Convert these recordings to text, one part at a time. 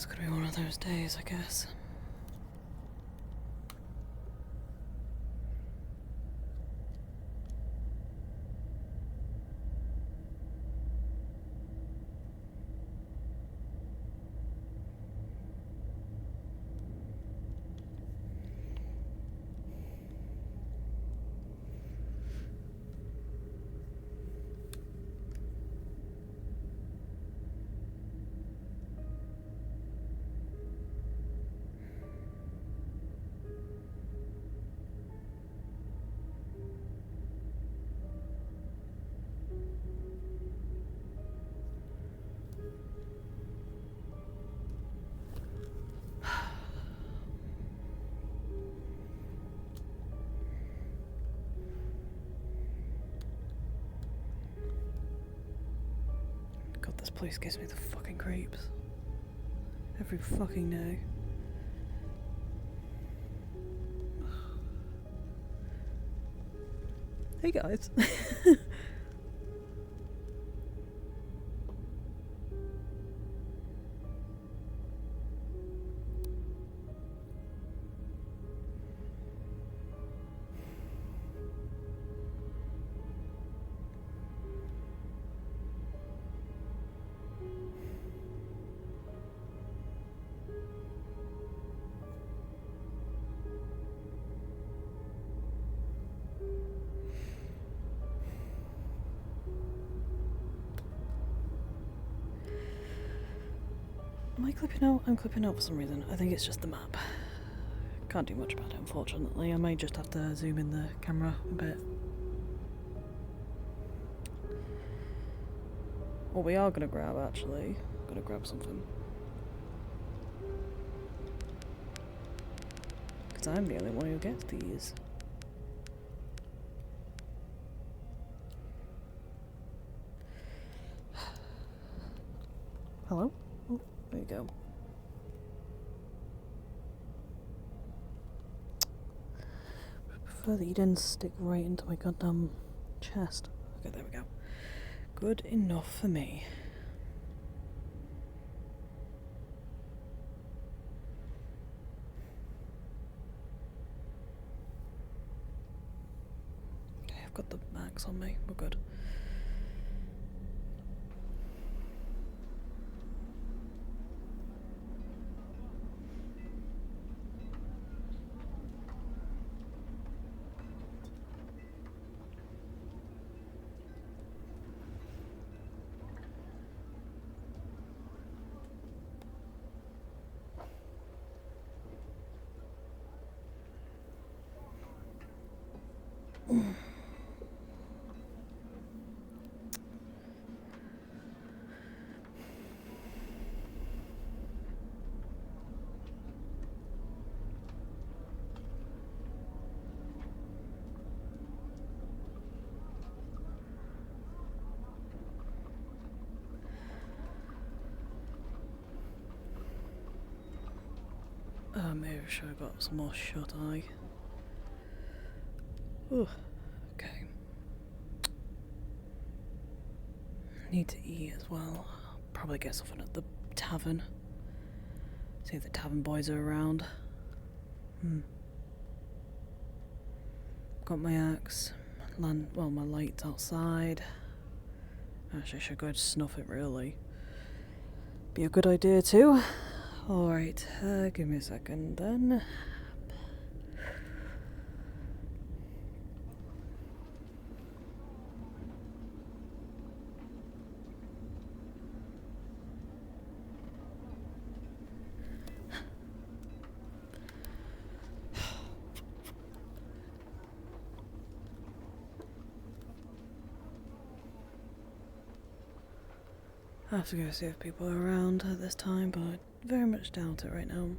It's gonna be one of those days, I guess. God, this place gives me the fucking creeps. Every fucking day. Hey guys. Am I clipping out? I'm clipping out for some reason. I think it's just the map. Can't do much about it, unfortunately. I may just have to zoom in the camera a bit. What we are going to grab, actually. Going to grab something. Because I'm the only one who gets these. Hello? Oh, there you go. I prefer that you didn't stick right into my goddamn chest. Okay, there we go. Good enough for me. Okay, I've got the max on me. We're good. Maybe I should have got some more shut eye. Ooh, okay. Need to eat as well. Probably get something at the tavern. See if the tavern boys are around. Got my axe. My light's outside. Actually, I should go and snuff it, really. Be a good idea, too. Alright, give me a second, then. I have to go see if people are around at this time, but I very much doubt it right now.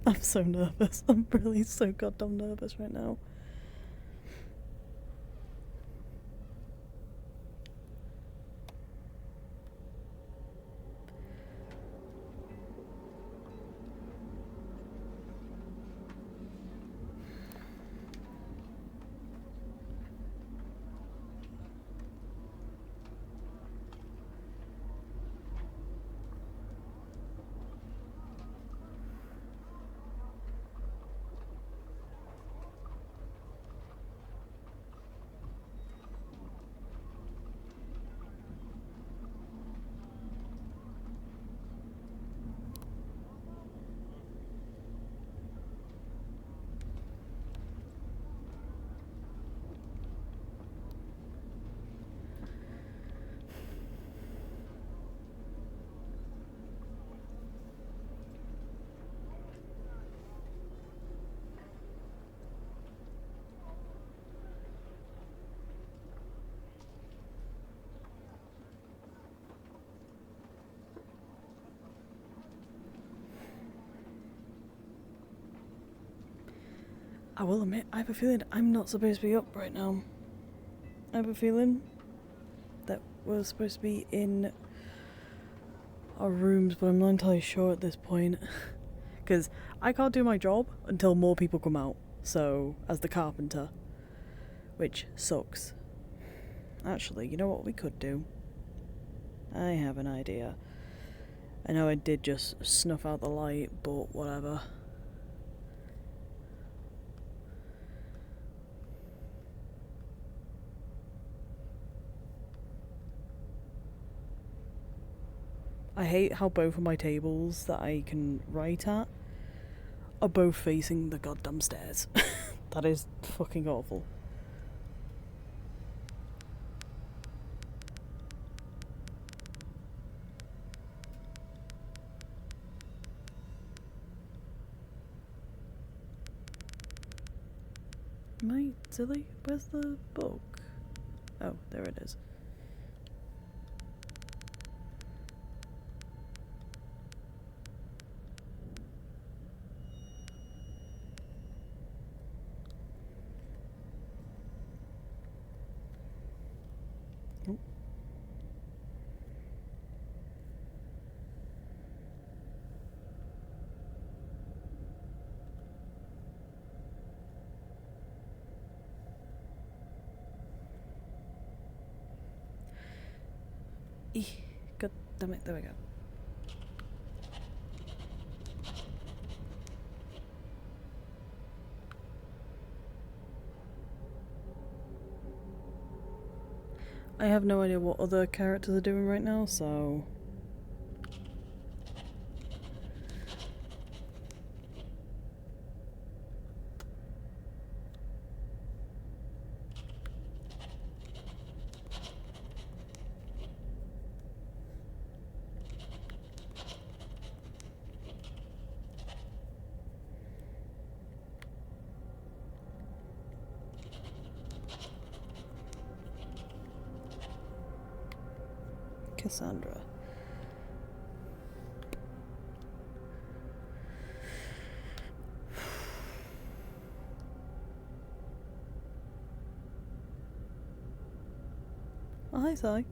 I'm so nervous. I'm really so goddamn nervous right now. I will admit, I have a feeling I'm not supposed to be up right now. I have a feeling that we're supposed to be in our rooms, but I'm not entirely sure at this point. Because I can't do my job until more people come out, so, as the carpenter. Which sucks. Actually, you know what we could do? I have an idea. I know I did just snuff out the light, but whatever. I hate how both of my tables that I can write at are both facing the goddamn stairs. That is fucking awful. Am I silly? Where's the book? Oh, there it is. Oh. God damn it, there we go. I have no idea what other characters are doing right now, so... Cassandra. Oh, hi, Si.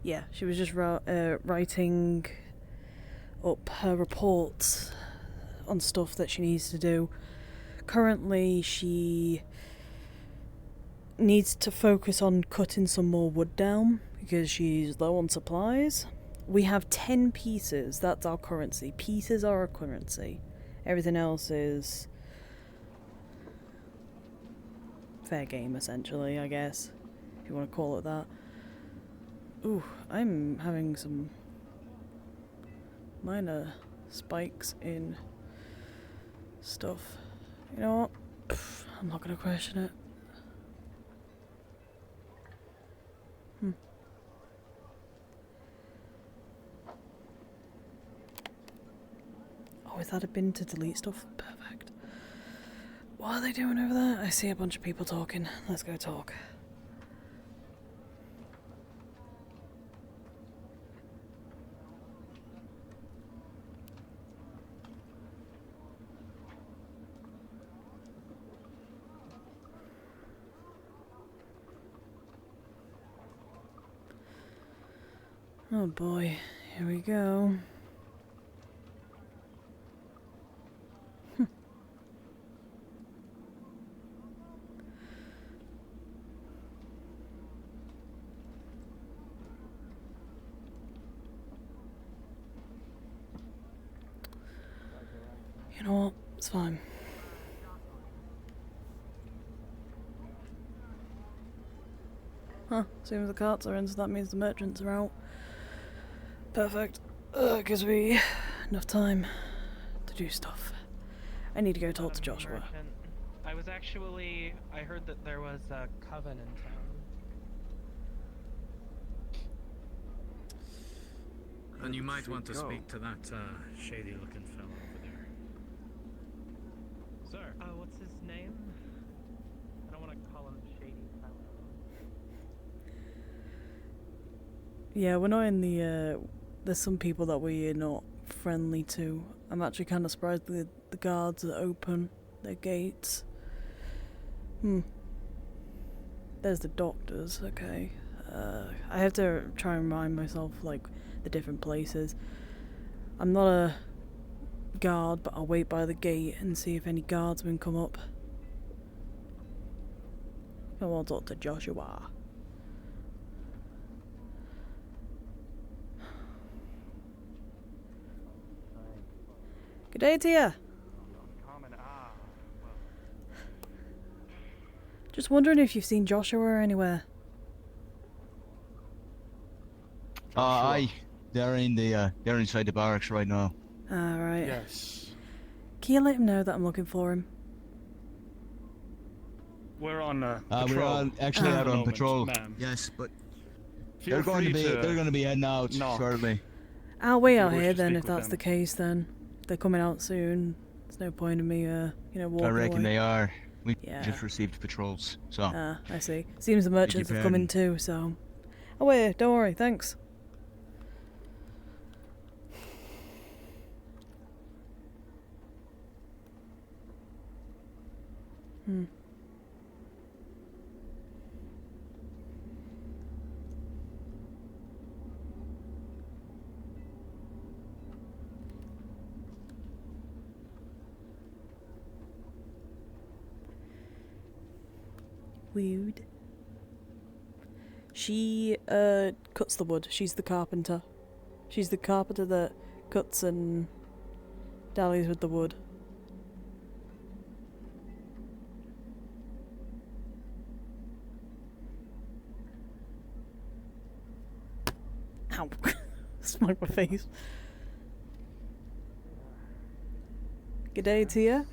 Yeah, she was just writing up her reports on stuff that she needs to do. Currently, she needs to focus on cutting some more wood down because she's low on supplies. We have 10 pieces, that's our currency. Pieces are our currency. Everything else is fair game, essentially, I guess, if you want to call it that. Ooh, I'm having some minor spikes in stuff. You know what? I'm not gonna question it. Oh, is that a bin to delete stuff? Perfect. What are they doing over there? I see a bunch of people talking. Let's go talk. Oh boy, here we go. You know what? It's fine. Huh, seems the carts are in, so that means the merchants are out. Perfect. Gives me enough time to do stuff. I need to go talk to Joshua. Merchant. I heard that there was a coven in town. Then you might want to speak to that shady-looking fellow over there. Sir. What's his name? I don't want to call him shady fellow. Yeah, we're not in the, there's some people that we're not friendly to. I'm actually kind of surprised the guards that open their gates. There's the doctors, okay. I have to try and remind myself, like, the different places. I'm not a guard, but I'll wait by the gate and see if any guardsmen come up. I want to talk to Joshua. Good day to you. Just wondering if you've seen Joshua anywhere. Aye. They're inside the barracks right now. Alright. Yes. Can you let him know that I'm looking for him? We're on We're patrol. all actually Ah. out on Moment, patrol. ma'am. Yes, but Feel they're going free to be heading out knock. shortly. I'll wait If you out wish here to then, speak if with that's them. the case then. If they're coming out soon. There's no point in me, walking I reckon away. they are. We Yeah. just received patrols, so. Ah, I see. Seems the merchants have come in pardon? too, so... Oh wait, don't worry, thanks. Weird. She, cuts the wood. She's the carpenter. She's the carpenter that cuts and dallies with the wood. Ow. Smack my face. Good day to you.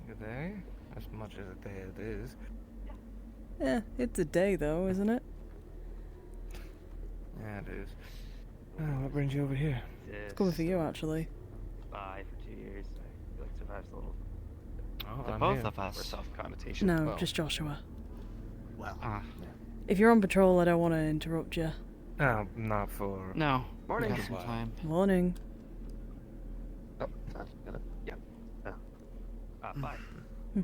Good day. As much as a day it is. Yeah, it's a day though, isn't it? Yeah, it is. What brings you over here? It's coming for you, actually. Bye for 2 years. I feel like survives a little. Oh, To I'm both here. of us. For self-connotation. No, Well. just Joshua. Well. If you're on patrol, I don't want to interrupt you. Not for... No. Morning. We got some time. Morning. Oh, yeah. Bye. I'll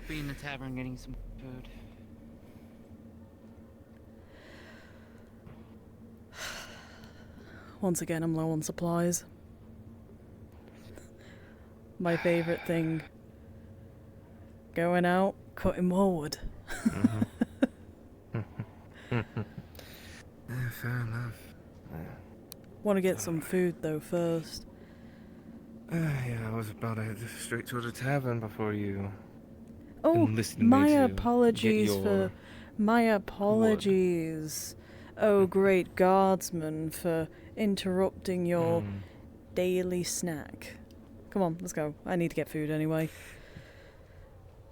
be in the tavern getting some food. Once again, I'm low on supplies. My favourite thing. Going out, cutting more wood. Yeah, fair enough. Want to get some food though first. Yeah, I was about to head straight to the tavern before you... Oh, enlisted me my to get apologies your for... My apologies. Oh, great guardsman, for interrupting your daily snack. Come on, let's go. I need to get food anyway.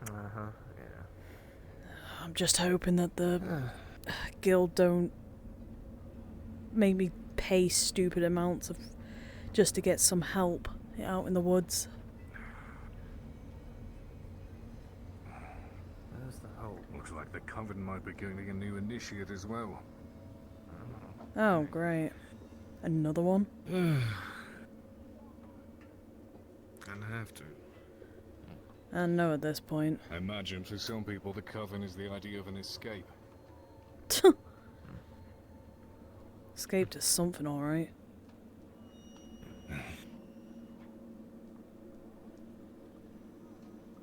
Yeah. I'm just hoping that the guild don't make me pay stupid amounts of just to get some help out in the woods. There's the hope. Looks like the coven might be getting a new initiate as well. Oh, great. Another one? Gonna have to. I know at this point. I imagine for some people the coven is the idea of an escape. Escaped is something, alright.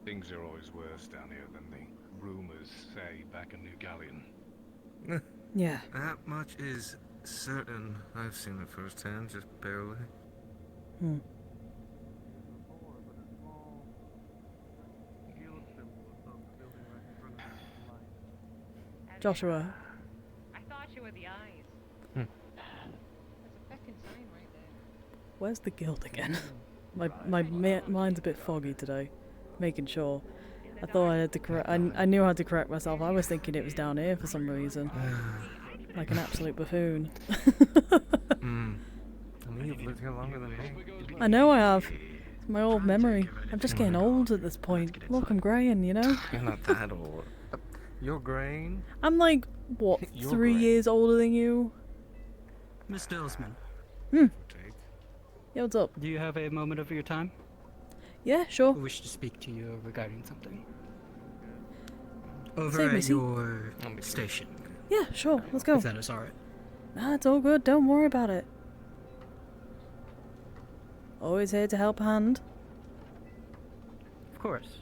Things are always worse down here than the rumors say back in New Galleon. Yeah. That much is certain. I've seen it firsthand, just barely. Joshua. I thought you were the eyes. Hmm. There's a fucking sign right there. Where's the guild again? my mind's a bit foggy today. Making sure. I thought I had to correct. I knew how to correct myself. I was thinking it was down here for some reason. Like an absolute buffoon. I mean, you've lived here longer than me. I know I have. It's my old memory. I'm just getting old at this point. Look, I'm greying, you know? You're not that old. You're graying? I'm like, what, You're 3 grey. years older than you? Miss Dillsman, Yeah, what's up? Do you have a moment of your time? Yeah, I sure. wish to speak to you regarding something. Say, Over at Missy. your station, Yeah, sure. Let's go. if that is alright. Nah, it's all good. Don't worry about it. Always here to help a hand. Of course.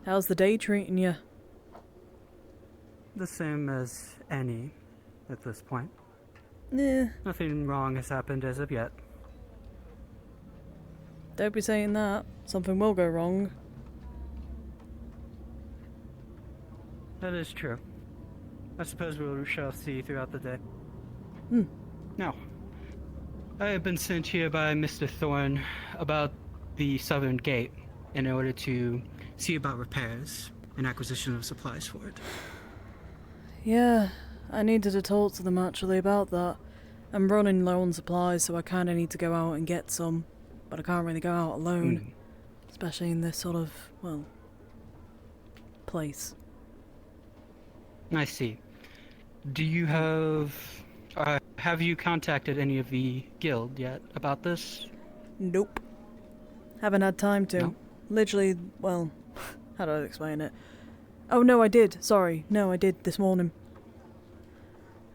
How's the day treating you? The same as any at this point. Eh, Nothing wrong has happened as of yet. don't be saying that. Something will go wrong. That is true. I suppose we shall see throughout the day. Hmm. Now, I have been sent here by Mr. Thorne about the southern gate in order to See about repairs and acquisition of supplies for it. Yeah, I needed to talk to them actually about that. I'm running low on supplies, so I kinda need to go out and get some. But I can't really go out alone. Especially in this sort of, well, place. I see. Do you have you contacted any of the guild yet about this? Nope. Haven't had time to. No? Literally, well, how do I explain it? Oh no, I did. Sorry. No, I did this morning.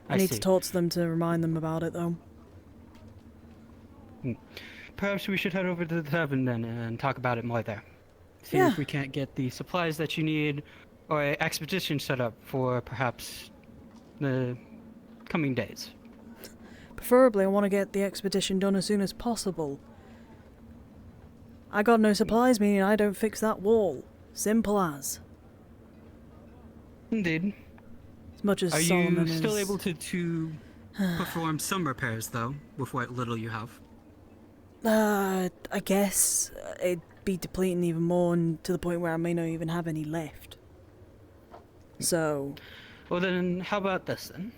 I need see. to talk to them to remind them about it though. Perhaps we should head over to the tavern then and talk about it more there. See Yeah. if we can't get the supplies that you need or an expedition set up for perhaps the coming days. Preferably, I want to get the expedition done as soon as possible. I got no supplies, meaning I don't fix that wall. Simple as. Indeed. As much as Are Solomon you still is... able to perform some repairs, though, with what little you have? I guess it'd be depleting even more, and to the point where I may not even have any left. So, Well then, how about this then?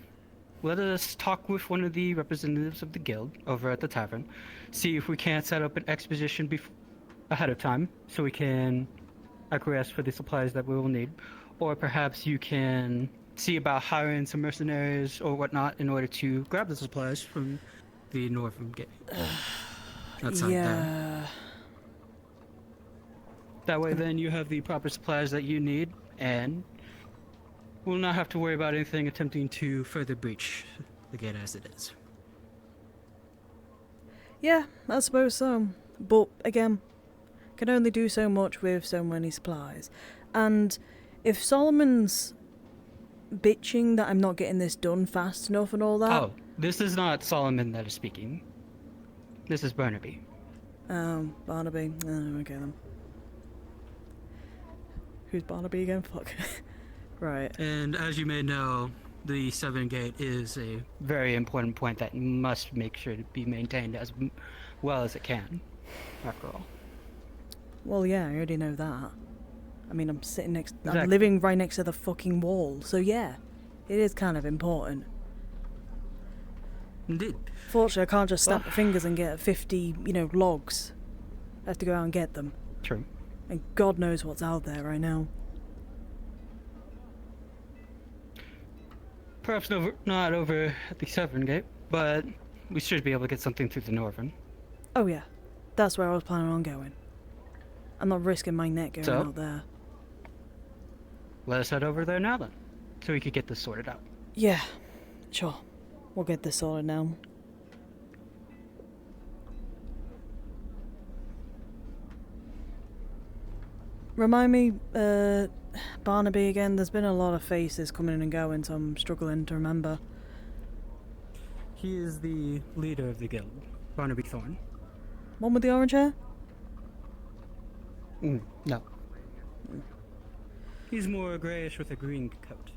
Let us talk with one of the representatives of the guild over at the tavern, see if we can't set up an expedition ahead of time, so we can acquiesce for the supplies that we will need. Or perhaps you can see about hiring some mercenaries or whatnot in order to grab the supplies from The northern gate. Outside there. yeah. that way. Then you have the proper supplies that you need, and we'll not have to worry about anything attempting to Further breach the gate as it is. Yeah, I suppose so. But, again, can only do so much with so many supplies. And if Solomon's bitching that I'm not getting this done fast enough and all that... Oh, this is not Solomon that is speaking. This is Burnaby. Barnaby. Oh, okay then. Who's Barnaby again? Fuck. Right. And as you may know, the southern gate is a Very important point that must make sure to be maintained as well as it can, after all. Well, yeah, I already know that. I mean, I'm sitting next... I'm Exactly. living right next to the fucking wall, so yeah. It is kind of important. indeed. Fortunately, I can't just snap my fingers and get 50, logs. I have to go out and get them. True. And God knows what's out there right now. Perhaps not over at the southern gate, but we should be able to get something through the northern. Oh yeah, that's where I was planning on going. I'm not risking my neck going So? out there. Let us head over there now then, so we could get this sorted out. Yeah, sure. We'll get this sorted now. Remind me, Barnaby again. There's been a lot of faces coming and going, so I'm struggling to remember. He is the leader of the guild, Barnaby Thorne. One with the orange hair? No. He's more grayish with a green coat.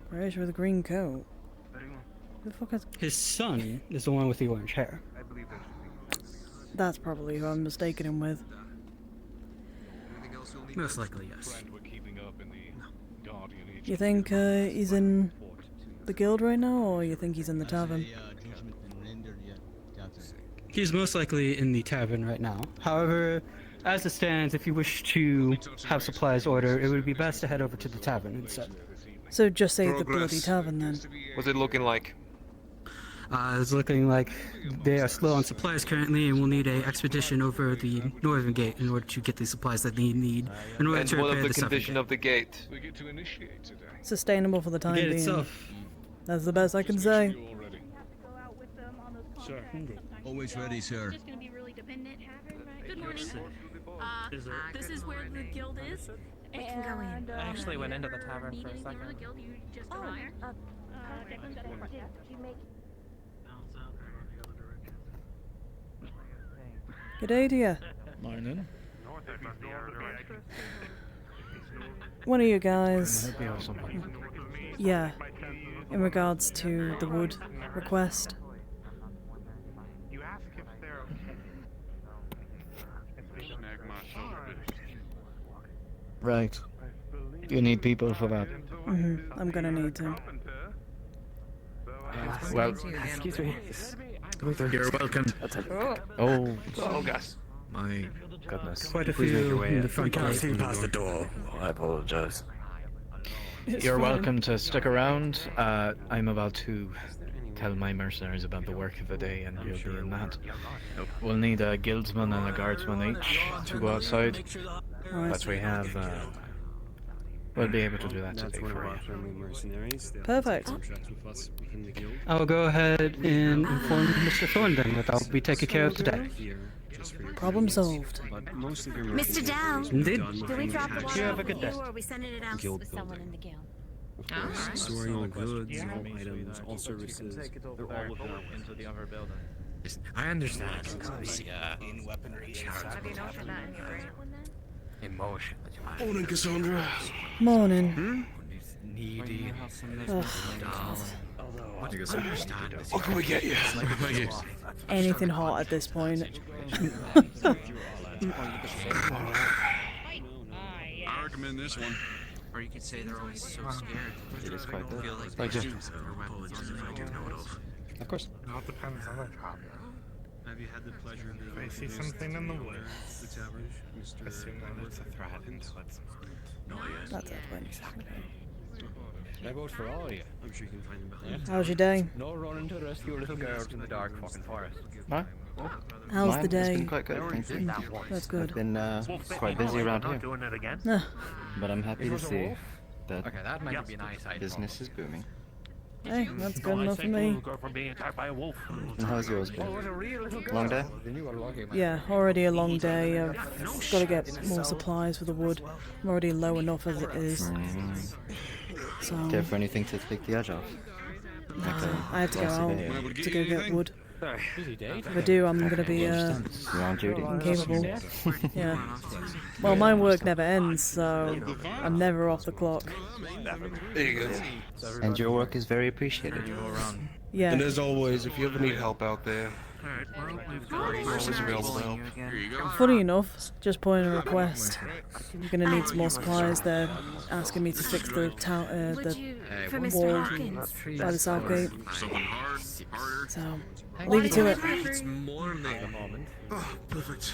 Grayish with a green coat. Who the fuck is... His son is the one with the orange hair. That's probably who I'm mistaken him with. Most likely, yes. Friend, we're keeping up in the Guardian Age. You think he's in the guild right now, or you think he's in the tavern? He's most likely in the tavern right now. However, as it stands, if you wish to have supplies ordered, it would be best to head over to the tavern instead. So just say the bloody tavern then. What's it looking like? It's looking like they are slow on supplies currently, and we'll need an expedition over the northern gate in order to get the supplies that they need in order And to what repair of the the southern condition gate. of the gate? We get to initiate today. Sustainable for the The time gate being. itself. That's the best I can say. You already. Sure. Always ready, sir. Just gonna be really dependent having, right? Good morning. This is where the guild is. I can go in. I actually went into the tavern for a Anything for the second. guild? You just arrived. Good day to you. Morning. One of you guys, Maybe or something. yeah, in regards to the wood request. Right. You need people for that. I'm gonna need to. Well, Excuse me. You're welcome. oh Gus. My goodness. Quite a Please make few your way in in. the front can't gate. see past the door. I apologize. You're welcome to stick around. I'm about to tell my mercenaries about the work of the day, and you'll be in that. We'll need a guildsman and a guardsman each to go outside, but we have. We'll be able to do that today for you. Perfect. I'll go ahead and inform Mr. Thorne then that I'll be taking care of today. Problem solved. Mr. Dow, Indeed. do we drop the water You have a off good with day. you, or are we sending it out with someone in the guild? Storing all goods, all items, all services. They're all looking up into the other building. I understand. In weaponry. Have you noted that in your brain? Emotion. Morning, Cassandra. Morning. Needy. Ugh, You guys understand. What can we get you? anything hot at this point. I recommend this one. Or you could say they're always so scared. It is quite good. Feel like Thank they you. use their weapons on I do know of. Of course. It all depends on the problem. Have you had the pleasure of if I see something in the woods, the tavern, assume that it's a threat until it's not. That's it. When exactly. I vote for all of you. I'm sure you can find them behind. How's your day? No running to rescue little girls in the dark fucking forest. What? How's Mine the day? has been quite good, thank you. That's I've good. been quite busy around here, Doing it again? Nah, but I'm happy to see that Okay, that might be nice. business is booming. hey, that's good enough for me. Go from being attacked by a wolf. And how's yours been? Long day? Yeah, already a long day. I've got to get more supplies for the wood. I'm already low enough as it is. So, Care for anything to take the edge off? I have to go out to go get wood. Busy day. If I do, I'm gonna be You're on duty. incapable. Yeah. Well, my work never ends, so I'm never off the clock. There you go. And your work is very appreciated. Yeah. And as always, if you ever need help out there, I'm always available to help. Funny enough, just put in a request. I'm gonna need some more supplies. They're asking me to fix the town, Would the you, for Mr. wall Hawkins? by the south gate. So, leave it to it. It's morning. Oh, perfect.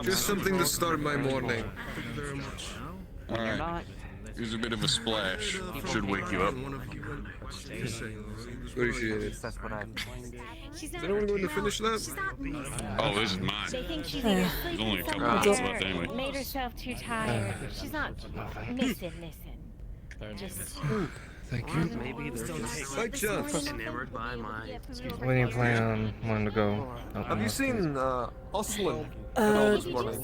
Just something to start my morning. Thank you very much. Alright. Here's a bit of a splash. Should wake you up. Appreciate it. She's Is anyone going to finish that? She's not missing. Oh, this is mine. They think she's Yeah. either There's only a sleeping couple minutes somewhere, left anyway. made herself too tired. She's not missing. Just Thank you. Hi, Jeff. Enamored by my. When you plan on wanting to go? Have you seen Oslin?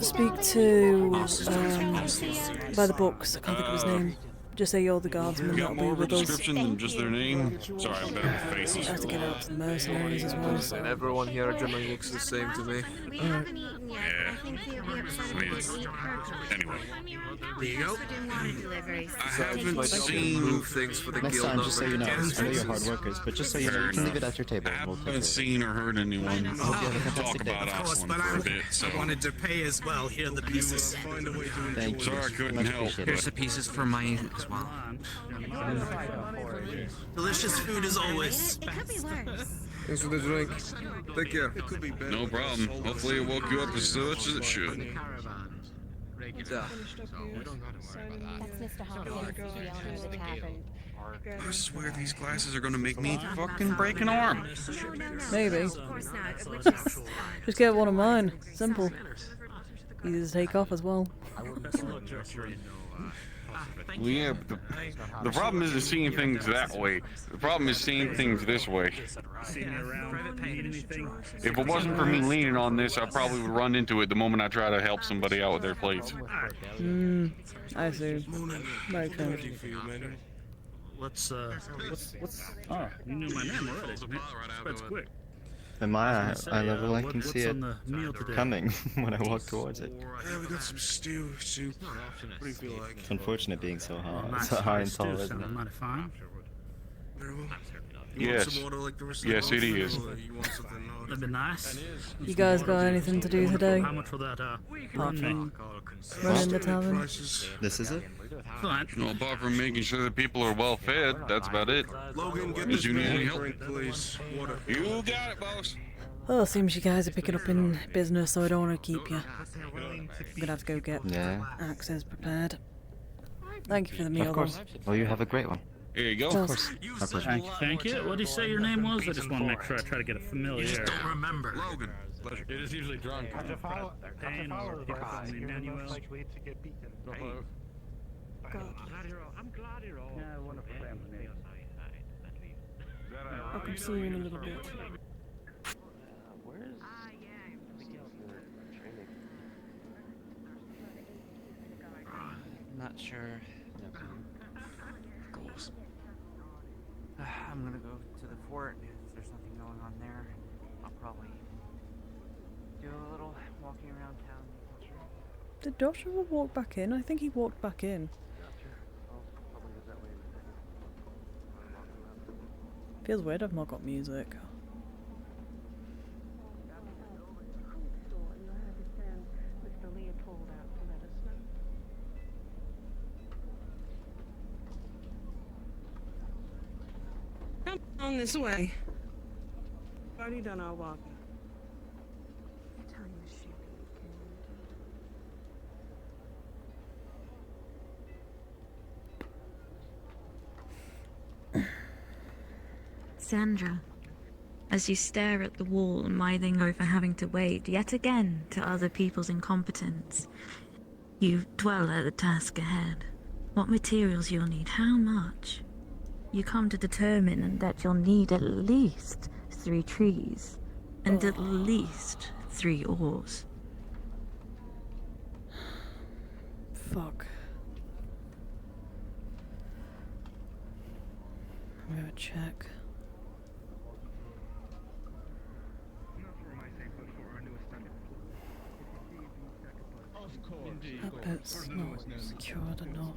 Speak to by the books. I can't think of his name. Just say you're the guardsman You that'll got be more of a with us. description than just their name? Sorry, I'm better with We faces. have to get out to the mercenaries as well, so... Everyone here generally looks the same to me. We haven't eaten yet. I think they'll be upset if we eat her. Anyway, There you go. Deliveries. I haven't seen... Move things for the Next guild. time, not just so for you know, the I know you're guests. hard workers, but just so you know, you can leave it at your table. I And we'll take haven't care seen or heard anyone you have a talk fantastic day. about Of course, Aslan but for a bit, so... I wanted to pay as well. Here are the pieces. of it. Thank you. Sorry I couldn't Much help, appreciated. but... The pieces for mine as well. Delicious food as always. It could be worse. Thanks for the drink. Take care. No problem. Hopefully it woke you up as much as it should. Yeah. That's Mr. Hopkins, the owner of the tavern. I swear these glasses are gonna make me fucking break an arm. Maybe. Of course not. Just get one of mine. Simple. Easy to take off as well. Well, yeah, but the problem isn't seeing things that way. The problem is seeing things this way. If it wasn't for me leaning on this, I probably would run into it the moment I try to help somebody out with their plates. I see. Makes sense. What's oh, you knew my name already. Spreads quick. In my eye level, I can see it on the meal today? coming when I walk towards it. Yeah, we got some stew, soup. What do you feel like? It's unfortunate being so high, Nice so high and stew tall, isn't sounded it? mighty fine. Very well. You want Yes. some water like the rest of Yes, the it outfit, is. or you want something That'd be nice. You guys got anything to do today? How much will that Apart from run running the tavern? prices? This is it? Fine. Well, apart from making sure that people are well fed, that's about it. Logan, get Did this you need man any a help? drink, please. Water. You got it, boss. Well, it seems you guys are picking up in business, so I don't want to keep you. I'm gonna have to go get Yeah. axes prepared. Thank you for the meal, Of course. Well, you have a great one. Here you go. Of course. My pleasure. Thank you. What did you say your name was? I just want to make sure I try to get a familiar. remember. Logan. Pleasure. It is usually drunk. Pain or people call me Emmanuel. I'm glad you're all. Yeah, wonderful family. I can see you in a little bit. Not sure. Of course. I'm gonna go to the fort. If there's nothing going on there, I'll probably do a little walking around town. Did Joshua walk back in? I think he walked back in. Feels weird I've not got music. Come on this way. We've already done our walking. Cassandra, as you stare at the wall, mithing over having to wade yet again to other people's incompetence, you dwell at the task ahead. What materials you'll need, how much. You come to determine that you'll need at least 3 trees, and at least 3 oars. Fuck. I'm gonna check. That bit's not secured enough.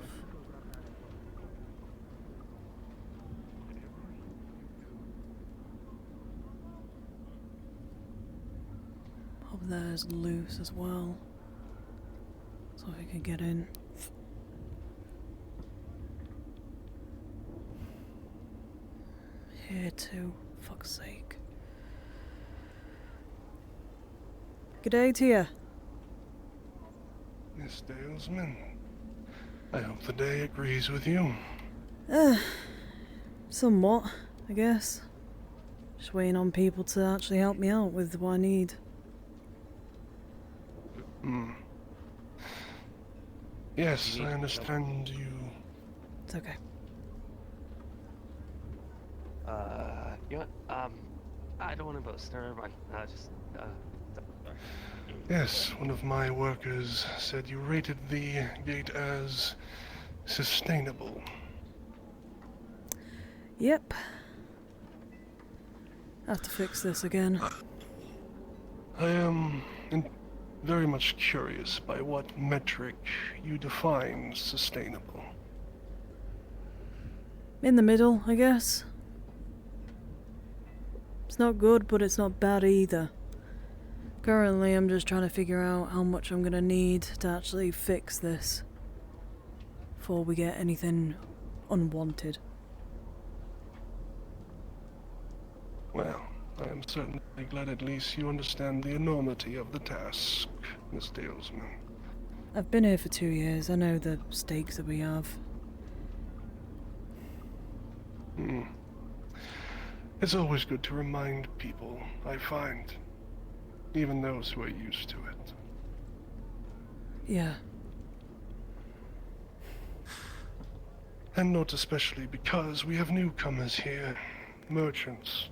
Up there's loose as well. So I can get in. Here too, fuck's sake. Good day to you. Miss Dalesman, I hope the day agrees with you. Somewhat, I guess. Just waiting on people to actually help me out with what I need. Yes, I understand you. It's okay. You know what? I don't want to boast. Never mind. Yes, one of my workers said you rated the gate as sustainable. Yep. Have to fix this again. I am very much curious by what metric you define sustainable. In the middle, I guess. It's not good, but it's not bad either. Currently, I'm just trying to figure out how much I'm gonna need to actually fix this before we get anything unwanted. Well, I am certainly glad at least you understand the enormity of the task, Miss Dalesman. I've been here for 2 years. I know the stakes that we have. It's always good to remind people, I find. Even those who are used to it. Yeah. And not especially because we have newcomers here. Merchants.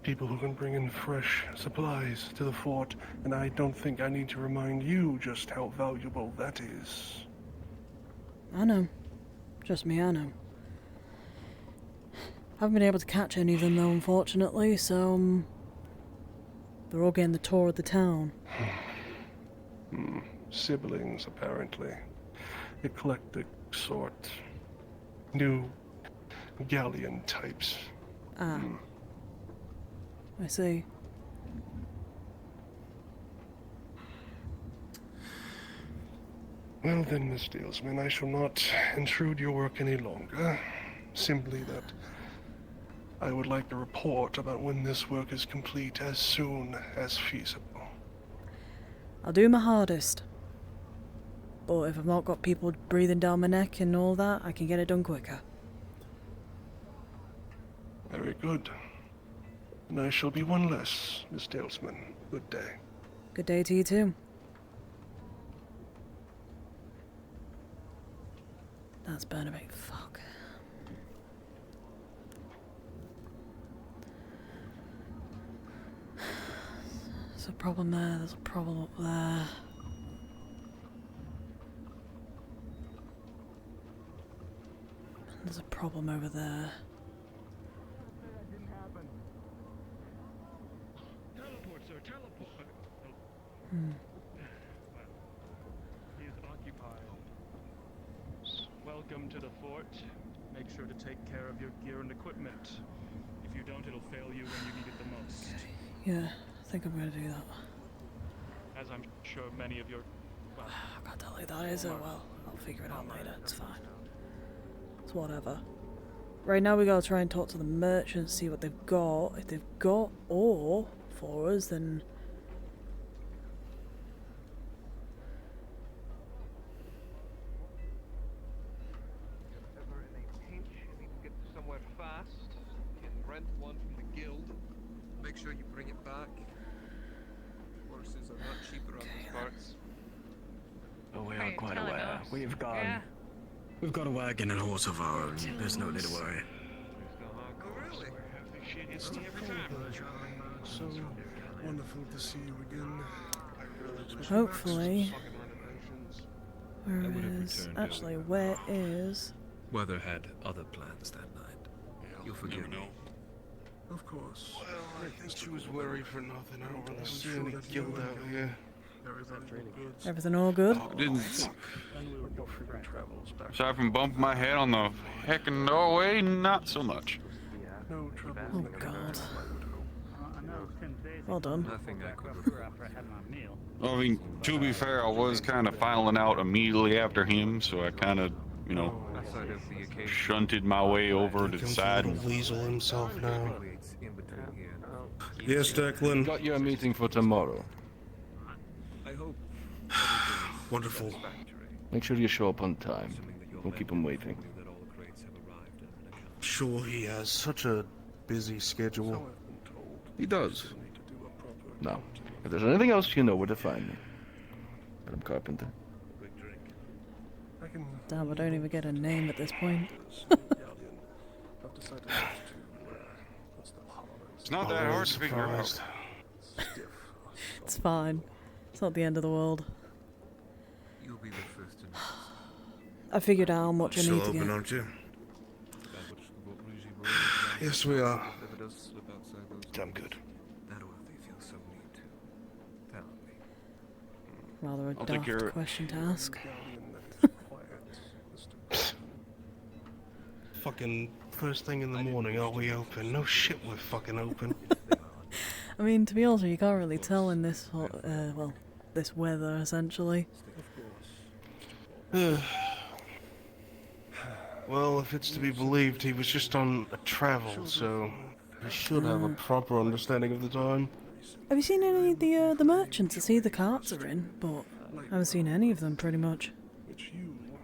People who can bring in fresh supplies to the fort, and I don't think I need to remind you just how valuable that is. I know. Trust me, I know. Haven't been able to catch any of them though, unfortunately, so they're all getting the tour of the town. Siblings, apparently. Eclectic sort. New galleon types. Ah. I see. Well then, Miss Dalesman, I shall not intrude your work any longer. Simply that I would like a report about when this work is complete as soon as feasible. I'll do my hardest. But if I've not got people breathing down my neck and all that, I can get it done quicker. Very good. And I shall be one less, Miss Dalesman. Good day. Good day to you too. That's Burnaby. Fuck. There's a problem there, there's a problem up there. There's a problem over there. Teleport, sir, teleport. He is occupied. Welcome to the fort. Make sure to take care of your gear and equipment. If you don't, it'll fail you when you need it the most. Yeah, I think I'm gonna do that. As I'm sure many of your... Well, I can't tell who that is. Oh well, I'll figure it out later. It's fine. It's whatever. Right now we gotta try and talk to the merchants, see what they've got. If they've got ore for us, then... Ever in a pinch and need to get somewhere fast, you can rent one from the guild. Make sure you bring it back. Horses are not cheaper on these parts. Oh, we are quite aware. We've got a wagon and horse of our own. There's no need to worry. It's so wonderful to see you again. Hopefully... Where is... Actually, where is... Weather had other plans that night. You'll forgive me. Of course. Well, I think she was worried for nothing. I don't really see any guild out here. Everything all good? Didn't. Aside from bumping my head on the heckin' doorway, not so much. No trouble. Oh god. Well done. Nothing I could I mean, to be fair, I was kind of filing out immediately after him, so I kind of, you know, shunted my way over to the side. Weasel himself now. Yes, Declan. Got your meeting for tomorrow. I hope. Wonderful. Make sure you show up on time. Don't keep him waiting. Sure, he has such a busy schedule. He does. Now, if there's anything else, you know where to find me. I'm Carpenter. Damn, I don't even get a name at this point. It's not that hard to figure out. It's fine. It's not the end of the world. You'll be the first to know. I figured out how much I Still need to open, get. aren't you? Yes, we are. If it does slip outside those Damn limits, good. that'll if they feel so need to. Tell me. Rather a I'll take care daft of it. question to ask. Fucking first thing in the morning, are we open? No shit, we're fucking open. I mean, to be honest, you can't really tell in this, well, this weather, essentially. Well, if it's to be believed, he was just on a travel, so he should have a proper understanding of the time. Have you seen any of the merchants? I see the carts are in, but I haven't seen any of them, pretty much.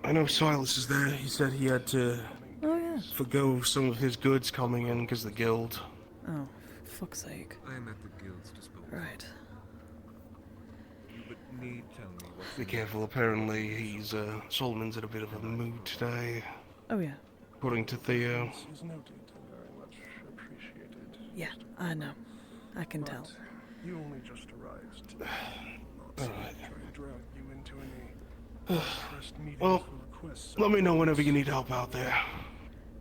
I know Silas is there. He said he had to forgo some of his goods coming in because the guild. Oh, for fuck's sake. I am at the guild's disposal. Right. You would need tell me what's Be careful, apparently he's, Solomon's in a bit of a mood today. Oh, yeah. According to Theo. Yeah, I know. I can tell. You only just arrived. Alright. Well, let me know whenever you need help out there.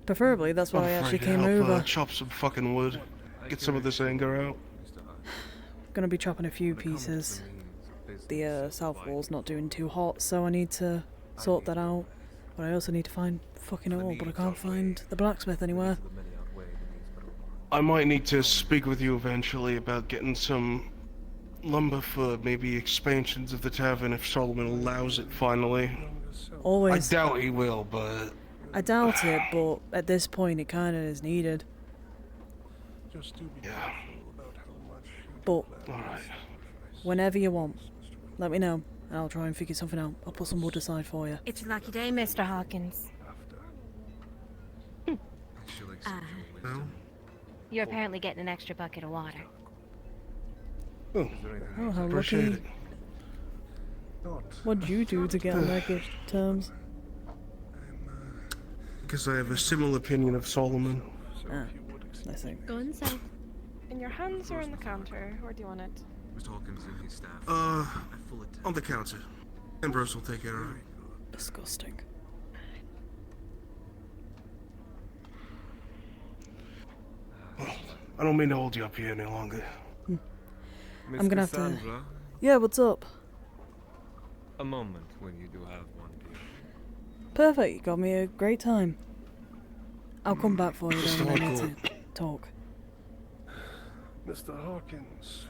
Preferably, that's why I actually came over. Chop some fucking wood. Get some of this anger out. Gonna be chopping a few pieces. The south wall's not doing too hot, so I need to sort that out. But I also need to find fucking ore, but I can't find the blacksmith anywhere. I might need to speak with you eventually about getting some lumber for maybe expansions of the tavern if Solomon allows it finally. Always. I doubt he will, but... I doubt it, but at this point it kinda is needed. Yeah. But, whenever you want, let me know, and I'll try and figure something out. I'll put some wood aside for you. It's your lucky day, Mr. Hawkins. You're apparently getting an extra bucket of water. Oh, how appreciate lucky. it. What'd you do to get on their good terms? Because I have a similar opinion of Solomon. Ah, I see. Go inside. In your hands or on the counter? Where do you want it? Mr. Hawkins and his staff. On the counter. Ambrose will take care of it. Disgusting. Well, I don't mean to hold you up here any longer. I'm gonna have to... Cassandra, Yeah, what's up? a moment when you do have one, dear. Perfect, you got me a great time. I'll come back for you then when I need Mr. to talk. Mr. Hawkins,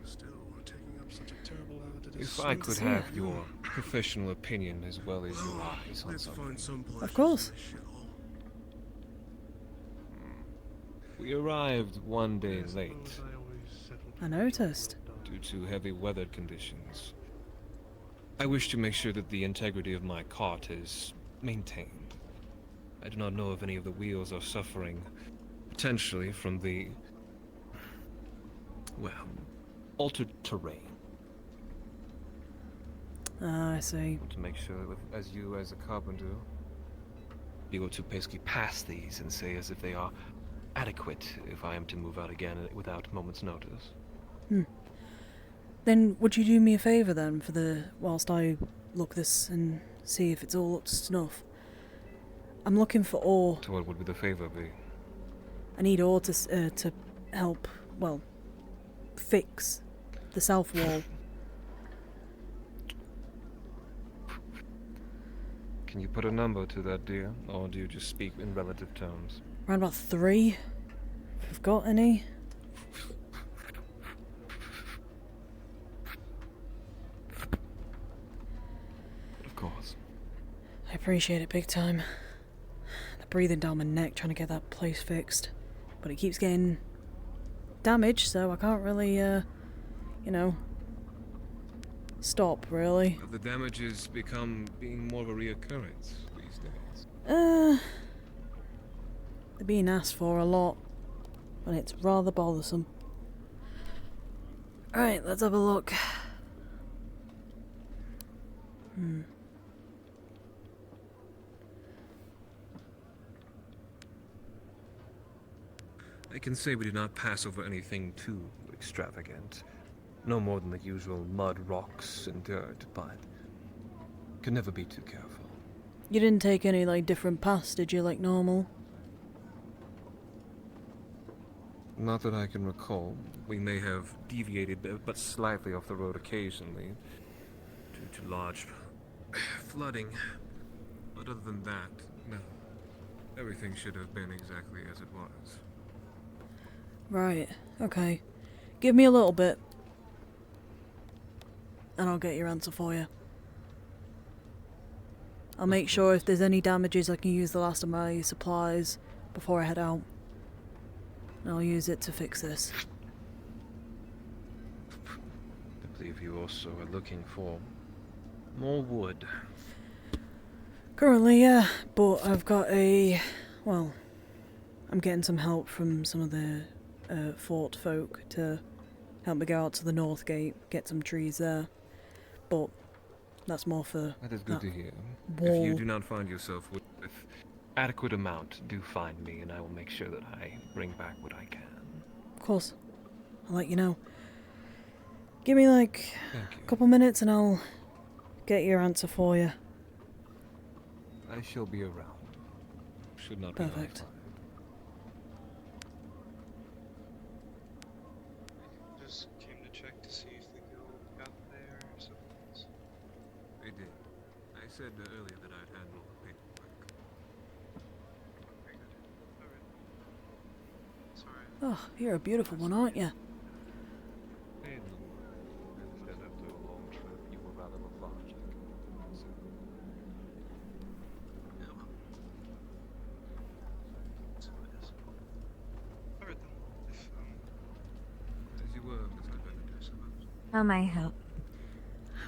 still taking up such a terrible habit. If I could have your professional opinion as well as your eyes on something. Of course. We arrived one day late I noticed. due to heavy weather conditions. I wish to make sure that the integrity of my cart is maintained. I do not know if any of the wheels are suffering, potentially from the, well, altered terrain. Ah, I see. To make sure that as you as a carpenter, be able to basically pass these and say as if they are adequate if I am to move out again without a moment's notice. Then would you do me a favour then whilst I look this and see if it's all up to snuff? I'm looking for ore. So what would the favor be? I need ore to help, well, fix the south wall. Can you put a number to that, dear? Or do you just speak in relative terms? Around about 3, if you've got any. Of course. I appreciate it big time. The breathing down my neck trying to get that place fixed. But it keeps getting damaged, so I can't really, you know, stop, really. Have the damages become being more of a reoccurrence these days? They're being asked for a lot, and it's rather bothersome. Alright, let's have a look. I can say we did not pass over anything too extravagant. No more than the usual mud, rocks, and dirt, but could never be too careful. You didn't take any, like, different paths, did you, like normal? Not that I can recall. We may have deviated but slightly off the road occasionally due to large flooding. But other than that, no. Everything should have been exactly as it was. Right, okay. Give me a little bit, and I'll get your answer for you. I'll make sure if there's any damages I can use the last of my supplies before I head out. And I'll use it to fix this. I believe you also are looking for more wood. Currently, yeah, but I've got well, I'm getting some help from some of the fort folk to help me go out to the north gate, get some trees there. But that's more for That is good to hear. wall. If you do not find yourself with adequate amount, do find me and I will make sure that I bring back what I can. Of course. I'll let you know. Give me like a couple minutes and I'll get your answer for you. I shall be around. Should not be Perfect. Just came to check to see if the guild got there or something else. They did. I said earlier that I'd handle the paperwork. Okay, good. Alright. Sorry. Oh, you're a beautiful one, aren't you? Hey, I understand after a long trip you were rather lethargic. So, Yeah, well. So it is. Alright then. If, as you were, because I'd better do so. How may I help?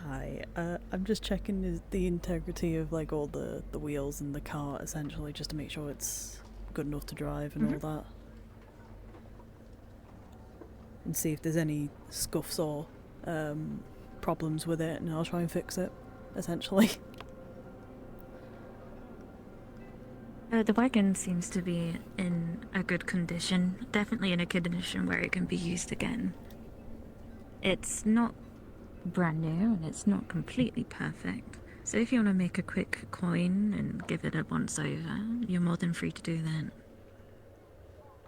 Hi, I'm just checking the integrity of like all the wheels and the car essentially, just to make sure it's good enough to drive and all that. And see if there's any scuffs or problems with it, and I'll try and fix it, essentially. The wagon seems to be in a good condition, definitely in a condition where it can be used again. It's not brand new and it's not completely perfect, so if you want to make a quick coin and give it a once over, you're more than free to do that.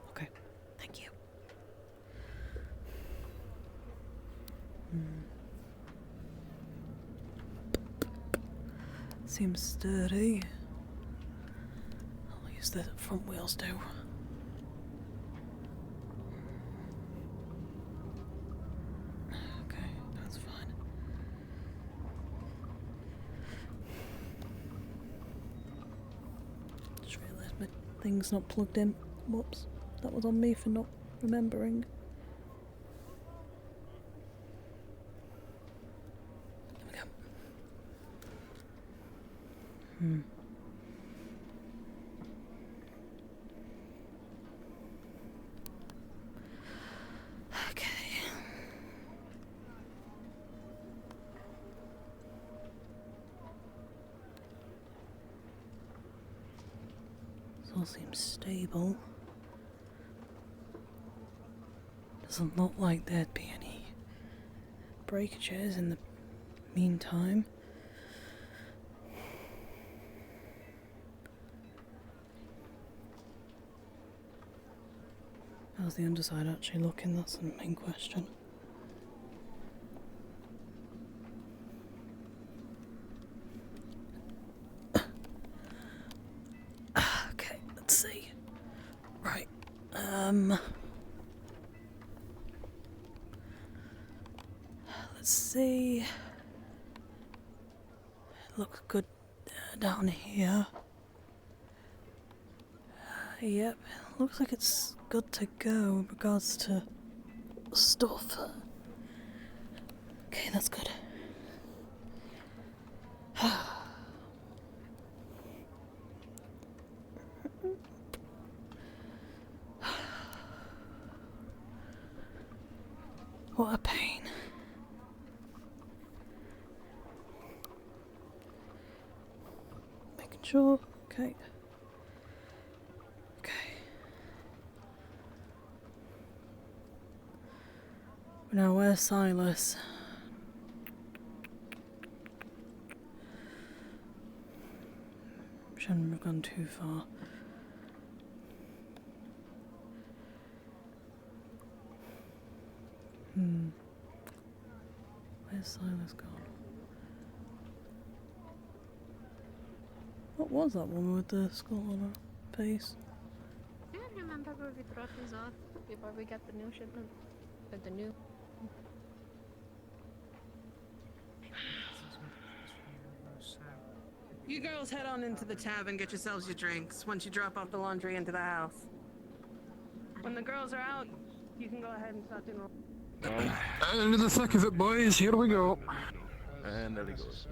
Okay, thank you. Seems sturdy. I'll use the front wheels too. Okay, that's fine. Just realised my thing's not plugged in. Whoops, that was on me for not remembering. There we go. Okay. This all seems stable. Doesn't look like there'd be any breakages in the meantime. How's the underside actually looking? That's the main question. Okay, let's see. Right. Let's see. Looks good down here. Yep, looks like it's good to go in regards to stuff. Okay, that's good. What a pain. Making sure. Okay. Now, where's Silas? Shouldn't have gone too far. Where's Silas gone? What was that woman with the skull on her face? Do you remember where we dropped these off before we got the new shipment? Or the new... You girls head on into the tavern, get yourselves your drinks once you drop off the laundry into the house. When the girls are out, you can go ahead and start dinner. Into the thick of it, boys. Here we go. And there he goes.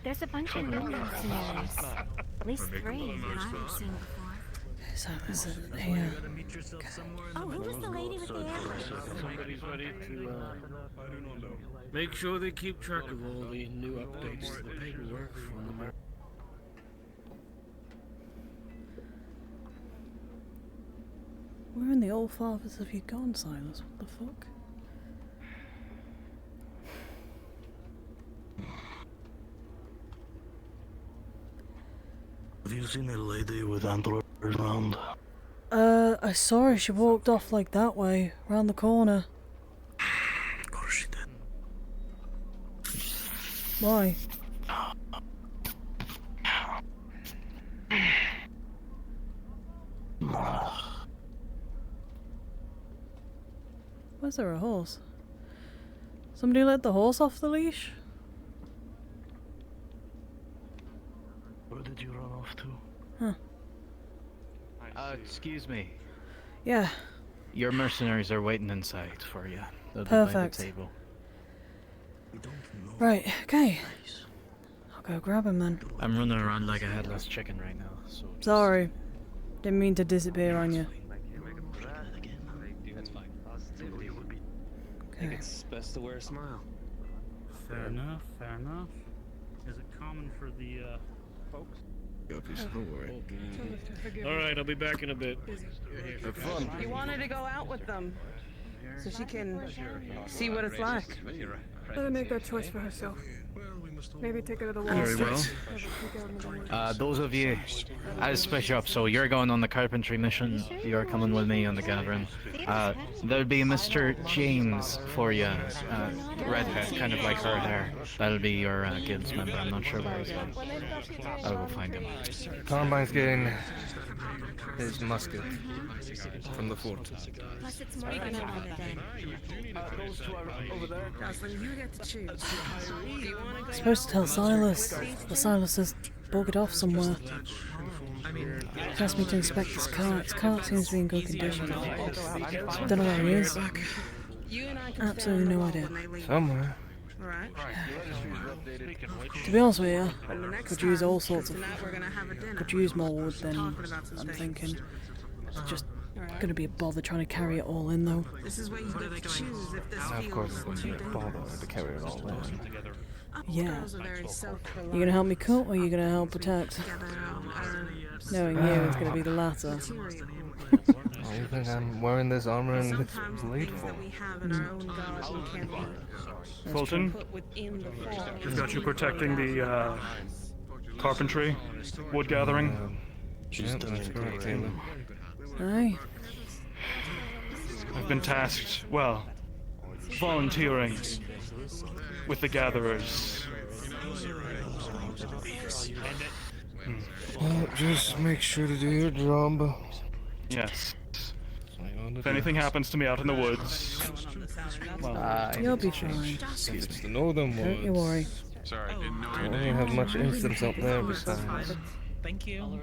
There's a bunch of new mercenaries. At least 3 that I haven't seen before. Silas isn't here. Oh, who was the lady with the arrow? Somebody's ready to, make sure they keep track of all the new updates to the paperwork from the mar- Where in the All Fathers have you gone, Silas? What the fuck? Have you seen a lady with antlers around? I saw her. She walked off like that way, round the corner. Of course she did. Why? Where's there a horse? Somebody let the horse off the leash? Where did you run off to? Huh. Excuse me. Yeah. Your mercenaries are waiting inside for you. They'll be Perfect. by the table. Right, okay. I'll go grab him then. I'm running around like a headless chicken right now, so... Sorry. Didn't mean to disappear on you. That's fine. Okay. It's best to wear a smile. Fair enough, fair enough. Is it common for the, folks? Don't worry. Alright, I'll be back in a bit. Have fun. You want her to go out with them, so she can see what it's like. Let her make that choice for herself. Maybe take her to the wall. Very well. Those of you, I'll split you up. So you're going on the carpentry mission. You're coming with me on the gathering. There'll be Mr. James for you. Redhead, kind of like her hair. That'll be your guild's member. I'm not sure where he's going. I'll go find him. Carmine's getting his musket from the fort. Plus it's more than another day. Those two are over there. Jocelyn, you get to choose. Do you want to go Supposed to tell Silas, but Silas has buggered off somewhere. He asked me to inspect his cart. His cart seems to be in good condition. Don't know where he is. Absolutely no idea. Somewhere. Alright. To be honest with you, could use all sorts of... Could use more wood than I'm thinking. It's just gonna be a bother trying to carry it all in though. This is where you get to choose if this Of course, it's feels going to too be a bother to carry it all in. Yeah. Girls are very self-reliant. You gonna help me cut or you gonna help protect? Knowing you, it's gonna be the latter. Oh, you think I'm wearing this armor and it's bladeful? Fulton, we've got you protecting the, carpentry, wood gathering. Yeah, that's correct, Taylor. Aye. I've been tasked, well, volunteering with the gatherers. Well, just make sure to do your job. Yes. If anything happens to me out in the woods, well, You'll be fine. It's the northern woods. Don't you worry. Sorry, I didn't know Don't your really name. have much instance up there besides. Thank you.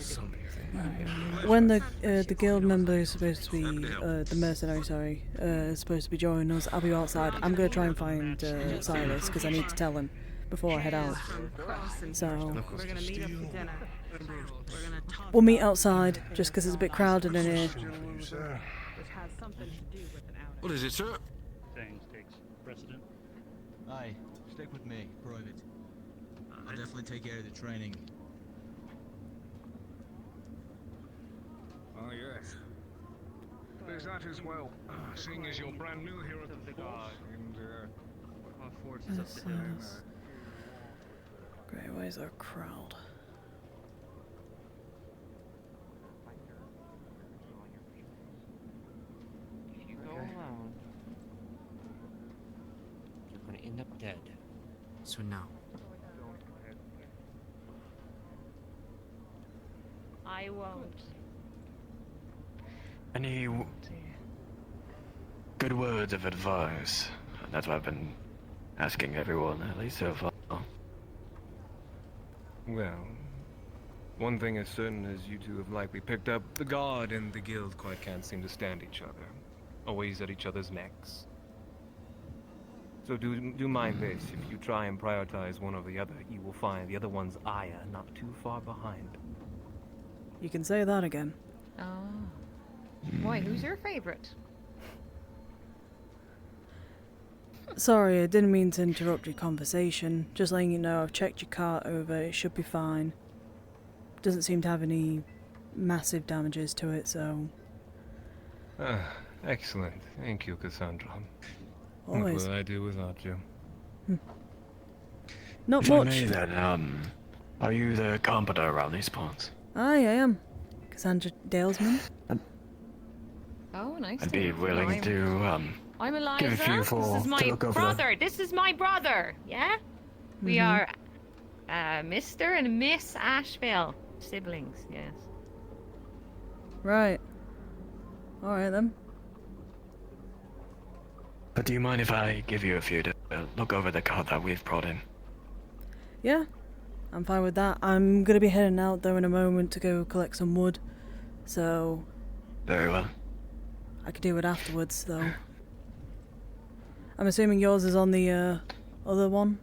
When the guild member is supposed to be, the mercenary, sorry, is supposed to be joining us, I'll be outside. I'm gonna try and find Silas, because I need to tell him before I head out. So, we'll meet outside, just because it's a bit crowded in here. What is it, sir? things takes precedent. Aye, stick with me, Private. I'll definitely take care of the training. Oh, yes. There's that as well. Seeing as you're brand new here at the fort, and our fort is up This the hill. is... Great, where's our crowd? yes or no? I won't. Any good words of advice? That's what I've been asking everyone, at least so far. Well, one thing is certain is you two have likely picked up the guard and the guild quite can't seem to stand each other. Always at each other's necks. So do mind this, if you try and prioritize one or the other, you will find the other one's ire not too far behind. You can say that again. Oh. Why, who's your favorite? Sorry, I didn't mean to interrupt your conversation. Just letting you know I've checked your cart over, it should be fine. Doesn't seem to have any massive damages to it, so... Ah, excellent. Thank you, Cassandra. Always. What would I do without you? Not If much. I may then, are you the carpenter around these parts? I am. Cassandra Dalesman. Oh, nice. I'd be willing to, I'm Eliza. give a few This for is to my look over. brother. This is my brother. Yeah? We are Mr. and Miss Asheville. Siblings, yes. Right. Alright then. But do you mind if I give you a few to look over the cart that we've brought in? Yeah, I'm fine with that. I'm gonna be heading out though in a moment to go collect some wood. So... Very well. I could do it afterwards though. I'm assuming yours is on the other one?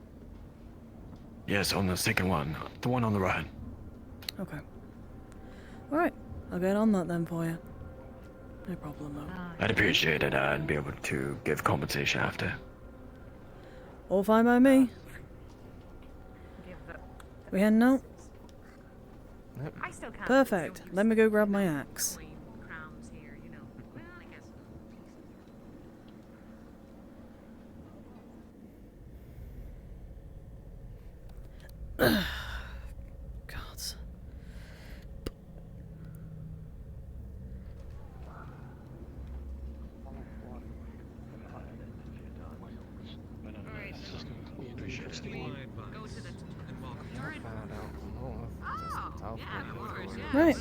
Yes, on the second one. The one on the right. Okay. Alright, I'll get on that then for you. No problem though. I'd appreciate it. I'd be able to give compensation after. All fine by me. We heading out? Perfect. Let me go grab my axe. God. Right.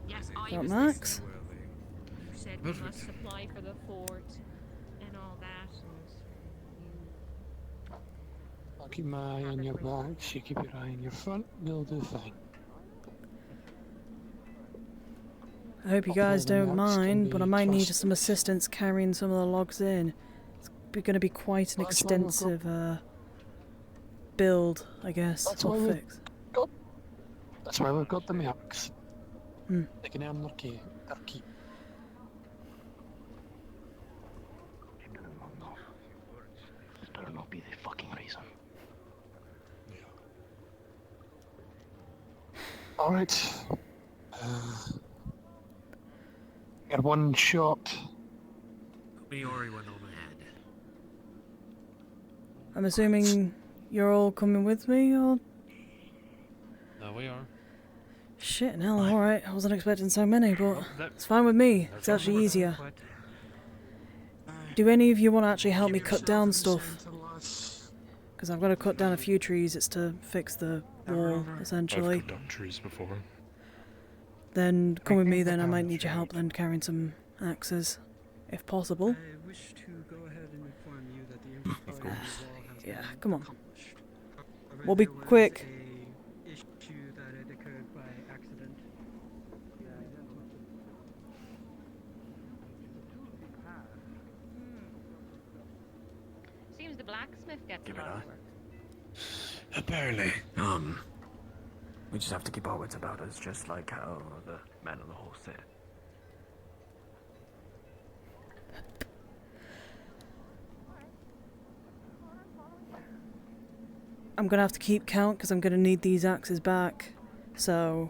Yes, Got Max. You said we must supply for the fort and all that, I'll keep my eye on your bags, you keep your eye on your front, we'll do fine. I hope you guys don't mind, but I might need some assistance carrying some of the logs in. It's going to be quite an extensive build, I guess, or fix. That's why we've got the mercs. Hmm. They can earn their keep. This better not be the fucking reason. Alright. Got one shot. Me Ori went on ahead. I'm assuming you're all coming with me, or...? No, we are. Shit, hell, alright. I wasn't expecting so many, but it's fine with me. It's actually easier. Do any of you want to actually help me cut down stuff? Because I've got to cut down a few trees. It's to fix the wall, essentially. I've cut down trees before. Then come with me, then I might need your help then carrying some axes, if possible. I wish to go ahead and inform you that the Of course. Yeah, come on. We'll be quick. Issue that had occurred by accident. seems the blacksmith gets Give a it lot a- of work. Apparently, we just have to keep our wits about us, just like how the man on the horse said. I'm gonna have to keep count because I'm gonna need these axes back. So,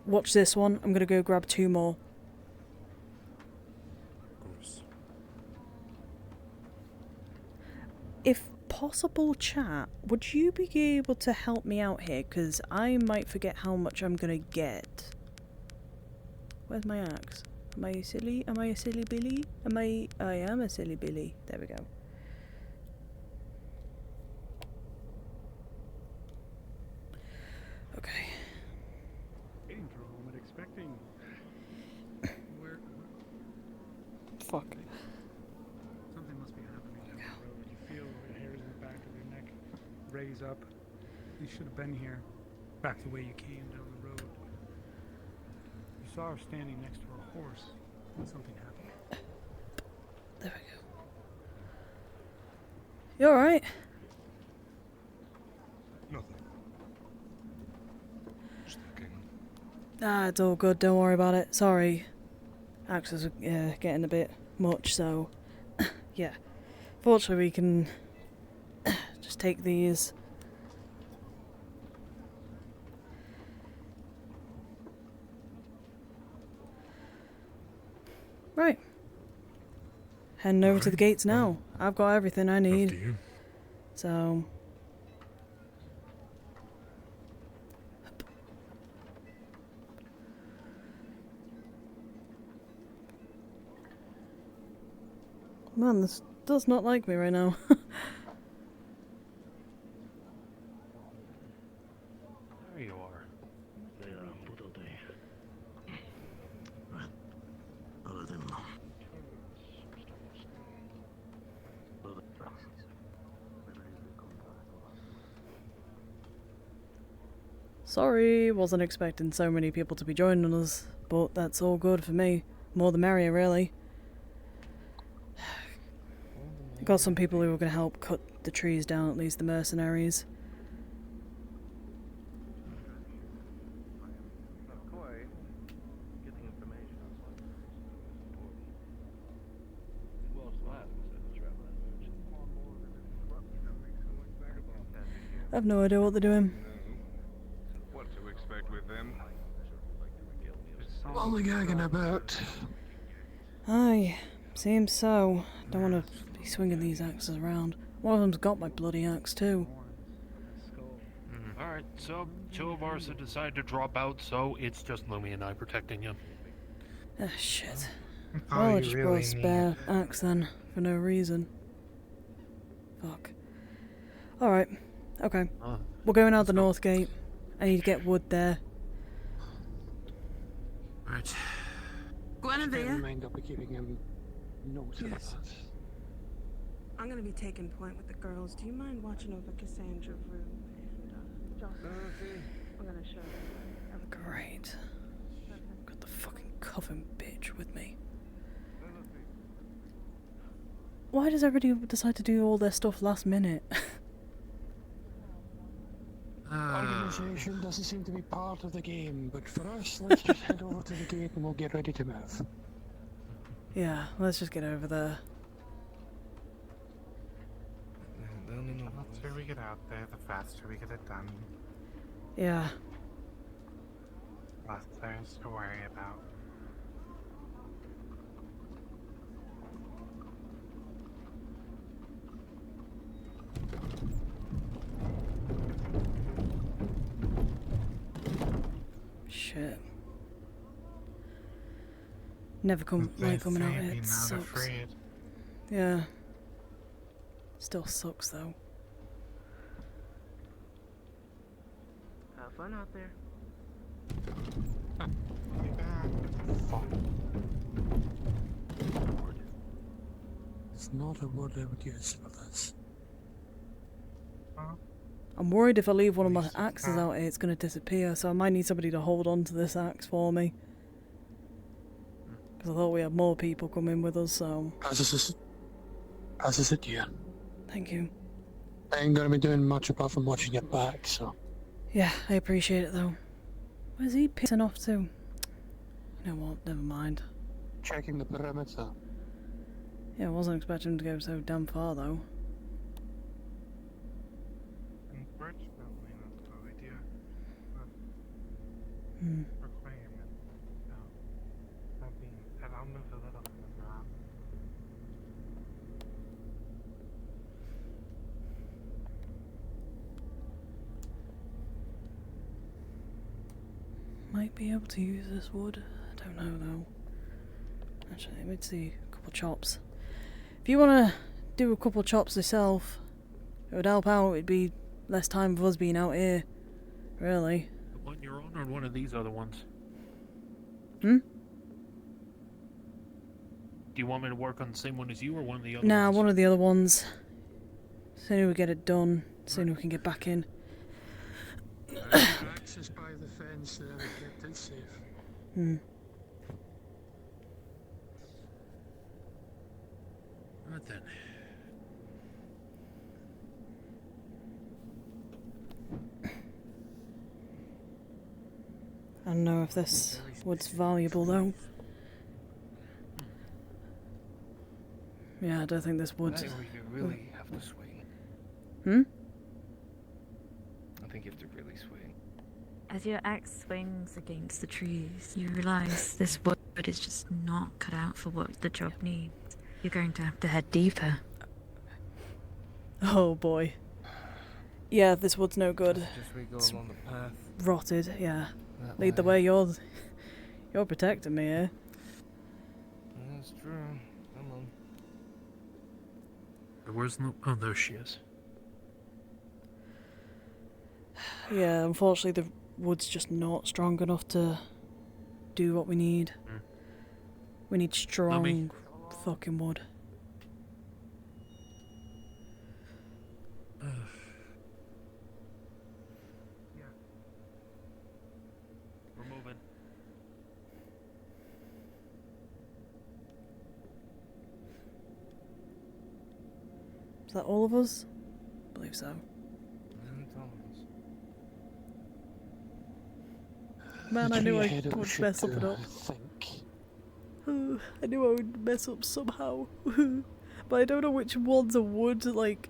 watch this one. I'm gonna go grab 2 more. If possible, chat, would you be able to help me out here? Because I might forget how much I'm gonna get. Where's my axe? Am I silly? Am I a silly Billy? I am a silly Billy. There we go. Okay. Waiting for a moment, expecting. Where? Fuck. Something must be happening down the road. You feel the hairs in the back of your neck raise up. You should have been here, back the way you came down the road. You saw her standing next to her horse when something happened. There we go. You alright? Nothing. Just thinking. Ah, it's all good, don't worry about it. Sorry. Axes are getting a bit much, so... yeah. Fortunately, we can just take these. Right. Heading over to the gates now. I've got everything I need. So... Man, this does not like me right now. There you are. Sorry, wasn't expecting so many people to be joining us, but that's all good for me. More the merrier, really. Got some people who are going to help cut the trees down, at least the mercenaries. I have no idea what they're doing. What to expect with them? Only gagging about. Aye, seems so. Don't want to be swinging these axes around. One of them's got my bloody axe too. Alright, so two of ours have decided to drop out, so it's just Lumi and I protecting you. Ah, shit. Oh, Well, I you just really brought a spare axe then, for no reason. Fuck. Alright, okay. We're going out the north gate. I need to get wood there. Right. Guinevere. Mind up with keeping him notes of that. I'm gonna be taking point with the girls. Do you mind watching over Cassandra, Rue, and Jocelyn? I'm gonna show you. Great. Got the fucking coven bitch with me. Why does everybody decide to do all their stuff last minute? Organization doesn't seem to be part of the game, but for us, let's just head over to the gate and we'll get ready to move. Yeah, let's just get over there. The faster we get out there, the faster we get it done. Yeah. Less there's to worry about. Shit. Never like coming out here. It sucks. Yeah. Still sucks though. Have fun out there. It's not a word I would use for this. I'm worried if I leave one of my axes out here, it's going to disappear, so I might need somebody to hold on to this axe for me. Because I thought we had more people coming with us, so... As I said, yeah. Thank you. I ain't gonna be doing much apart from watching it back, so... Yeah, I appreciate it though. Where's he pissing off to? You know what, never mind. Checking the perimeter. Yeah, I wasn't expecting him to go so damn far though. Hmm. I'll move a little from the map. Might be able to use this wood. I don't know though. Actually, let me see a couple chops. If you want to do a couple chops yourself, it would help out. It'd be less time of us being out here, really. One you're on or one of these other ones? Hmm? Do you want me to work on the same one as you or one of the other Nah, ones? one of the other ones. Sooner we get it done, sooner we can get back in. Access by the fence there we kept it safe. Hmm. Right then. I don't know if this wood's valuable though. Yeah, I don't think this wood. I think you really have to swing. Hmm? I think you have to really swing. As your axe swings against the trees, you realize this wood is just not cut out for what the job needs. You're going to have to head deeper. Oh boy. Yeah, this wood's no good. Just we go It's along the path. rotted, yeah. That Lead the way, you're protecting me here. That's true. Come on. Where's the... Oh, there she is. Yeah, unfortunately the wood's just not strong enough to do what we need. We need strong fucking wood. We're moving. Is that all of us? I believe so. Man, I knew I would mess something up. I knew I would mess up somehow. But I don't know which ones are wood, like...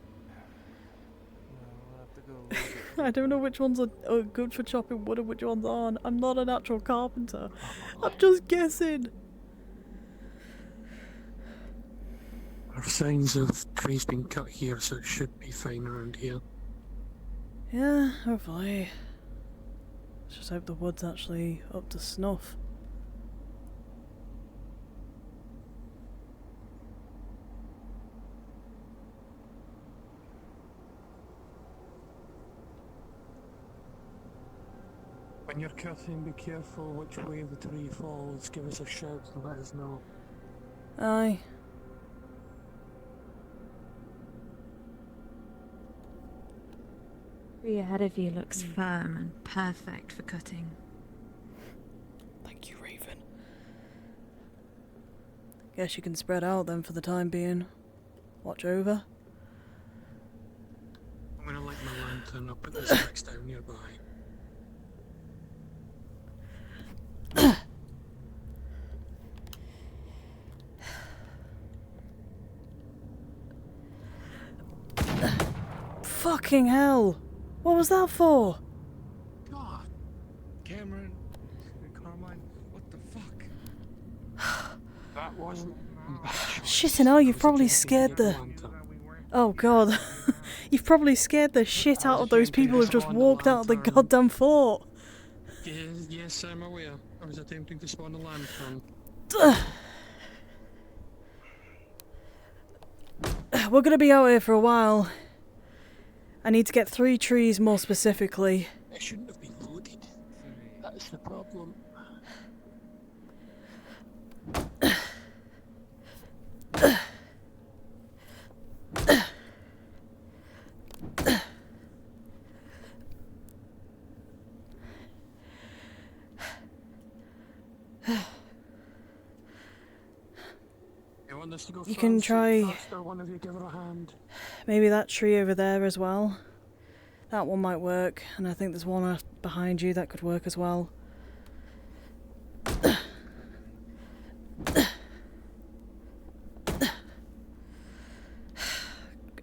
I don't know which ones are good for chopping wood and which ones aren't. I'm not a natural carpenter. I'm just guessing. There are signs of trees being cut here, so it should be fine around here. Yeah, hopefully. Let's just hope the wood's actually up to snuff. When you're cutting, be careful which way the tree falls. Give us a shout and let us know. Aye. The tree ahead of you looks firm and perfect for cutting. Thank you, Raven. Guess you can spread out then for the time being. Watch over. I'm gonna light my lantern. I'll put this axe down nearby. Fucking hell! What was that for? God. Cameron, Carmine, what the fuck? That wasn't... Shitting hell, you've probably scared the... Oh god. You've probably scared the shit out of those people who've just walked out of the goddamn fort. Yes, I'm aware. I was attempting to spawn a lantern. We're gonna be out here for a while. I need to get 3 trees more specifically. It shouldn't have been loaded. That's the problem. You can try One of you give her a hand. maybe that tree over there as well. That one might work, and I think there's one behind you that could work as well.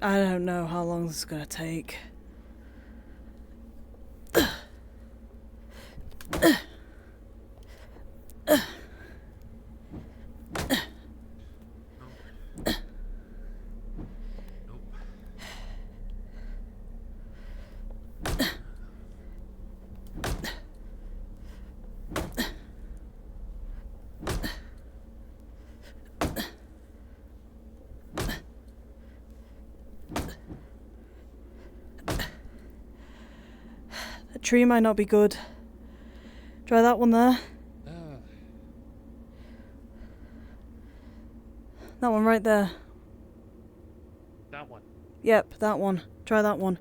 I don't know how long this is gonna take. The tree might not be good, Try that one there. That one right there. That one. Yep, that one. Try that one.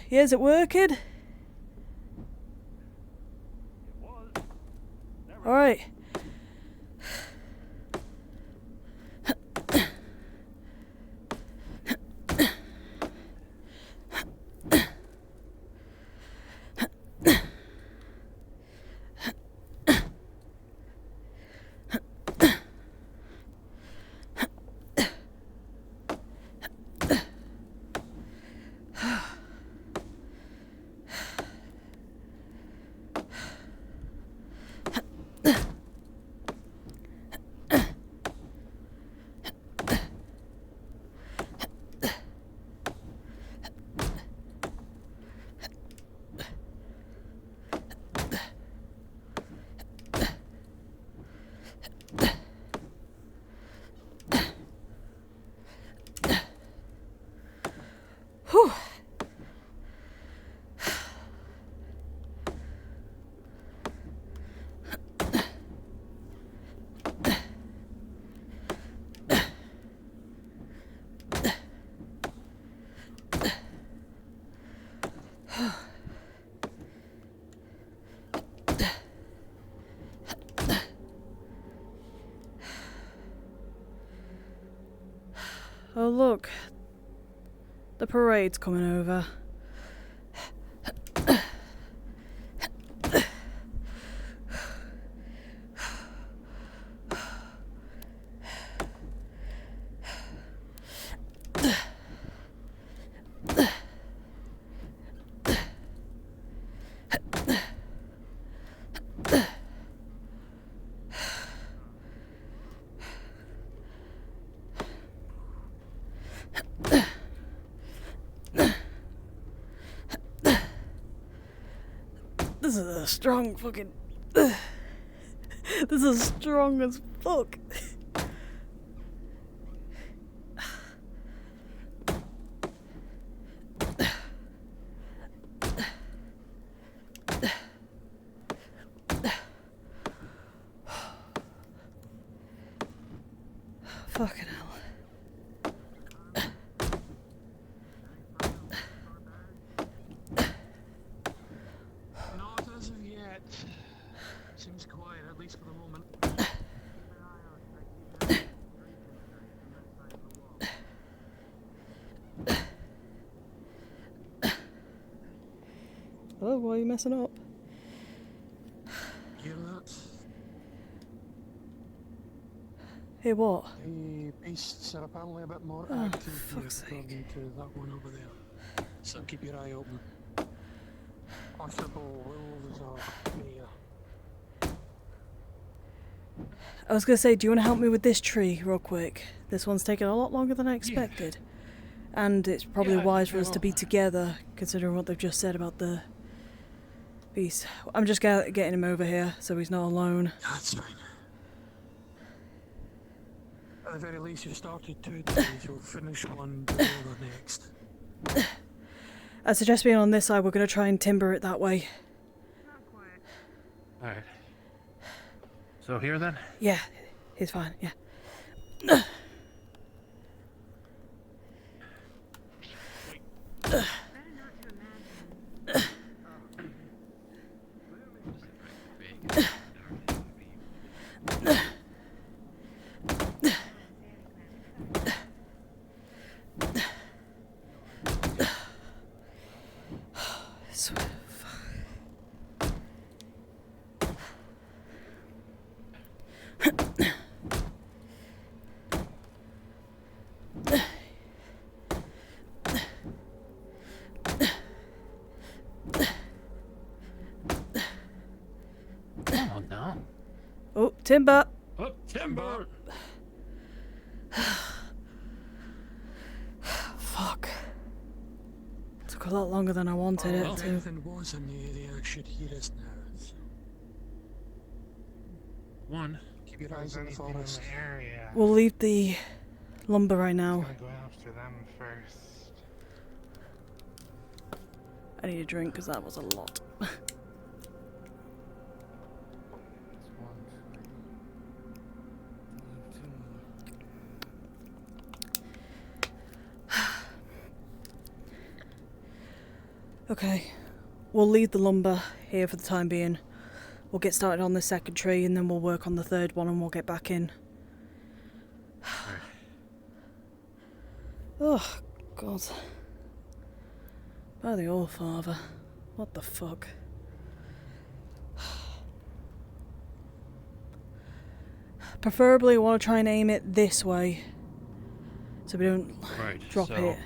Yeah, is it working? Alright. Whew. Oh look, the parade's coming over. This is a strong fucking... This is strong as fuck. Fucking hell. Not as of yet. Seems quiet, at least for the moment. Oh, why are you messing up? Hear that? Hey, what? The beasts are apparently a bit more Oh, active here fuck's sake. according to that one over there. So keep your eye open. Possible wolves are near. I was gonna say, do you want to help me with this tree real quick? This one's taking a lot longer than I expected. And it's probably Yeah, wise for us no. to be together, considering what they've just said about the beast. I'm just getting him over here, so he's not alone. That's fine. At the very least, you started 2 days, you'll finish one before the next. I suggest being on this side, we're gonna try and timber it that way. Alright. So here then? Yeah, he's fine, yeah. Oh no. Oh, timber! Oh, timber! Fuck. Took a lot longer than I wanted If it to. anything was in the area, I should hear us now. So One. keep your eyes on the forest. Area. We'll leave the lumber right now. Gonna go after them first. I need a drink because that was a lot. Okay, we'll leave the lumber here for the time being. We'll get started on the second tree and then we'll work on the third one and we'll get back in. Oh, God. By the All-Father. What the fuck? Preferably I want to try and aim it this way so we don't drop it.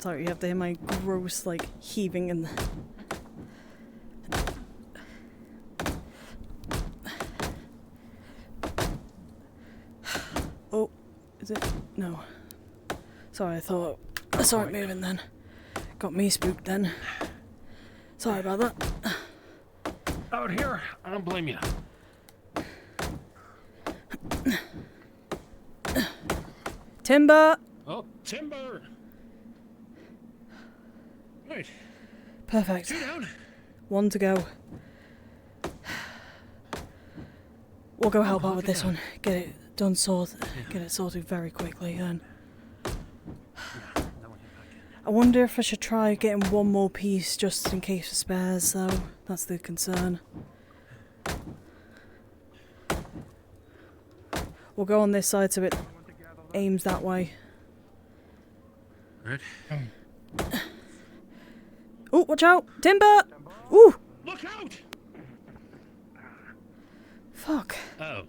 Sorry, you have to hear my gross, like, heaving in the... Oh, is it? No. Sorry, I thought I saw it moving then. Got me spooked then. Sorry about that. Out here, I don't blame you. Timber! Oh, timber! Right. Perfect. Two down. One to go. We'll go help out with this one. Get it done get it sorted very quickly then. I wonder if I should try getting one more piece just in case for spares though. That's the concern. We'll go on this side so it aims that way. Right. Oh, watch out! Timber! Ooh! Look out! Fuck. Oh.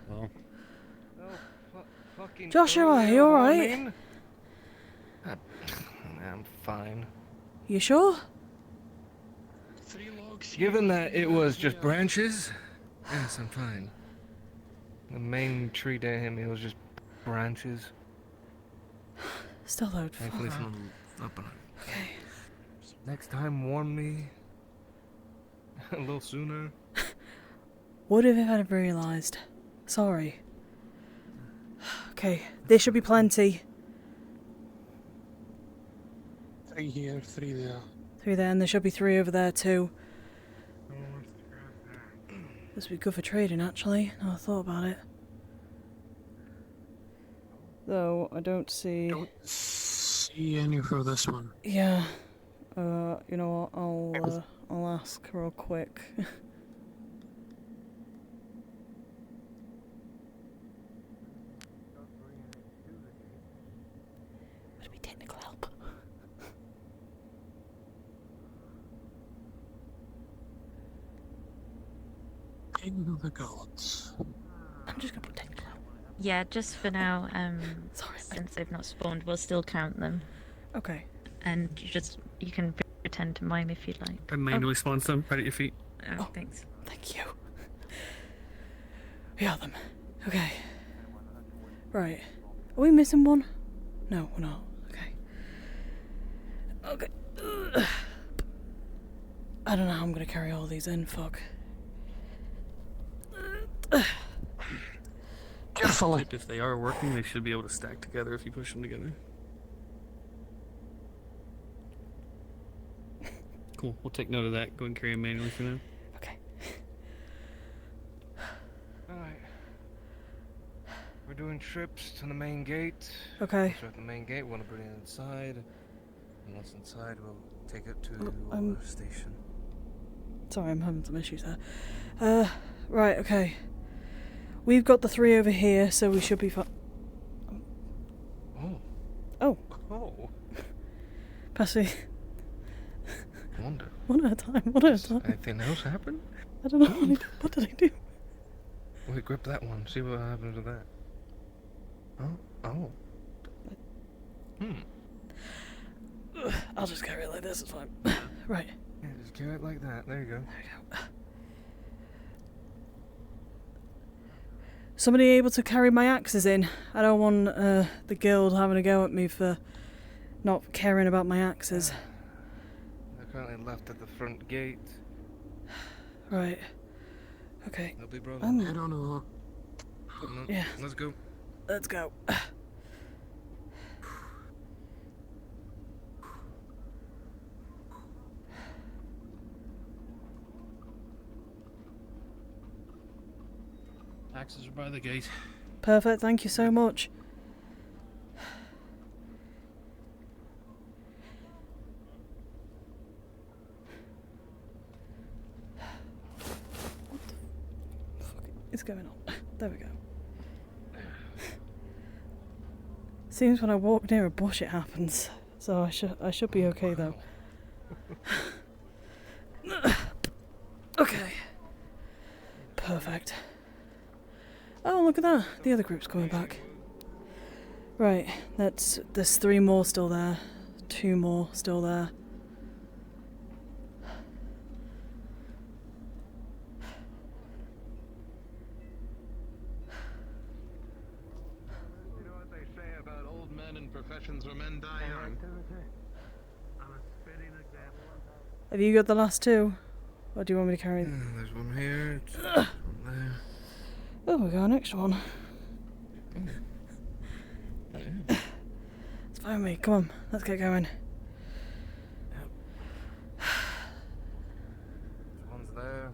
Well. Joshua, are you alright? I'm fine. You sure? Given that it was just branches, yes, I'm fine. The main tree down it was just branches. Still though. Thankfully, it's a little up on it. Okay. Next time, warn me a little sooner. Would have if I'd realised. Sorry. Okay, there should be plenty. 3 here, 3 there. 3 there, and there should be 3 over there too. This would be good for trading, actually. Now I thought about it. Though I don't see. Don't see any for this one. Yeah. You know what? I'll ask real quick. Would it be technical help? King of the gods. I'm just gonna put technical help. Yeah, just for now. Since they've not spawned, we'll still count them. Okay. And you can pretend to mime if you'd like. I manually spawn some right at your feet. Oh, thanks. Thank you. We got them. Okay. Right. Are we missing one? No, we're not. Okay. Okay. Ugh. I don't know how I'm gonna carry all these in. Fuck. Carefully. If they are working, they should be able to stack together if you push them together. Cool. We'll take note of that. Go and carry them manually for now. Okay. Alright. We're doing trips to the main gate. Okay. Once we're at the main gate, we want to bring it inside. And once inside, we'll take it to the station. Sorry, I'm having some issues there. Right, okay. We've got the 3 over here, so we should be fine. Passing. I wonder. One at a time, one at a time. Anything else happen? I don't know. What did I do? Wait, grab that one. See what happens with that. Oh. I'll just carry it like this, it's fine. Right. Yeah, just carry it like that. There you go. There we go. Somebody able to carry my axes in? I don't want the guild having a go at me for not caring about my axes. They're currently left at the front gate. Right. Okay. They'll be brought Head on over. Yeah. Let's go. Let's go. Axes are by the gate. Perfect, thank you so much. What the fuck is going on? There we go. Seems when I walk near a bush it happens. So I should be okay though. Okay. Perfect. Oh, look at that. The other group's coming back. Right, there's 3 more still there. 2 more still there. You know what they say about old men in professions where men die young. Have you got the last 2? Or do you want me to carry them? There's one here. One there. Oh, we got an extra one. It's fine with me. Come on, let's get going. One's there.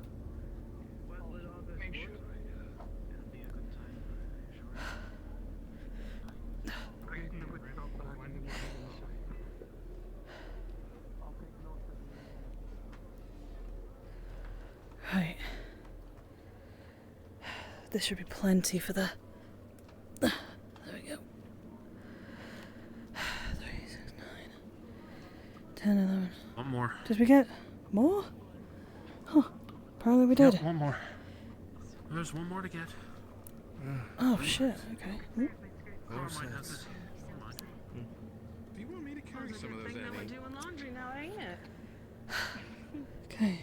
Right. This should be plenty for the... There we go. 3, 6, 9, 10, 11. One more. Did we get more? Huh. Apparently we did. Yep, one more. There's one more to get. Oh shit, okay. Do you want me to carry some of those, We're Eddie? doing laundry now, ain't it? Okay.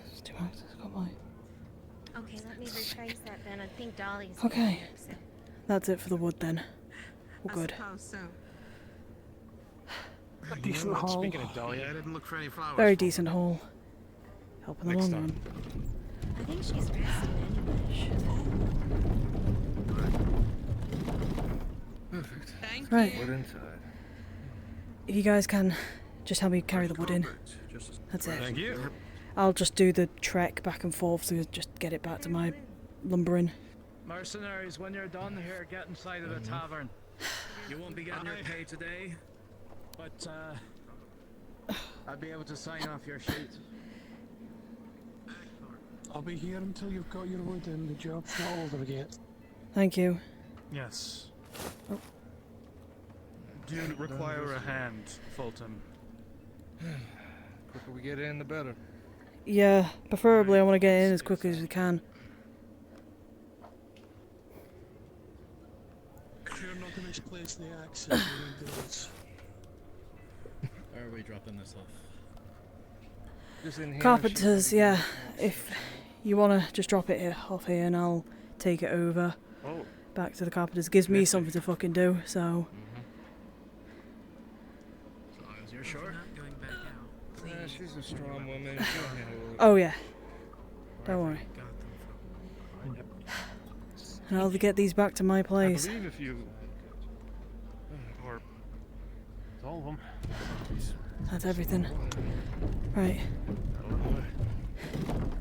There's 2 axes. Got my... Okay, let me retrace that then. I think Dolly's. Okay. That's it for the wood then. All good. I suppose so. A decent haul. Speaking of Dahlia, I didn't look for any flowers. Very decent haul. Help in the Next long run. I think she's resting anyway. Perfect. Thank Right. Wood inside. If you guys can just help me carry the wood in. That's it. Thank you. I'll just do the trek back and forth to just get it back to my lumbering. Mercenaries, when you're done here, get inside of the tavern. You won't be getting your pay today, but I'll be able to sign off your sheet. I'll be here until you've got your wood in. The job's not over yet. Thank you. Yes. Oh. Do you require a hand, Fulton? The quicker we get in, the better. Yeah, preferably I want to get in as quickly as we can. Sure, I'm not going to misplace the axes. Where are we dropping this off? Just in here. Carpenters, yeah. If you want to just drop it here, off here and I'll take it over. Back to the carpenters. Gives me something to fucking do, so... As long as you're sure. Going back out. Please. She's a strong woman. She'll handle it. Oh yeah. Don't worry. And I'll get these back to my place. I believe if you... Or... It's all of them. That's everything. Right.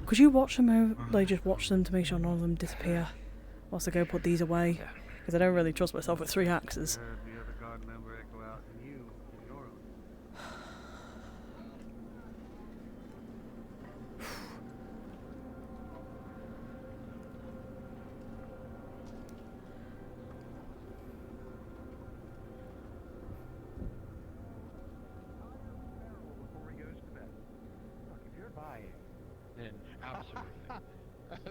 Could you watch them over, like just watch them to make sure none of them disappear? Whilst I go put these away? Because I don't really trust myself with 3 axes.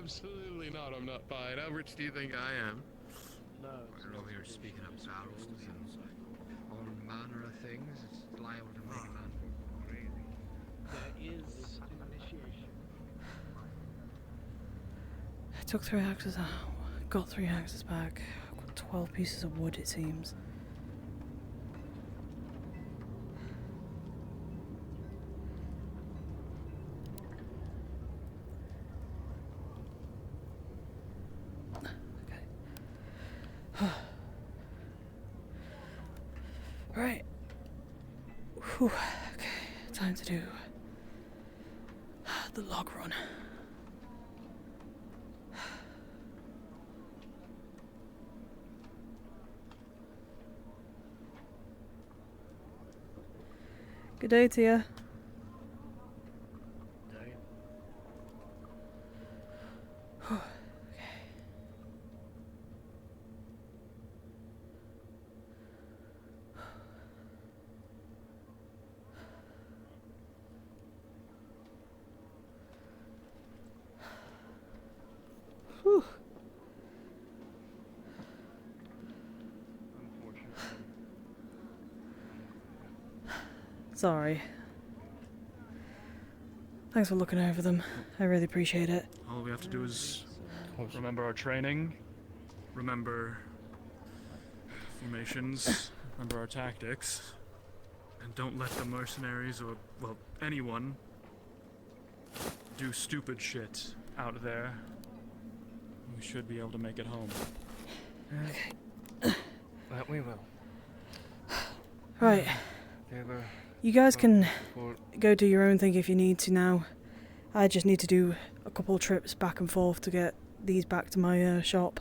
Absolutely not. I'm not fine. How rich do you think I am? No, we're over here speaking of barrels and all manner of things. It's liable to make a man crazy. there is an initiation. I took 3 axes out. Got 3 axes back. I've got 12 pieces of wood, it seems. Right. Whew. Okay, time to do the log run. Good day to you. Whew. Sorry. Thanks for looking over them. I really appreciate it. All we have to do is remember our training, remember formations, remember our tactics, and don't let the mercenaries or, well, anyone do stupid shit out there. We should be able to make it home. That we will. Right. You guys can go do your own thing if you need to now. I just need to do a couple trips back and forth to get these back to my shop.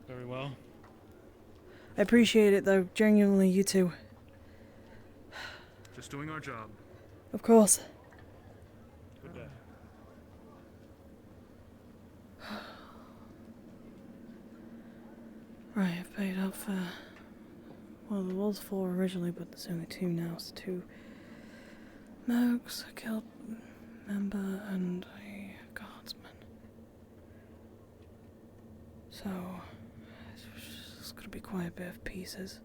Very well. I appreciate it though, genuinely, you two. Just doing our job. Of course. Good day. Right, I've paid up for... Well, there was 4 originally, but there's only 2 now, so 2 mercs, a guild member, and a guardsman. So, it's gonna be quite a bit of pieces.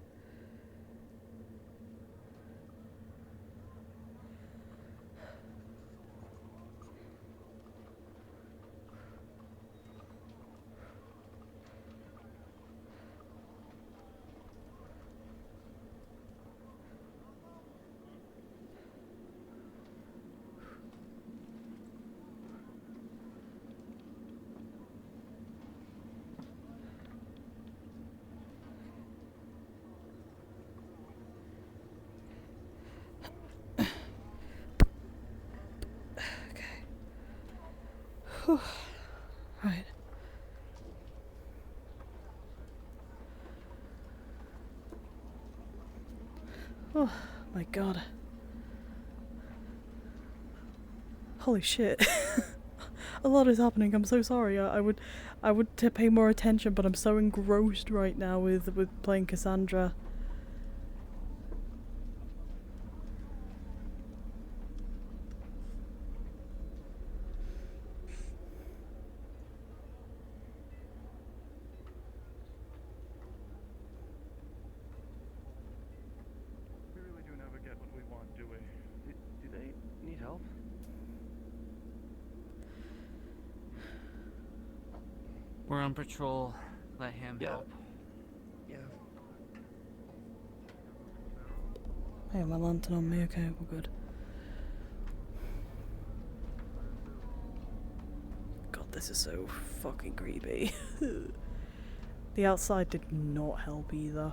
Whew. Right. Oh my god. Holy shit. A lot is happening. I'm so sorry. I would pay more attention, but I'm so engrossed right now with playing Cassandra. We really do never get what we want, do we? Do they need help? We're on patrol. Let him help. Yeah. Hey, my lantern on me. Okay, we're good. God, this is so fucking creepy. The outside did not help either.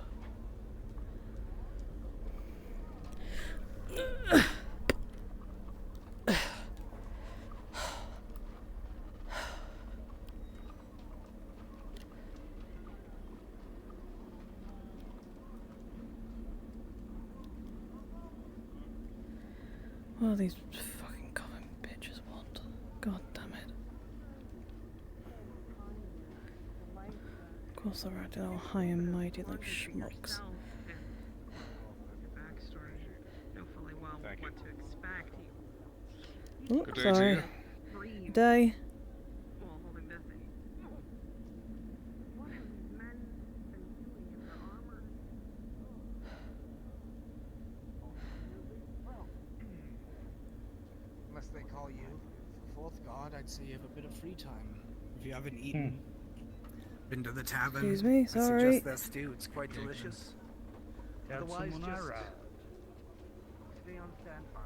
What are these fucking common bitches want? God damn it. Of course they're acting all high and mighty like schmucks. Oh, Good day sorry. to Day. call you. Fourth guard, I'd say you have a bit of free time. If you haven't eaten. Been to the tavern. Excuse me, I sorry. suggest their stew. It's quite delicious. Got Otherwise, someone just around. stay on standby.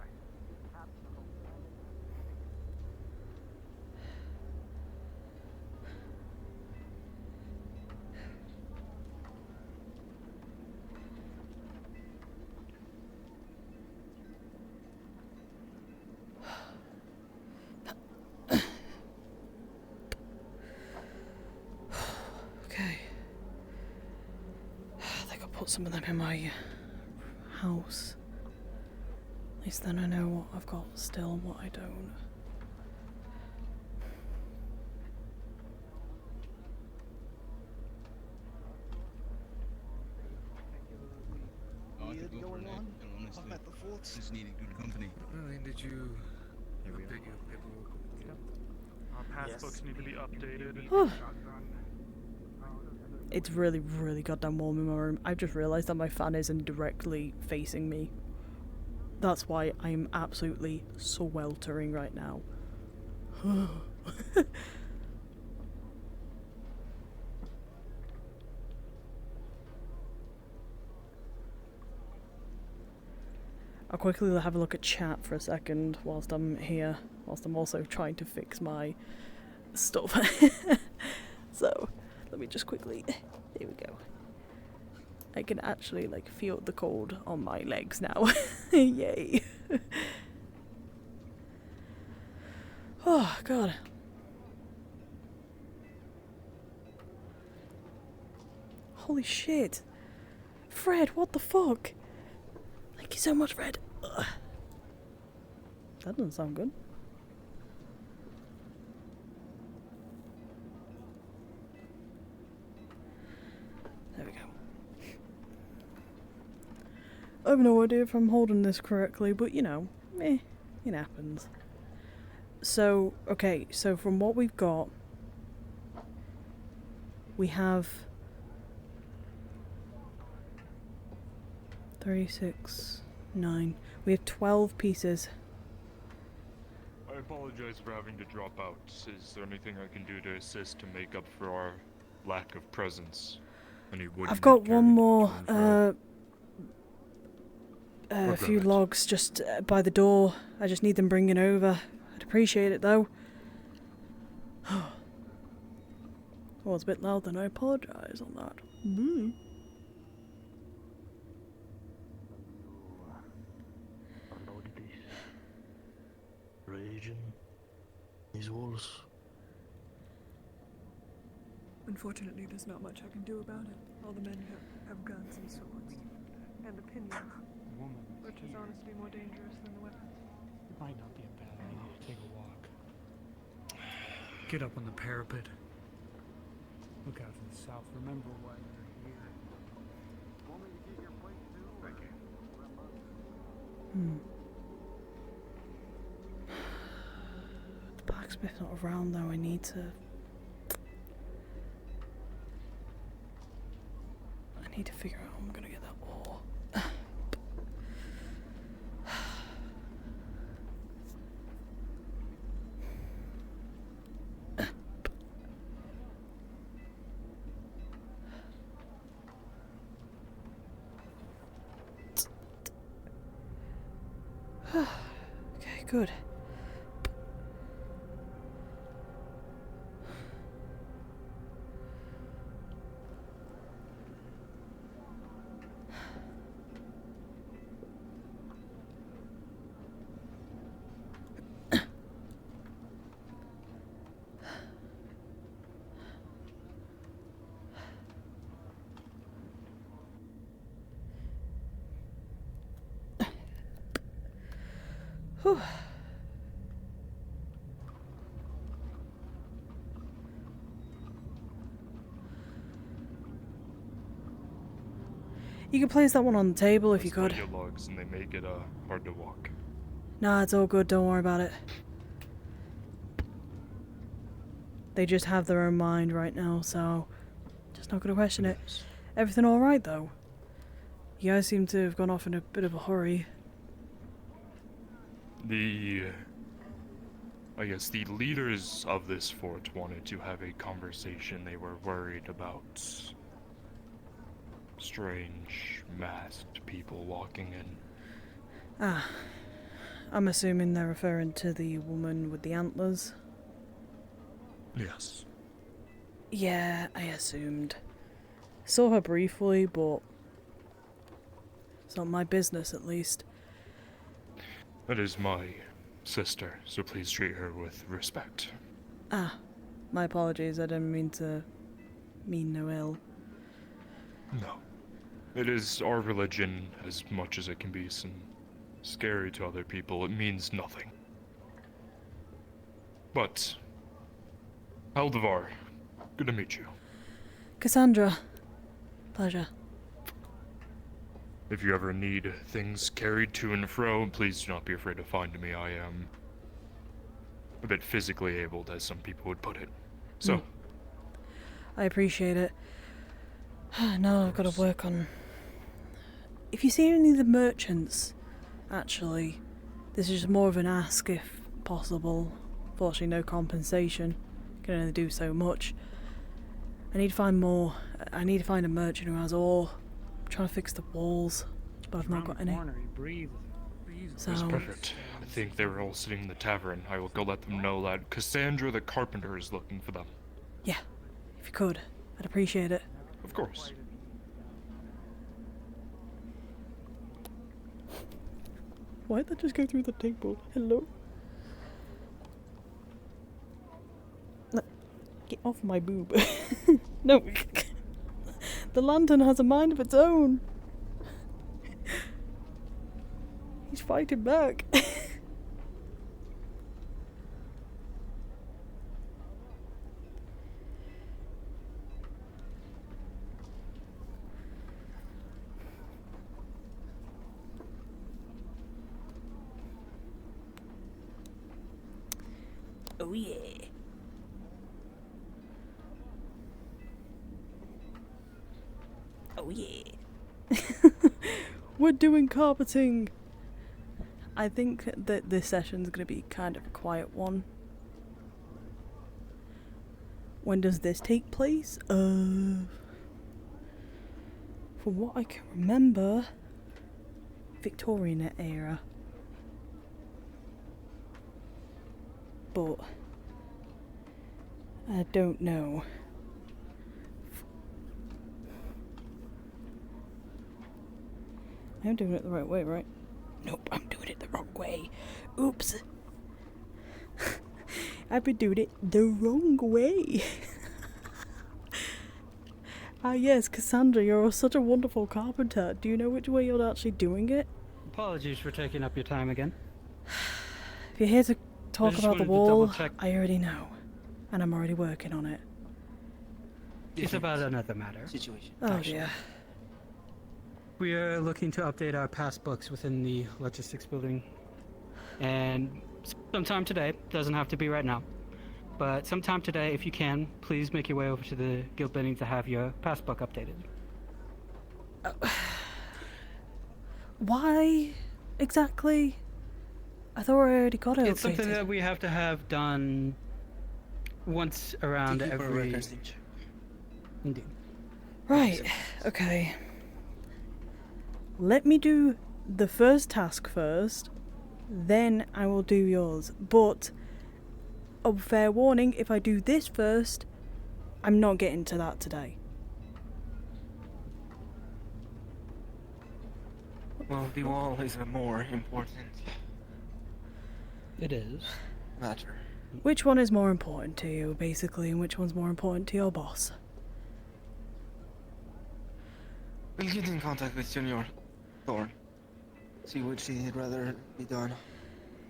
Okay. I think I'll put some of them in my house. At least then I know what I've got still and what I don't. Weird going on. I've met the forts. Just needed good company. Did you update your paperwork? Our passbooks need to be updated. It's really, really goddamn warm in my room. I've just realised that my fan isn't directly facing me. That's why I'm absolutely sweltering right now. I'll quickly have a look at chat for a second whilst I'm here, whilst I'm also trying to fix my stuff. So, let me just quickly, there we go. I can actually like feel the cold on my legs now. Yay. Oh god. Holy shit. Fred, what the fuck? Thank you so much, Fred. Ugh. That doesn't sound good. There we go. I have no idea if I'm holding this correctly, but you know, it happens. So, okay, so from what we've got, we have 3, 6, 9. We have 12 pieces. I apologize for having to drop out. Is there anything I can do to assist to make up for our lack of presence? Any wood I've got carried one more, to a few logs just by the door. I just need them bringing over. I'd appreciate it though. Oh, it's a bit loud then, I apologise on that. Raging. These walls. Unfortunately, there's not much I can do about it. All the men have guns and swords. And opinions. Which is honestly more dangerous than the weapons. It might not be a bad idea to take a walk. Get up on the parapet. Look out to the south. Remember why you're here. The blacksmith's not around though, I need to figure out how I'm gonna get that ore. Okay, good. Whew. You could place that one on the table if you could. Your logs and they make it hard to walk. Nah, it's all good, don't worry about it. They just have their own mind right now, so just not gonna question it. Everything alright though? You guys seem to have gone off in a bit of a hurry. The I guess the leaders of this fort wanted to have a conversation. They were worried about strange, masked people walking in. Ah, I'm assuming they're referring to the woman with the antlers. Yes. Yeah, I assumed. Saw her briefly, but it's not my business, at least. That is my sister, so please treat her with respect. Ah, my apologies, I didn't mean no ill. No. It is our religion as much as it can be scary to other people. It means nothing. But, Aldevar, good to meet you. Cassandra, pleasure. If you ever need things carried to and fro, please do not be afraid to find me. I am a bit physically abled, as some people would put it. So. I appreciate it. Now I've got to work on... If you see any of the merchants, actually, this is just more of an ask if possible. Fortunately, no compensation. Can only do so much. I need to find more. I need to find a merchant who has ore. I'm trying to fix the walls, but I've not got any. So That's perfect. I think they were all sitting in the tavern. I will go let them know that Cassandra the carpenter is looking for them. yeah, if you could, I'd appreciate it. Of course. Why'd that just go through the table? Hello? No, get off my boob. No. The lantern has a mind of its own. He's fighting back. Oh yeah. Oh yeah. We're doing carpeting. I think that this session's gonna be kind of a quiet one. When does this take place? From what I can remember, Victorian era. But I don't know. I'm doing it the right way, right? Nope, I'm doing it the wrong way. Oops. I've been doing it the wrong way. Ah yes, Cassandra, you're such a wonderful carpenter. Do you know which way you're actually doing it? Apologies for taking up your time again. If you're here to talk just about the wanted to wall, double-check. I already know. And I'm already working on it. It's about another matter. Oh dear. We are looking to update our pass books within the logistics building. And sometime today, doesn't have to be right now, but sometime today, if you can, please make your way over to the guild building to have your pass book updated. Why exactly? I thought I already got it It's something updated. that we have to have done once around every... Indeed. Right, okay. Let me do the first task first, then I will do yours. But, a fair warning, if I do this first, I'm not getting to that today. Well, the wall is a more important It is. matter. Which one is more important to you, basically, and which one's more important to your boss? We'll get in contact with Junior Thorn. See which he'd rather be done.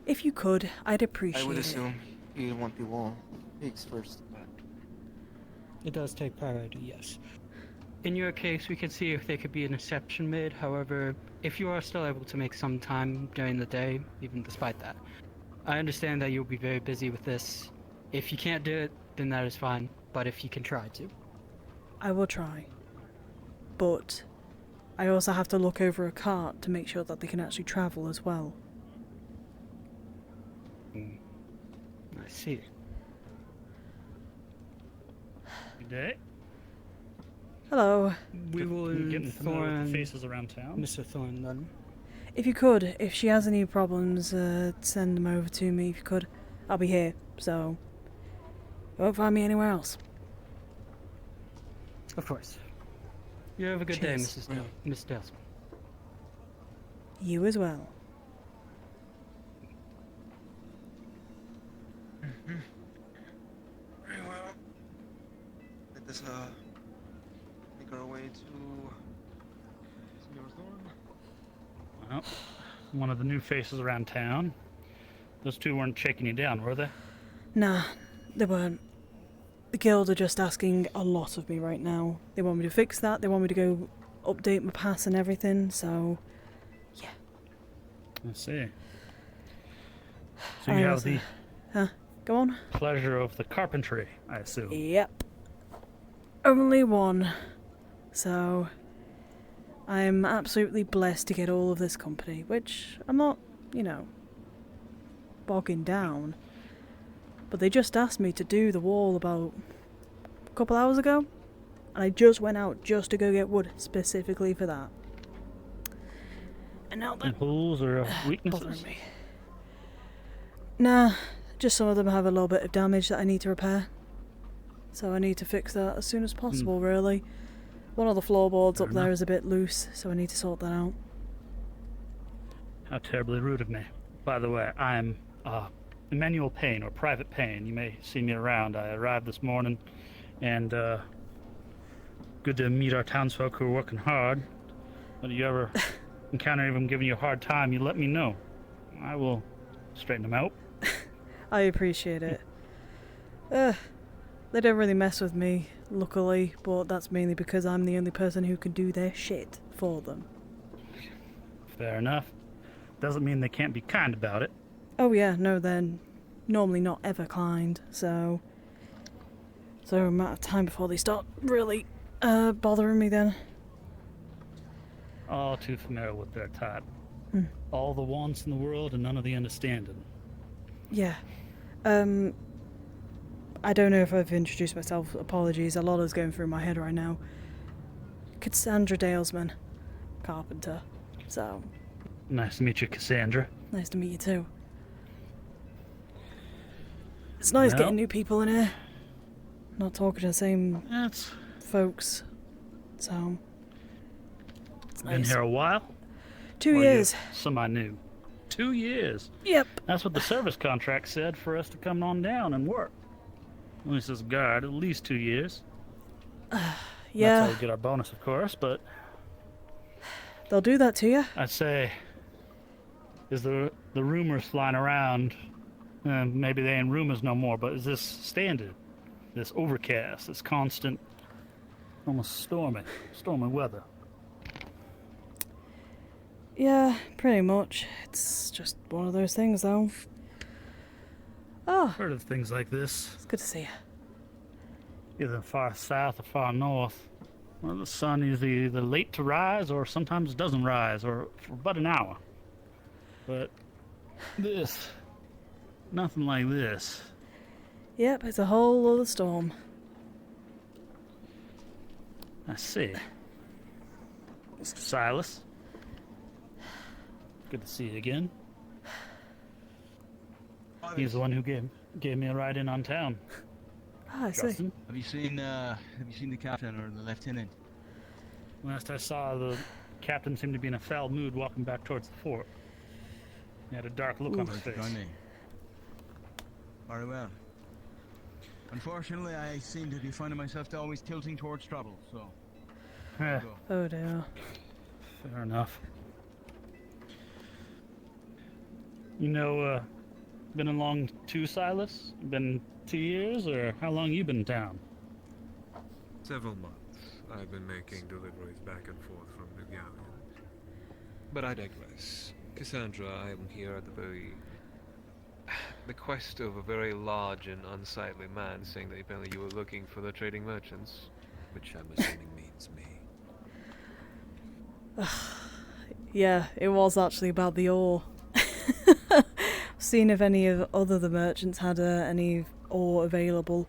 If you could, I'd appreciate I would it. assume he'd want the wall fixed first, but... It does take priority, yes. In your case, we could see if there could be an exception made. However, if you are still able to make some time during the day, even despite that, I understand that you'll be very busy with this. If you can't do it, then that is fine. But if you can try to. I will try. But I also have to look over a cart to make sure that they can actually travel as well. I see. Good day. Hello. We will get familiar with the faces around town. Mr. Thorne, then. If you could, if she has any problems, send them over to me. If you could, I'll be here. So, you won't find me anywhere else. Of course. You have a good Cheers. day, Miss Desmond. You as well. Very well. Let us make our way to Senor Thorne. Well, one of the new faces around town. Those two weren't shaking you down, were they? Nah, they weren't. The guild are just asking a lot of me right now. They want me to fix that, they want me to go update my pass and everything, so yeah. I see. So you have the go on. pleasure of the carpentry, I assume. Yep. Only one. So I'm absolutely blessed to get all of this company, which I'm not, bogging down. But they just asked me to do the wall about a couple hours ago, and I just went out just to go get wood specifically for that. And now they're holes or bothering weaknesses? me. Nah, just some of them have a little bit of damage that I need to repair. So I need to fix that as soon as possible, really. One of the floorboards up there is a bit loose, so I need to sort that out. How terribly rude of me. By the way, I'm Emmanuel Payne, or Private Payne. You may see me around. I arrived this morning, and good to meet our townsfolk who are working hard. But if you ever encounter anyone giving you a hard time, you let me know. I will straighten them out. I appreciate it. They don't really mess with me, luckily, but that's mainly because I'm the only person who can do their shit for them. Fair enough. Doesn't mean they can't be kind about it. Oh yeah, no, they're normally not ever kind, so a amount of time before they start really bothering me then. All too familiar with their type. Hmm. All the wants in the world and none of the understanding. Yeah. I don't know if I've introduced myself. Apologies, a lot is going through my head right now. Cassandra Dalesman, carpenter. So, Nice to meet you, Cassandra. nice to meet you too. It's nice Well. getting new people in here. Not talking to the same folks. So, it's Been nice. here a while? 2 Or you years. Semi-new. 2 years? Yep. That's what the service contract said for us to come on down and work. At least as a guard, at least 2 years. That's Yeah, how we get our bonus, of course, but they'll do that to you. I'd say, is the rumors flying around, maybe they ain't rumors no more, but is this standard? This overcast, this constant, almost stormy weather? Yeah, pretty much. It's just one of those things, though. Oh, Heard of things like this, it's good to see you. either far south or far north. Well, the sun is either late to rise or sometimes doesn't rise, or for about an hour. But this, nothing like this. Yep, it's a whole other storm. I see. Mr. Silas. Good to see you again. He's the one who gave me a ride in on town. Ah, I see. Justin. Have you seen the captain or the lieutenant? Last I saw, the captain seemed to be in a foul mood walking back towards the fort. He had a dark look on his face. Join me. Very well. Unfortunately, I seem to be finding myself always tilting towards trouble, so... Eh, Oh dear. fair enough. You know, been along too, Silas? Been 2 years, or how long you been in town? Several months. I've been making deliveries back and forth from New Galleon. But I digress. Cassandra, I am here at the quest of a very large and unsightly man, saying that apparently you were looking for the trading merchants, which I'm assuming means me. Yeah, it was actually about the ore. Seeing if any of the merchants had any ore available,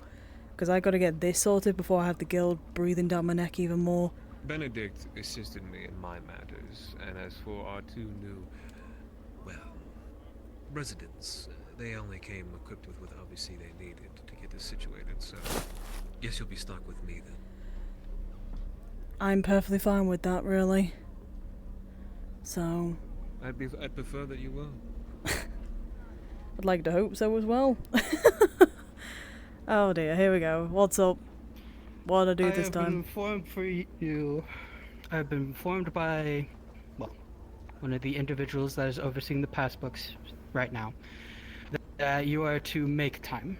because I got to get this sorted before I have the guild breathing down my neck even more. Benedict assisted me in my matters, and as for our two new, well, residents, they only came equipped with what obviously they needed to get this situated, so guess you'll be stuck with me then. I'm perfectly fine with that, really. So... I'd prefer that you were. I'd like to hope so as well. Oh dear, here we go. What's up? What do I do this I have been time? informed for you. I've been informed by, well, one of the individuals that is overseeing the pass books right now, that you are to make time.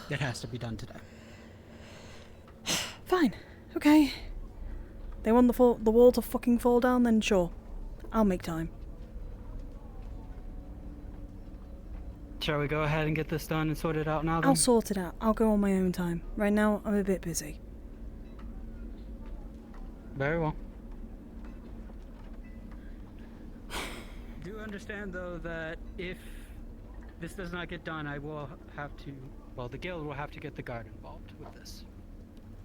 It has to be done today. Fine. Okay. They want the wall to fucking fall down, then sure. I'll make time. Shall we go ahead and get this done and sort it out now then? I'll sort it out. I'll go on my own time. Right now, I'm a bit busy. Very well. Do understand though that if this does not get done, I will have to, well, the guild will have to get the guard involved with this.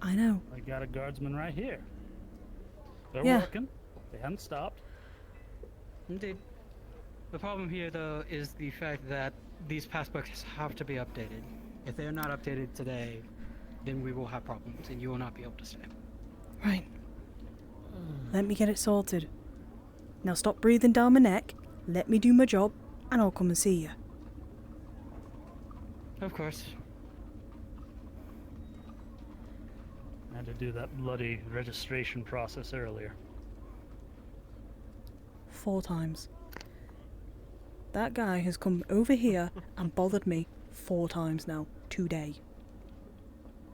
I know. I got a guardsman right here. They're Yeah. working. They haven't stopped. Indeed. The problem here though is the fact that these passbooks have to be updated. If they are not updated today, then we will have problems and you will not be able to stay. Right. Let me get it sorted. Now stop breathing down my neck, let me do my job, and I'll come and see you. Of course. I had to do that bloody registration process earlier. 4 times. That guy has come over here and bothered me 4 times now, today.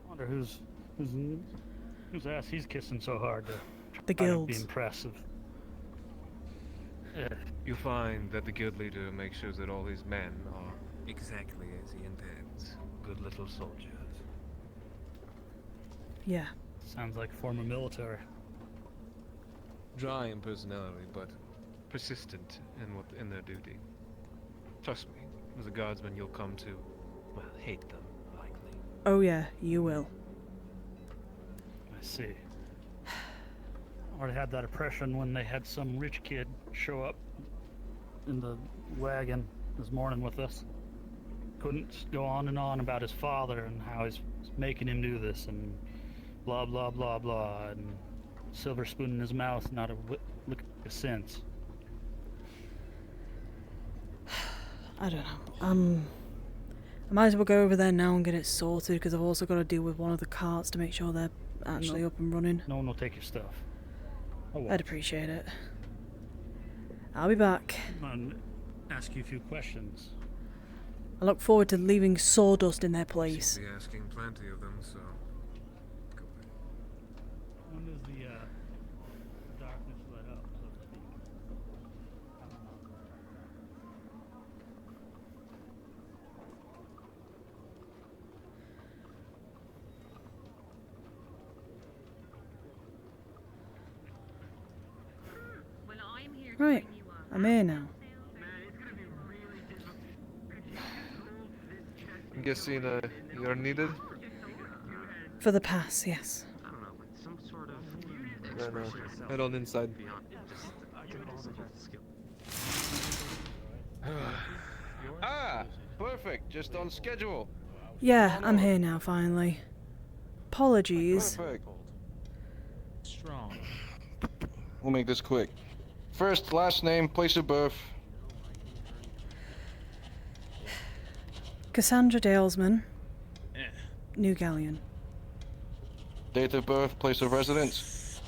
I wonder whose ass he's kissing so hard to The try to guild's. be impressive. You find that the guild leader makes sure that all his men are exactly as he intends. Good little soldiers. Yeah. Sounds like former military. Dry in personality, but persistent in their duty. Trust me, as a guardsman you'll come to, well, hate them, likely. Oh yeah, you will. I see. Already had that impression when they had some rich kid show up in the wagon this morning with us. Couldn't go on and on about his father and how he's making him do this and blah blah blah blah and silver spoon in his mouth, not a lick of sense. I don't know. I might as well go over there now and get it sorted because I've also got to deal with one of the carts to make sure they're actually up and running. No one will take your stuff. I'd appreciate it. I'll be back. And ask you a few questions. I look forward to leaving sawdust in their Seem place. to be asking plenty of them, so go ahead. When does the darkness let up, so to speak? Right, I'm here now. I'm guessing you're needed? For the pass, yes. Then head on inside. Ah, perfect. Just on schedule. Yeah, I'm here now, finally. Apologies. Perfect. Strong. We'll make this quick. First, last name, place of birth. Cassandra Dalesman. New Galleon. Date of birth, place of residence.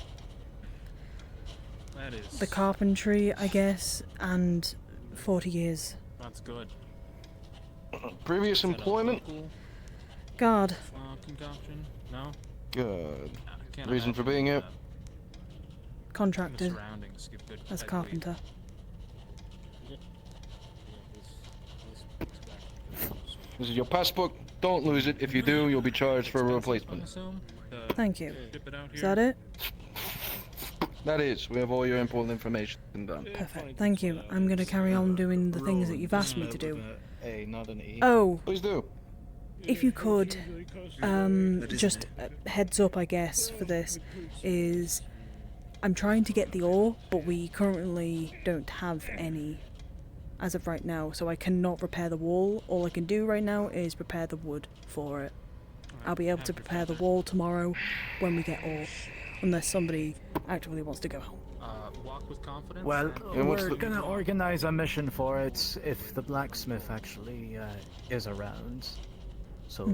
That is. The carpentry, I guess, and 40 years. That's good. Previous employment. Guard. Concoction? No. Good. Can't Reason for imagine being here. Contracted. The surroundings give good As pedigree. carpenter. This is your passbook. Don't lose it. If you do, you'll be charged for a replacement. Thank you. Ship it out Is here? that it? That is, we have all your important information done. Perfect. Thank you. I'm going to carry on doing the things that you've asked me to do. A, not an E. Oh, Please do. if you could, just a heads up, I guess, for this, is I'm trying to get the ore, but we currently don't have any as of right now, so I cannot repair the wall. All I can do right now is prepare the wood for it. I'll be able to prepare the wall tomorrow when we get ore, unless somebody actively wants to go home. Walk with confidence. Well, and what's we're the- gonna organize a mission for it if the blacksmith actually is around. So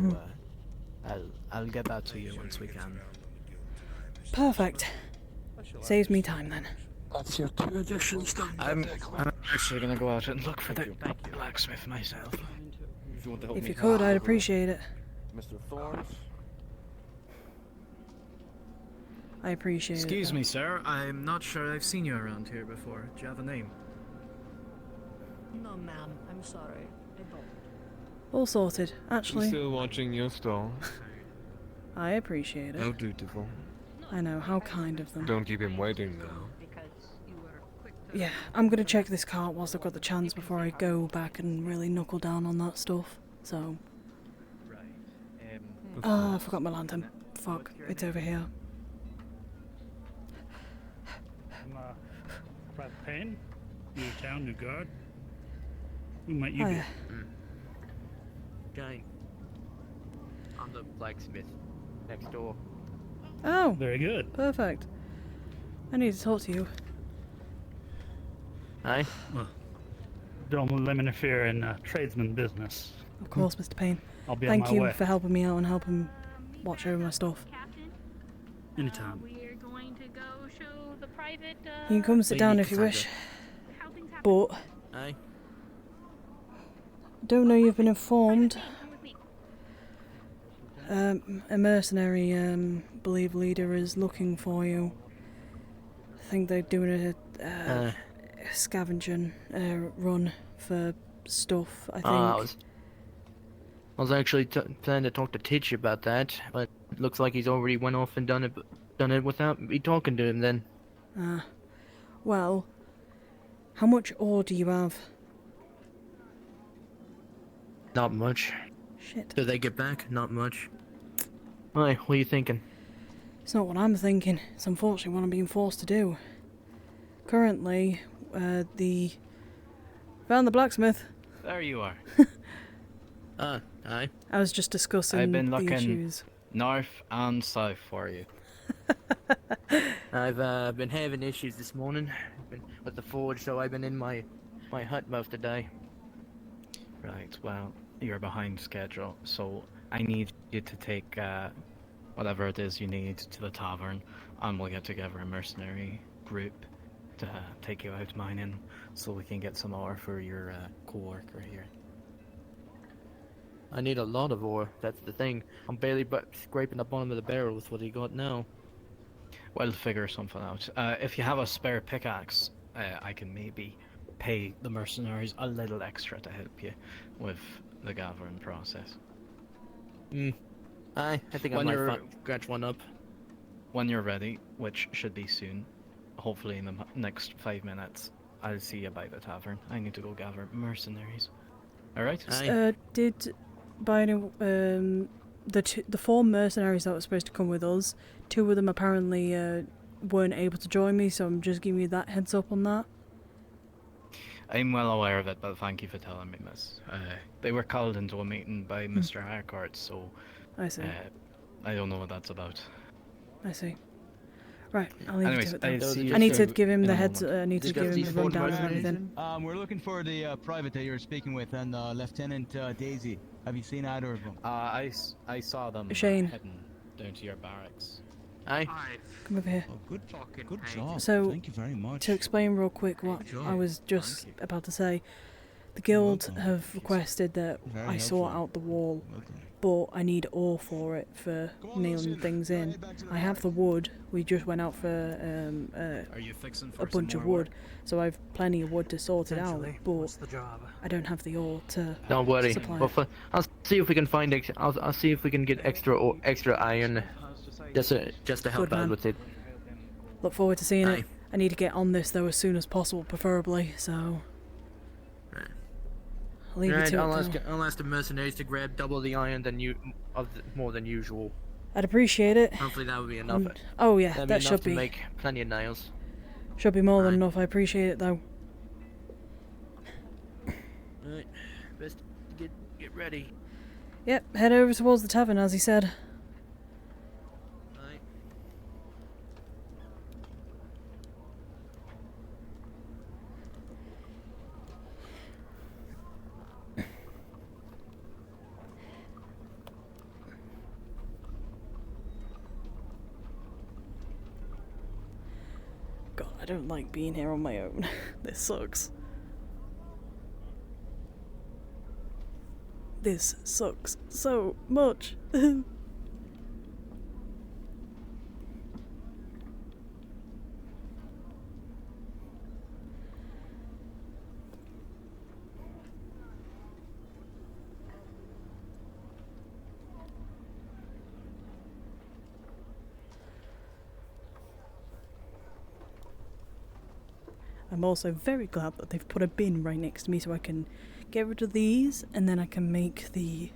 I'll get that to you once we can. Perfect. Saves me time then. That's your 2 additions done. I'm actually gonna go out and look for the blacksmith myself. If you could, I'd appreciate it. Mr. Thorns. I appreciate it. Excuse me, sir. I'm not sure I've seen you around here before. Do you have a name? No, ma'am. I'm sorry. I don't. All sorted, I'm actually. still watching your stall. I appreciate How it. dutiful. I know, how kind of them. Don't keep him waiting, though. Yeah, I'm gonna check this cart whilst I've got the chance before I go back and really knuckle down on that stuff. So. I forgot my lantern. Fuck, it's over here. I'm Private Payne, new town, new guard. Who might you Oh, be? yeah. Johnny. I'm the blacksmith next door. Oh! Very good. Perfect. I need to talk to you. Hi. Well, don't let me interfere in tradesman business. Of course, Mr. Payne. I'll be on Thank my you way. for helping me out and helping watch over my stuff. Anytime. We're going to go show the private. You can come sit down if you wish. But Hi. don't know you've been informed. A mercenary, believe leader is looking for you. I think they're doing a scavenging run for stuff. I think. I was actually planning to talk to Titch about that, but it looks like he's already went off and done it without me talking to him. Then. Well, how much ore do you have? Not much. Shit. Did they get back? Not much. Hi, what are you thinking? It's not what I'm thinking. It's unfortunately what I'm being forced to do. Currently, found the blacksmith. There you are. Hi. I was just discussing I've been the looking issues. north and south for you. I've been having issues this morning with the forge, so I've been in my hut most of the day. Right, well, you're behind schedule, so I need you to take whatever it is you need to the tavern, and we'll get together a mercenary group to take you out mining, so we can get some ore for your co-worker here. I need a lot of ore, that's the thing. I'm barely scraping the bottom of the barrel with what he got now. We'll figure something out. If you have a spare pickaxe, I can maybe pay the mercenaries a little extra to help you with the gathering process. I think I might scratch one up. When you're ready, which should be soon, hopefully in the next 5 minutes, I'll see you by the tavern. I need to go gather mercenaries. Alright? Did by any the 4 mercenaries that were supposed to come with us, 2 of them apparently weren't able to join me, so I'm just giving you that heads up on that. I'm well aware of it, but thank you for telling me, miss. They were called into a meeting by Mr. Harcourt, so I see. I don't know what that's about. I see. Right, I'll leave Anyways, you to it I'll see then. you I need to soon give him in the a heads. moment. I need to give him the rundown and everything. We're looking for the private that you were speaking with and Lieutenant Daisy. Have you seen either of them? I saw them Shane. heading down to your barracks. Aye. Come over here. Good job. So, Thank you very much. to explain real quick what I was just about to say, the guild have requested that Very I sort out the wall, but I need ore for it for nailing things in. I have the wood. We just went out for Are you fixing for a bunch some of more wood, so I've plenty of wood to sort it out. Potentially. But What's the job? I don't have the ore to Don't worry. supply Well, it. I'll see if we can find. I'll see if we can get extra iron, just to help Good out man. with it. Look forward to seeing Aye. it. I need to get on this though as soon as possible, preferably, so... Right. I'll leave you to I'll it, ask, though. I'll ask the mercenaries to grab double the iron more than usual. I'd appreciate it. Hopefully that would be enough. Oh yeah, That'd that be should enough to be. make plenty of nails. Should be more than enough, I appreciate it though. Right. Best get ready. Yep, head over towards the tavern as he said. Right. God, I don't like being here on my own. This sucks. This sucks so much. I'm also very glad that they've put a bin right next to me so I can get rid of these and then I can make the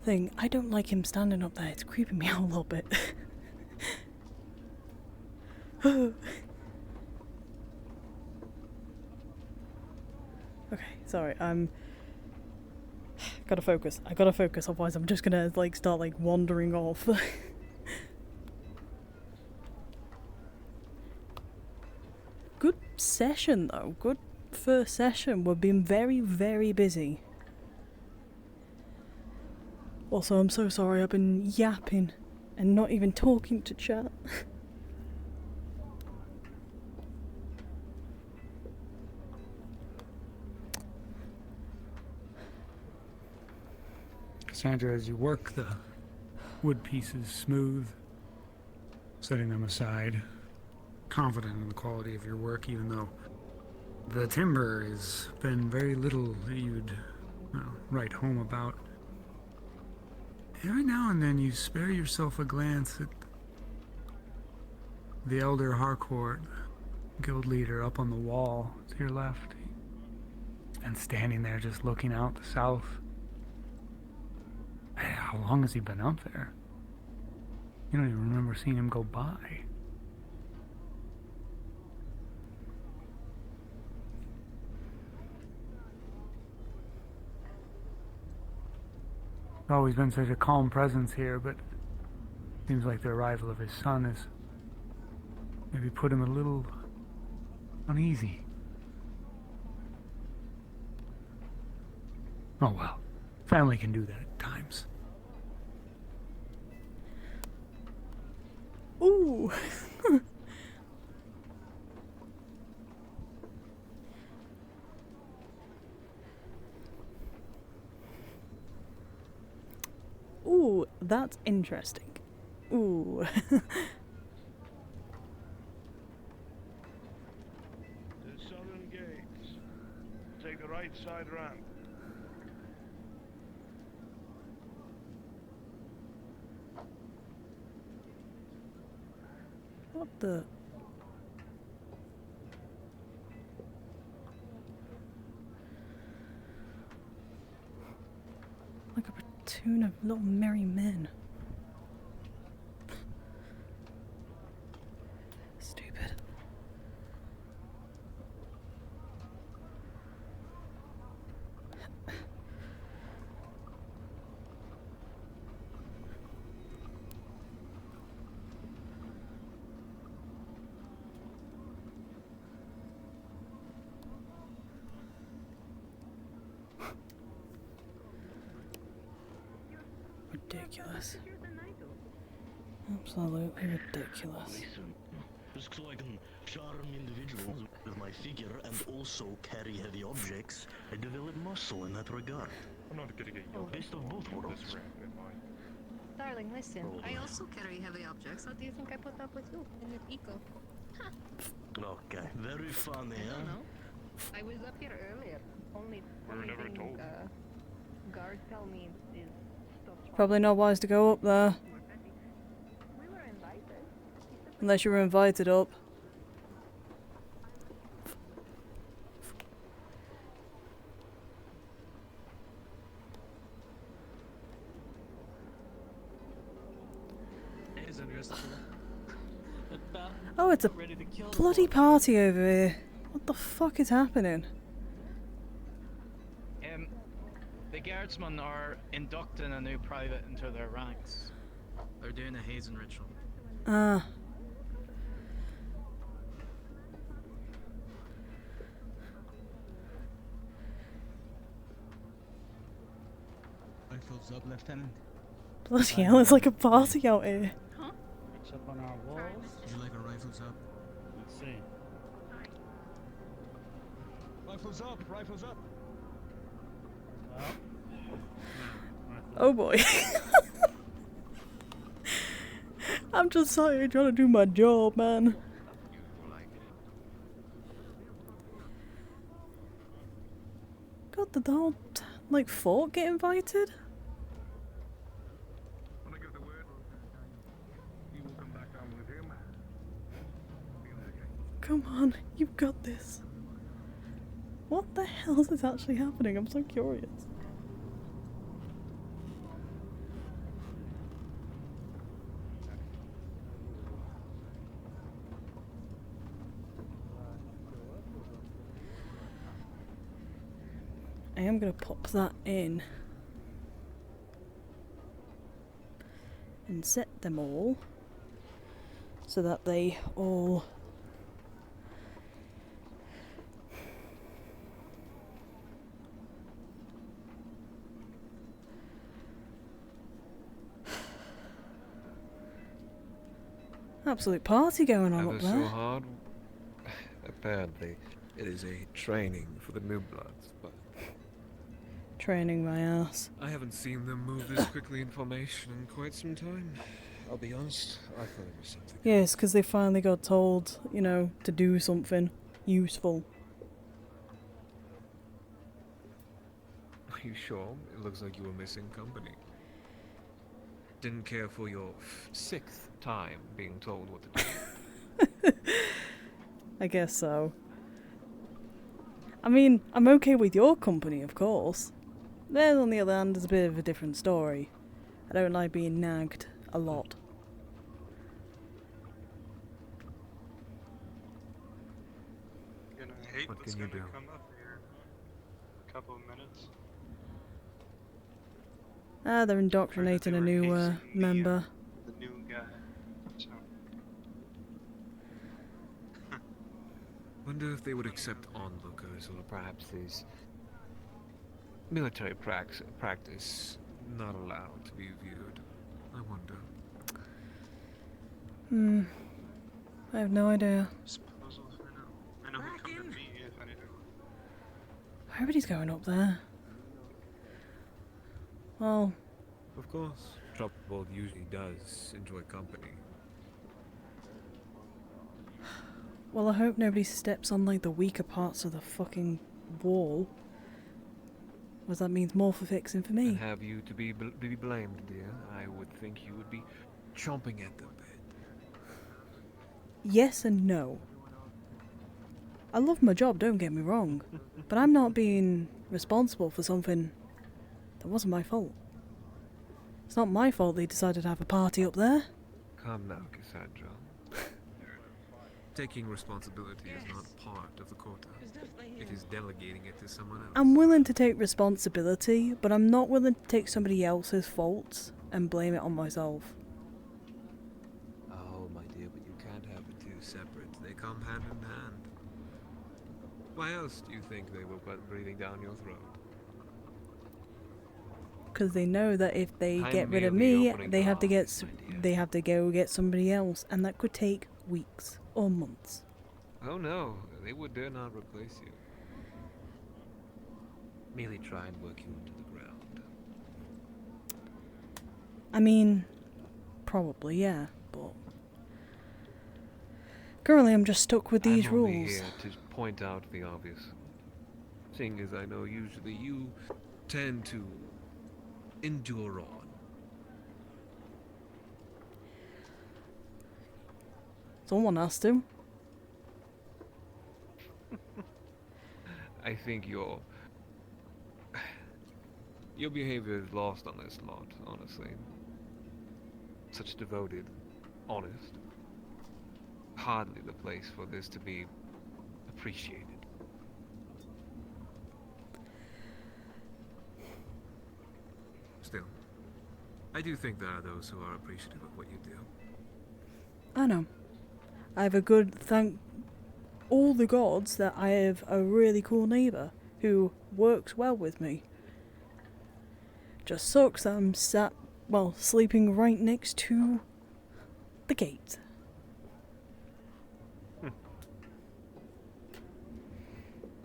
thing. I don't like him standing up there, it's creeping me out a little bit. Okay, sorry, gotta focus. I gotta focus, otherwise I'm just gonna start wandering off. Good session though, good first session. We've been very, very busy. Also, I'm so sorry I've been yapping and not even talking to chat. Cassandra, as you work the wood pieces smooth, setting them aside, confident in the quality of your work, even though the timber has been very little that you'd write home about. Every now and then you spare yourself a glance at the Elder Harcourt, guild leader, up on the wall to your left. He's been standing there just looking out the south. How long has he been up there? You don't even remember seeing him go by. There's always been such a calm presence here, but seems like the arrival of his son has maybe put him a little uneasy. Oh well, family can do that at times. Ooh. Ooh, that's interesting. Ooh. The southern gates. Take the right side ramp. What the? Like a platoon of little merry men. Stupid. Ridiculous. Absolutely ridiculous. Just so I can charm individuals with my figure and also carry heavy objects, I develop muscle in that regard. I'm not getting a Best of both worlds. Darling, listen. I also carry heavy objects. How do you think I put up with you in the eco? Okay, very funny, I huh? don't know. I was up here earlier. Only never thing, told. Guards tell me is stuff. Probably not wise to go up there. We were invited. Unless you were invited up. Oh, it's a bloody party over here. What the fuck is happening? The guardsmen are inducting a new private into their ranks. They're doing a hazing ritual. Ah. Rifles up, Lieutenant. Bloody hell, it's like a party out here. It's up on our walls. Would you like a rifles up? Let's see. Rifles up! Rifles up! Oh boy. I'm just sorry, trying to do my job, man. God, did the whole, like, fort get invited? Come on, you've got this. What the hell is actually happening? I'm so curious. I am going to pop that in and set them all so that they all absolute party going on up Ever there. so hard. Apparently, it is a training for the new bloods, but Training my ass. I haven't seen them move this quickly in formation in quite some time. I'll be honest, I thought it was something. Yes, because they finally got told, you know, to do something useful. Are you sure? It looks like you were missing company. Didn't care for your sixth time being told what to do. I guess so. I mean, I'm okay with your company, of course. Then, on the other hand, is a bit of a different story. I don't like being nagged a lot. Gonna hate What what's can you gonna do? come up here. Couple of minutes. Ah, they're indoctrinating a new member. The new guy. So. Wonder if they would accept onlookers, or perhaps these military practice not allowed to be viewed. I wonder. I have no idea. Suppose we'll find out. I know who'll come to me if anything. Everybody's going up there. Well, Of course, trouble usually does enjoy company. well, I hope nobody steps on, like, the weaker parts of the fucking wall. Because that means more for fixing for me. And have you to be blamed, dear? I would think you would be chomping at the bit. Yes and no. I love my job, don't get me wrong. But I'm not being responsible for something that wasn't my fault. It's not my fault they decided to have a party up there. Come now, Cassandra. Taking responsibility is not part of the quota. It is delegating it to someone else. I'm willing to take responsibility, but I'm not willing to take somebody else's faults and blame it on myself. Oh, my dear, but you can't have the two separate. They come hand in hand. Why else do you think they were breathing down your throat? Because they know that if they I'm get rid of merely me, opening they your have to get eyes, my dear. they have to go get somebody else, and that could take weeks or months. Oh no, they would dare not replace you. Merely try and work you into the ground. I mean, probably, yeah, but currently I'm just stuck with these I'm only rules. here to point out the obvious. Seeing as I know usually you tend to endure on. Someone has to. I think your behavior is lost on this lot, honestly. Such devoted, honest. Hardly the place for this to be appreciated. Still, I do think there are those who are appreciative of what you do. I know. I have a good thank all the gods that I have a really cool neighbour who works well with me. Just sucks that I'm sleeping right next to the gate.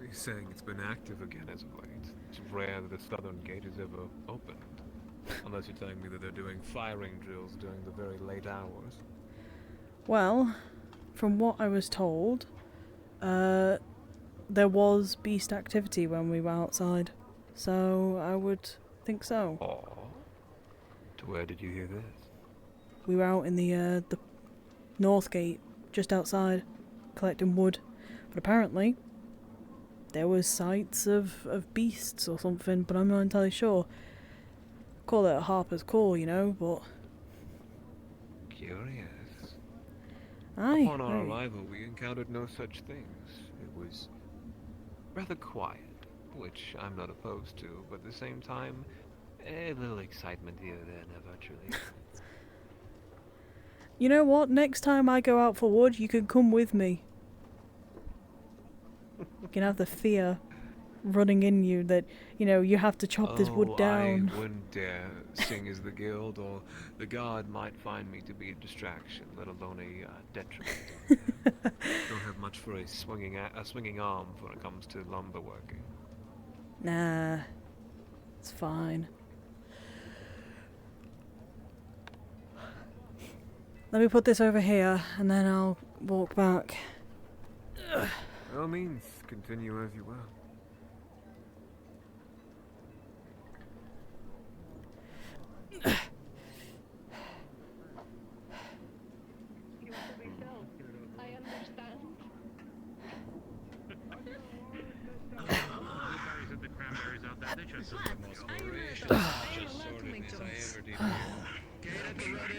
He's saying it's been active again as of late. It's rare that the southern gate is ever opened. Unless you're telling me that they're doing firing drills during the very late hours. Well, from what I was told, there was beast activity when we were outside. So I would think so. Aww. To where did you hear this? We were out in the north gate, just outside, collecting wood. But apparently, there was sights of beasts or something, but I'm not entirely sure. Call it a Harper's Call, you know, but... Curious. Aye. Upon our aye. arrival, we encountered no such things. It was rather quiet, which I'm not opposed to, but at the same time, a little excitement here or there never truly. You know what? Next time I go out for wood, you can come with me. You can have the fear running in you that, you know, you have to chop this wood down. I wouldn't dare sing as the guild, or the guard might find me to be a distraction, let alone a detriment. Don't have much for a swinging arm when it comes to lumber working. Nah, it's fine. Let me put this over here, and then I'll walk back. By all means, continue as you will. I understand. Blueberries and the cranberries out there, they just are the most voracious, just sordidness I ever did. Get at the ready,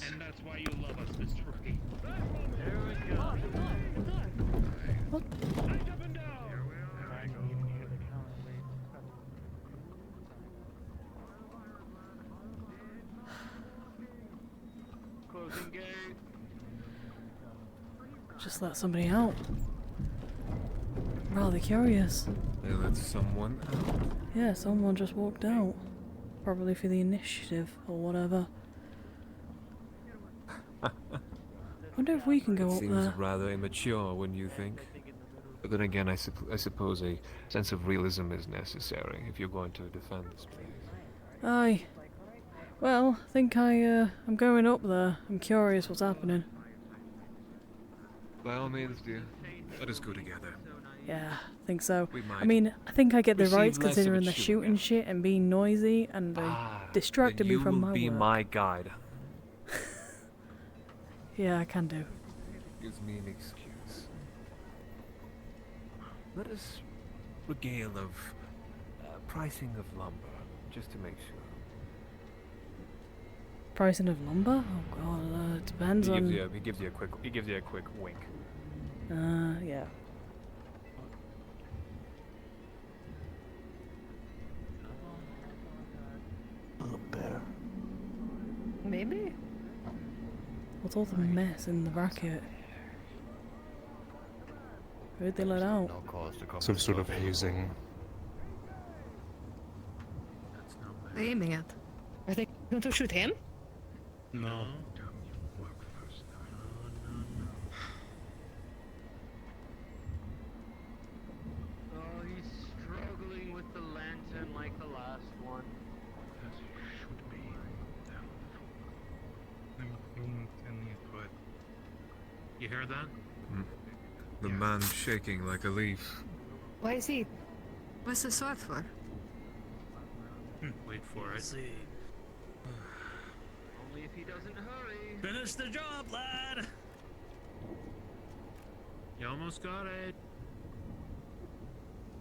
and that's why you love us, Mr. Rookie. There we go. What? Right up and down. Here we are. Closing gate. Just let somebody out. Rather curious. They let someone out. Yeah, someone just walked out. Probably for the initiative or whatever. Wonder if we can go up Seems there. rather immature, wouldn't you think? But then again, I suppose a sense of realism is necessary if you're going to defend this place. Aye. Well, I think I'm going up there. I'm curious what's happening. By all means, dear. Let us go together. Yeah, I think so. We might I mean, I think I get the receive rights less of considering a the shooting shooting shit and being noisy, and they distracted me from my You will be work. my guide. Yeah, I can do. Gives me an excuse. Let us regale of pricing of lumber, just to make sure. Pricing of lumber? Oh god, it depends on. He gives you a quick wink. Yeah. Bear. Maybe. What's all the mess in the racket? Who'd they let out? Some sort of hazing. They're aiming at. Are they going to shoot him? No. Oh, he's struggling with the lantern like the last one. You hear that? The man shaking like a leaf. Why is he? What's the sword for? Wait for it. Only if he doesn't hurry. Finish the job, lad! almost got it.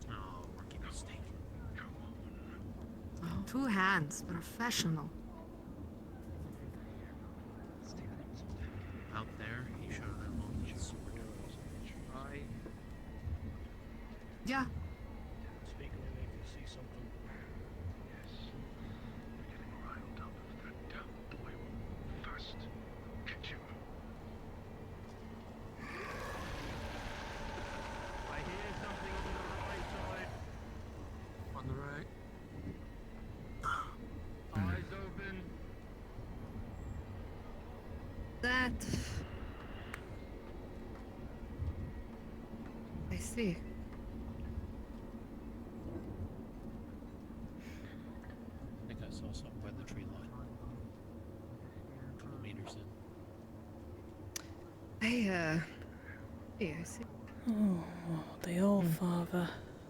Oh, rookie mistake. Two hands, professional. Out there, he should have been launched. Yeah. Speak of if you see something. Yes. We're getting riled up. That damn boy will first get you. I hear something on the right side. On the right. Eyes open. That. I see. I think I saw something by the tree line. A couple meters in. Yeah, I see. Oh, the old father.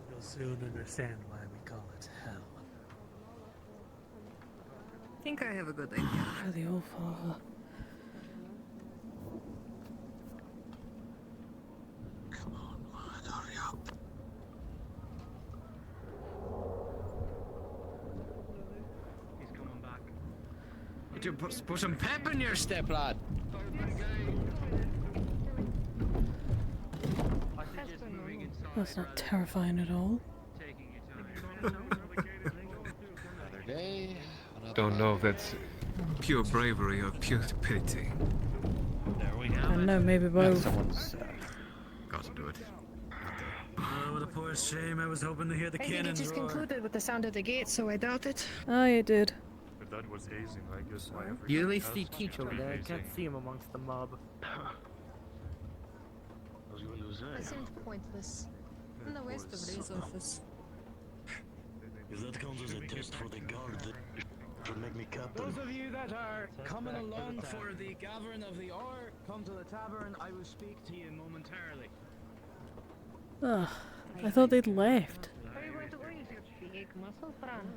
You'll soon understand why we call it hell. I think I have a good idea. The old father. Come on, lad, hurry up. He's coming back. Would you put some pep in your step, lad? That's not terrifying at all. Another day. Don't know if that's pure bravery or pure stupidity. There we I have don't know, maybe both. Someone's Got to do it. Oh, what a poor shame. I was hoping to hear the I think it cannons just roar. concluded with the sound of the gate, so I doubt it. Oh, you did. If that was hazing, I guess why everything You at least see else Teach seems to over be there. I hazing. can't see him amongst the mob. I was going to It say. seemed pointless. In the west of Ray's office. If that counts as a test for the guard, that should make me captain. Those of you that are coming along for the gathering of the ore, come to the tavern. I will speak to you momentarily. Ugh, I thought they'd left. Are you going to go use your big muscle, Fran?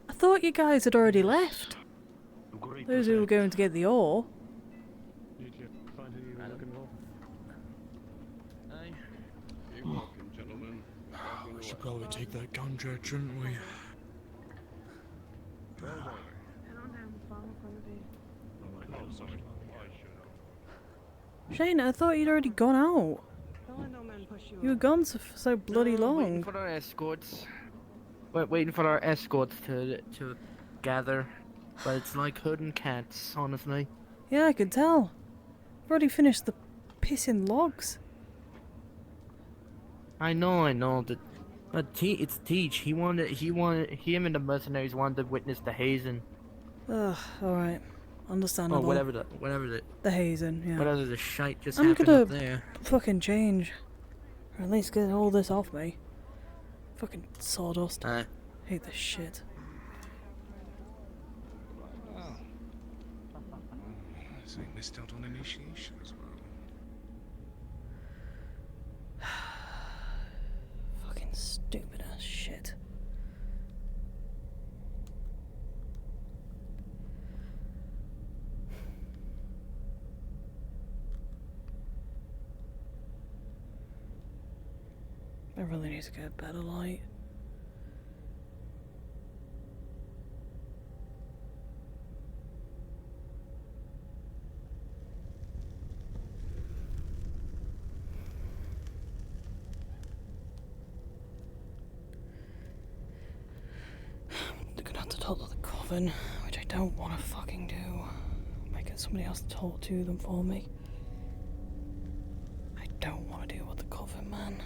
I thought you guys had already left. Those who were going to get the ore. Did you find who you were looking for? Aye. Keep walking, gentlemen. We should probably take that contract, shouldn't we? Shane, I thought you'd already gone out. You were gone so bloody No, long. Waiting for our escorts. Waiting for our escorts to gather. But it's like herding cats, honestly. Yeah, I could tell. I've already finished the pissing logs. I know. But it's Teach. Him and the mercenaries wanted to witness the hazing. Ugh, alright. Understandable. Or whatever the The hazing, yeah. whatever the shite just I'm happened gonna up there. fucking change. Or at least get all this off me. Fucking sawdust. Hate this shit. So you missed out on initiation as well. Fucking stupid ass shit. I really need to get a better light. They're gonna have to talk to the coven, which I don't want to fucking do. I might get somebody else to talk to them for me. I don't want to deal with the coven, man.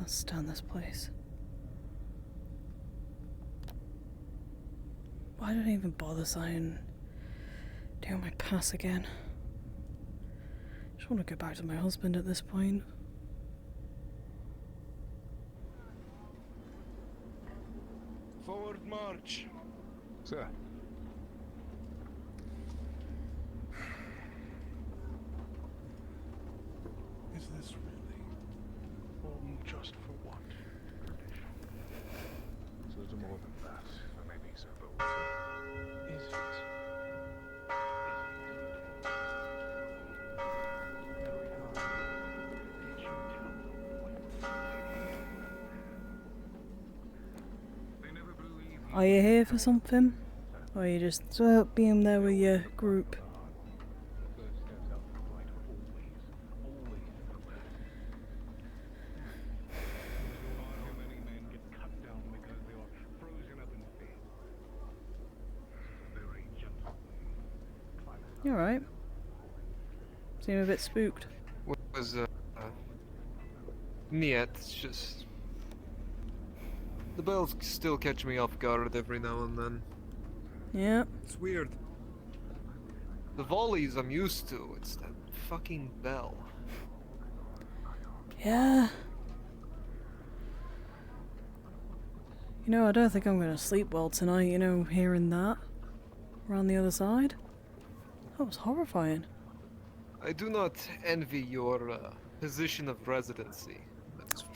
Can't stand this place. Why did I even bother signing doing my pass again? Just want to go back to my husband at this point. Forward march. Sir. Is this really all just for what? It's a little more than that. Or maybe so, but we'll see. Is it? Are you here for something? Or are you just being there with your group? You alright? Seem a bit spooked. Was Niet, it's just the bells still catch me off guard every now and then. Yeah. It's weird. The volleys I'm used to, it's that fucking bell. Yeah. You know, I don't think I'm gonna sleep well tonight, you know, hearing that. Around the other side. That was horrifying. I do not envy your position of residency.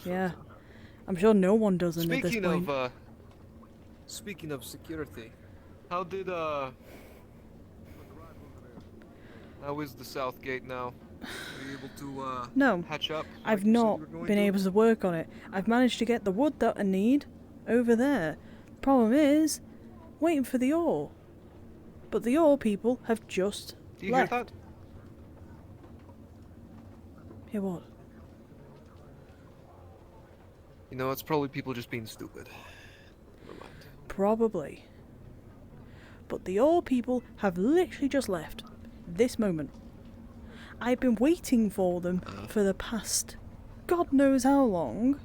Yeah. I'm sure no one doesn't at this Speaking point. of speaking of security, how did how is the south gate now? Are you able to No, hatch up? I've not been able to work on it. I've managed to get the wood that I need over there. Problem is, waiting for the ore. But the ore people have just Do you left. hear that? Hear what? You know, it's probably people just being stupid. Never mind. Probably. But the ore people have literally just left. This moment. I've been waiting for them for the past God knows how long.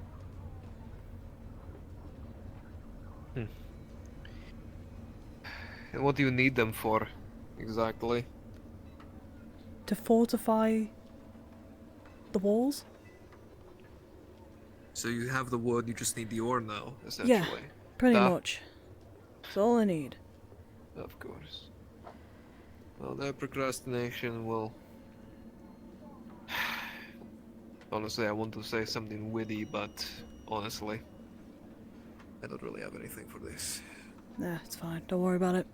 And what do you need them for, exactly? To fortify the walls? So you have the wood, you just need the ore now, essentially. Yeah, pretty Ah, much. That's all I need. Of course. Well, that procrastination will... Honestly, I want to say something witty, but honestly, I don't really have anything for this. Nah, it's fine. Don't worry about it.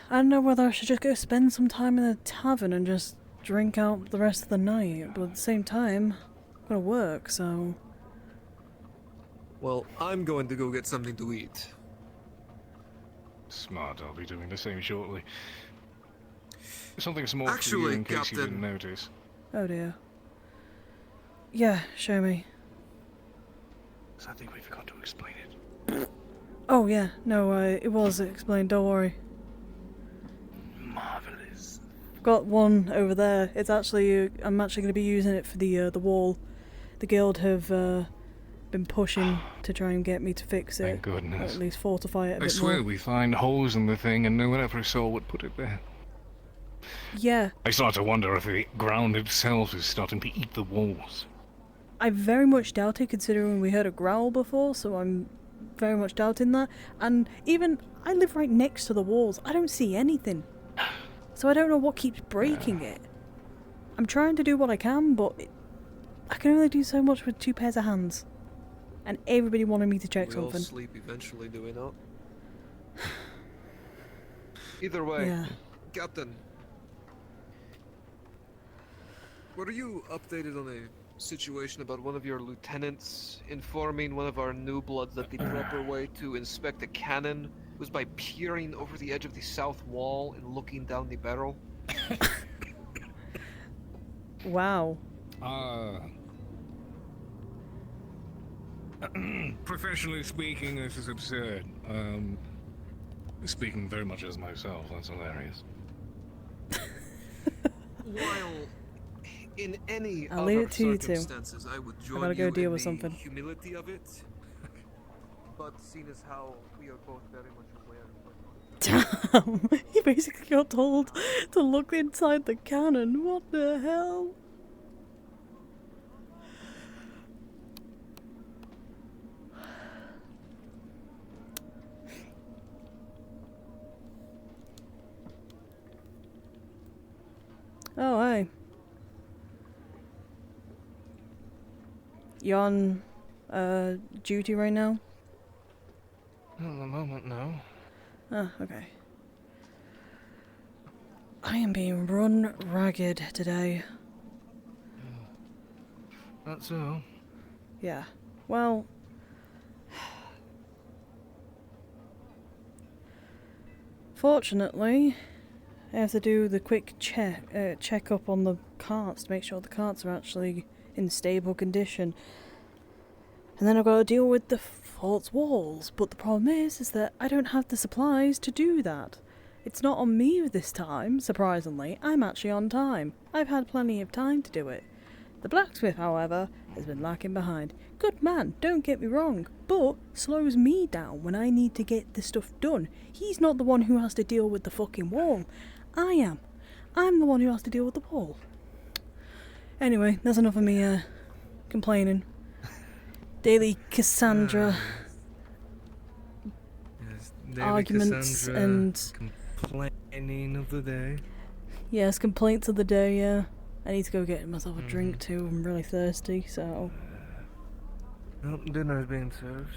I don't know whether I should just go spend some time in a tavern and just drink out the rest of the night, but at the same time, I'm gonna work, so... Well, I'm going to go get something to eat. Smart, I'll be doing the same shortly. Something small for you Actually, in case you Captain. didn't notice. Oh dear. Yeah, show me. I think we forgot to explain it. Oh yeah, no, it was explained, don't worry. Marvelous. I've got one over there. It's actually, I'm actually going to be using it for the wall. The guild have been pushing to try and get me to fix it. Thank goodness. Or at least fortify it a I bit swear more. we find holes in the thing and no one ever saw what put it there. Yeah, I start to wonder if the ground itself is starting to eat the walls. I very much doubt it considering we heard a growl before, so I'm very much doubting that. And even, I live right next to the walls. I don't see anything. So I don't know what keeps breaking it. I'm trying to do what I can, but I can only do so much with 2 pairs of hands. And everybody wanted me to check We all something. sleep eventually, do we not? Either way, Yeah. Captain. Were you updated on a situation about one of your lieutenants informing one of our new bloods that the proper way to inspect a cannon was by peering over the edge of the south wall and looking down the barrel? Wow. Professionally speaking, this is absurd. Speaking very much as myself, that's hilarious. While In any I'll leave other it to you two. circumstances, I would I join gotta go you deal in with the something. humility of it. But seeing as how we are both very much aware of what Damn! He basically got told to look inside the cannon. What the hell? Oh, hey. You on duty right now? At the moment, no. Ah, okay. I am being run ragged today. That's so. Yeah. Well, fortunately, I have to do the quick check up on the carts to make sure the carts are actually in stable condition. And then I've got to deal with the false walls. But the problem is that I don't have the supplies to do that. It's not on me this time, surprisingly. I'm actually on time. I've had plenty of time to do it. The blacksmith, however, has been lacking behind. Good man, don't get me wrong, but slows me down when I need to get the stuff done. He's not the one who has to deal with the fucking wall. I am. I'm the one who has to deal with the wall. Anyway, that's enough of me complaining. Daily Cassandra Yes, daily arguments Cassandra and complaining of the day. yes, complaints of the day. Yeah, I need to go get myself a drink too. I'm really thirsty, so. Well, dinner's being served.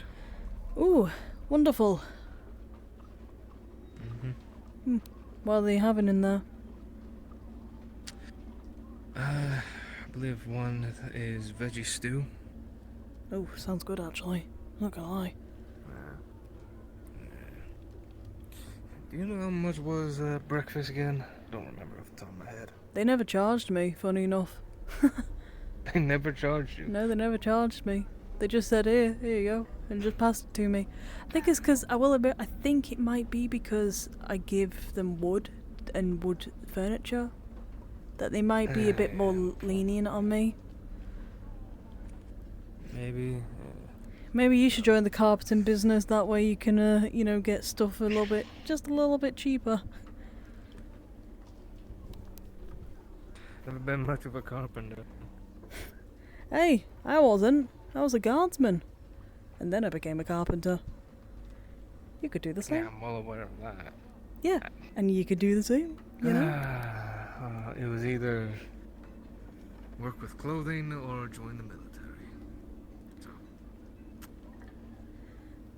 Ooh, wonderful. What are they having in there? I believe one is veggie stew. Oh, sounds good actually. Not gonna lie. Do you know how much was breakfast again? Don't remember off the top of my head. They never charged me, funny enough. They never charged you? No, they never charged me. They just said, here you go, and just passed it to me. I think it's because, I will admit, I think it might be because I give them wood and wood furniture, that they might be a bit more lenient on me. Maybe. Maybe you should join the carpeting business, that way you can, you know, get stuff just a little bit cheaper. Never been much of a carpenter. Hey, I wasn't. I was a guardsman. And then I became a carpenter. You could do the same. Yeah, I'm well aware of that. Yeah, and you could do the same, you know? It was either work with clothing or join the military. So.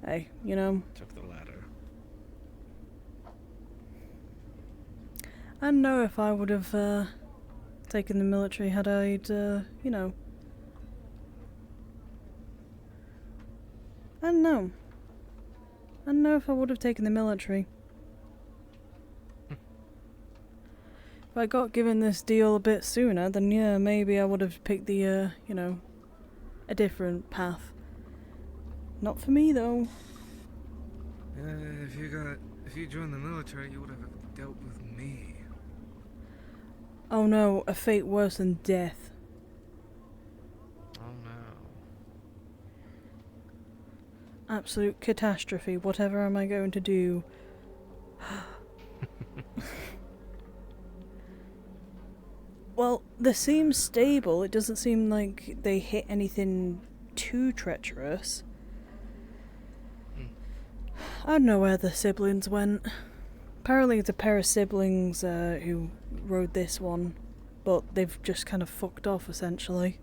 Hey, you know. Took the latter. I don't know if I would have taken the military had I'd, you know. I don't know. I don't know if I would have taken the military. If I got given this deal a bit sooner, then yeah, maybe I would have picked the, you know, a different path. Not for me, though. If you joined the military, you would have dealt with me. Oh no, a fate worse than death. Oh no. Absolute catastrophe. Whatever am I going to do? Well, this seems stable. It doesn't seem like they hit anything too treacherous. I don't know where the siblings went. Apparently it's a pair of siblings who rode this one, but they've just kind of fucked off essentially.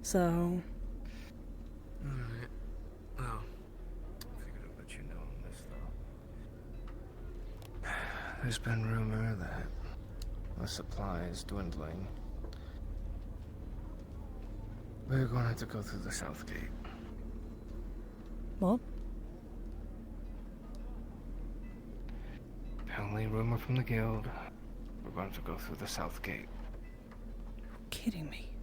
So... Alright. Well, I figured I'd let you know on this though. There's been rumor that the supply is dwindling. We're going to have to go through the south gate. What? Apparently, rumor from the guild. We're going to go through the south gate. You're kidding me.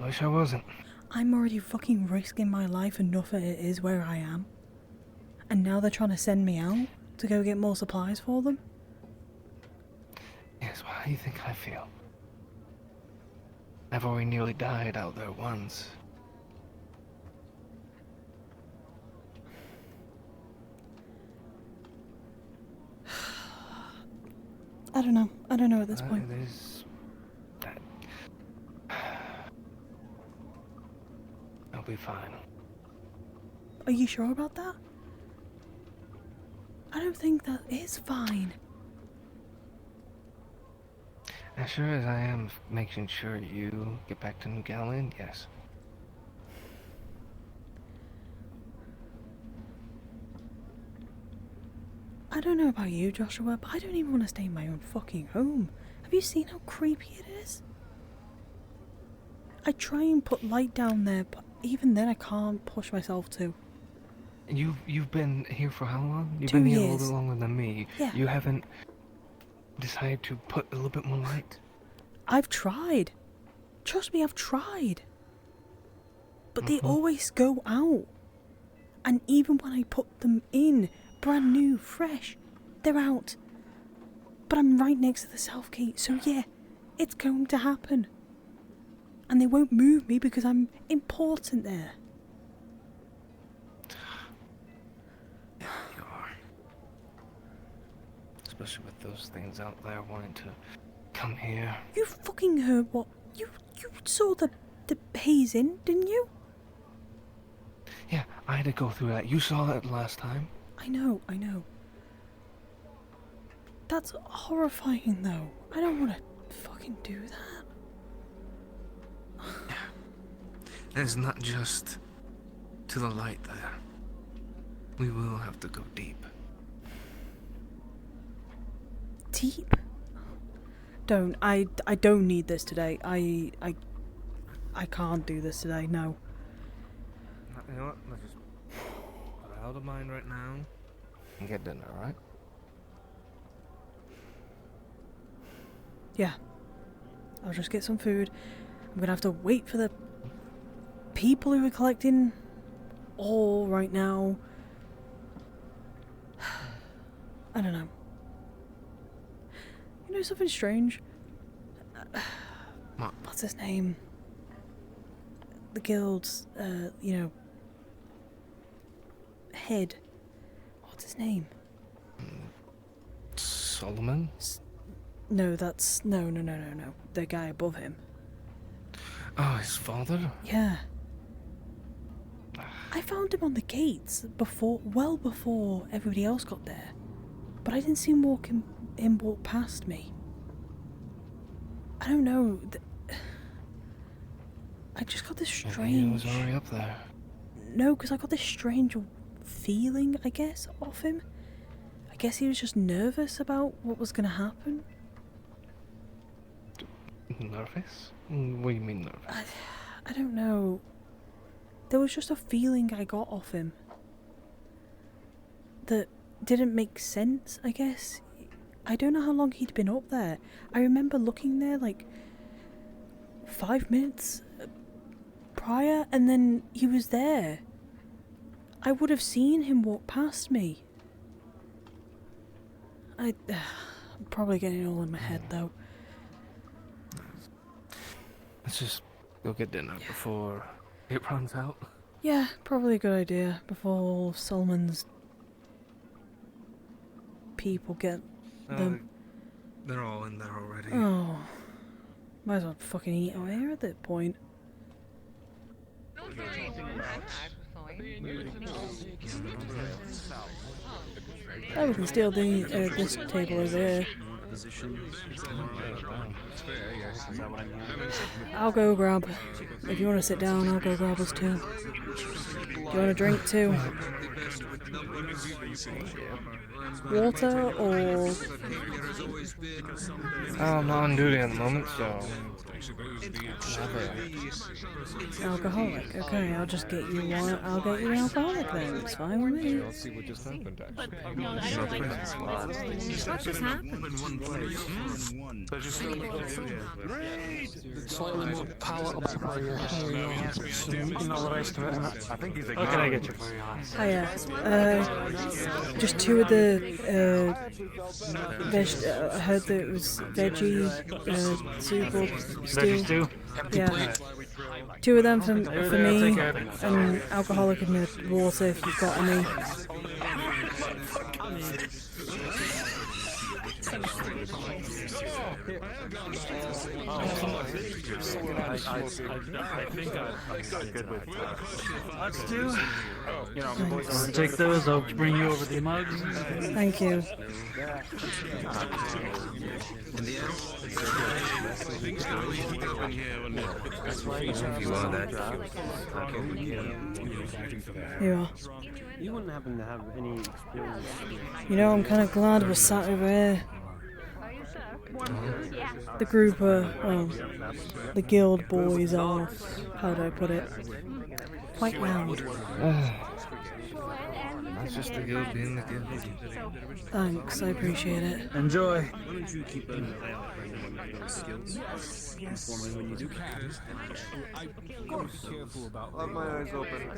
Wish I wasn't. I'm already fucking risking my life enough as it is where I am. And now they're trying to send me out to go get more supplies for them? do you think I feel? I've already nearly died out there once. I don't know. I don't know at this point. I'll be fine. Are you sure about that? I don't think that is fine. As sure as I am making sure you get back to New Galiland, yes. I don't know about you, Joshua, but I don't even want to stay in my own fucking home. Have you seen how creepy it is? I try and put light down there, but even then I can't push myself to. You've been here for how long? You've 2 been here a years. little bit longer than me. Yeah. You haven't decided to put a little bit more light? I've tried. Trust me, I've tried. But they always go out. And even when I put them in, brand new, fresh, they're out. But I'm right next to the south gate, so yeah, it's going to happen. And they won't move me because I'm important there. Yeah, you are. Especially with those things out there wanting to come here. You fucking heard what? You saw the hazing, didn't you? Yeah, I had to go through that. You saw that last time. I know. That's horrifying, though. I don't want to fucking do that. There's not just to the light there. We will have to go deep. Deep? Don't. I don't need this today. I can't do this today, no. You know what? Let's just put it out of mind right now and get dinner, alright? Yeah. I'll just get some food. I'm gonna have to wait for the people who are collecting all right now. I don't know. You know something strange? What's his name? The guild's, head. What's his name? Solomon? No, that's... No. The guy above him. Oh, his father? Yeah. I found him on the gates well before everybody else got there. But I didn't see him walk past me. I don't know. I just got this strange... He was already up there. No, because I got this strange feeling, I guess, off him. I guess he was just nervous about what was going to happen. Nervous? What do you mean nervous? I don't know. There was just a feeling I got off him that didn't make sense, I guess. I don't know how long he'd been up there. I remember looking there like 5 minutes prior, and then he was there. I would have seen him walk past me. I'm probably getting it all in my head though. Let's just go get dinner before it runs out. Yeah, probably a good idea before all of Solomon's people get them. They're all in there already. Oh, might as well fucking eat out here at that point. Oh, we can steal this table over there. I'll go grab. If you want to sit down, I'll go grab us too. Do you want a drink too? Water or... I'm not on duty at the moment, so... Alcoholic. Okay, I'll just get you one. I'll get you an alcoholic then. It's fine with me. I'll see what just happened, actually. What just happened? There's just Slightly more palatable for you. There you go. And all the rest of it. I think he's What can I get you? Hiya. Just 2 of the I heard that it was veggie soup or stew. Veggie stew? Yeah. 2 of them for me, and alcoholic and water if you've got any. Let's do. Take those. I'll bring you over the mugs. Thank you. You are. You wouldn't happen to have any experience. You know, I'm kind of glad we're sat over here. The group well, the guild boys are, how do I put it, quite loud. That's just the guild being the guild. Thanks, I appreciate it. Enjoy. Why don't you keep an eye out for anyone with those skills? Inform me when you do. I've got to be careful about. I'll have my eyes open.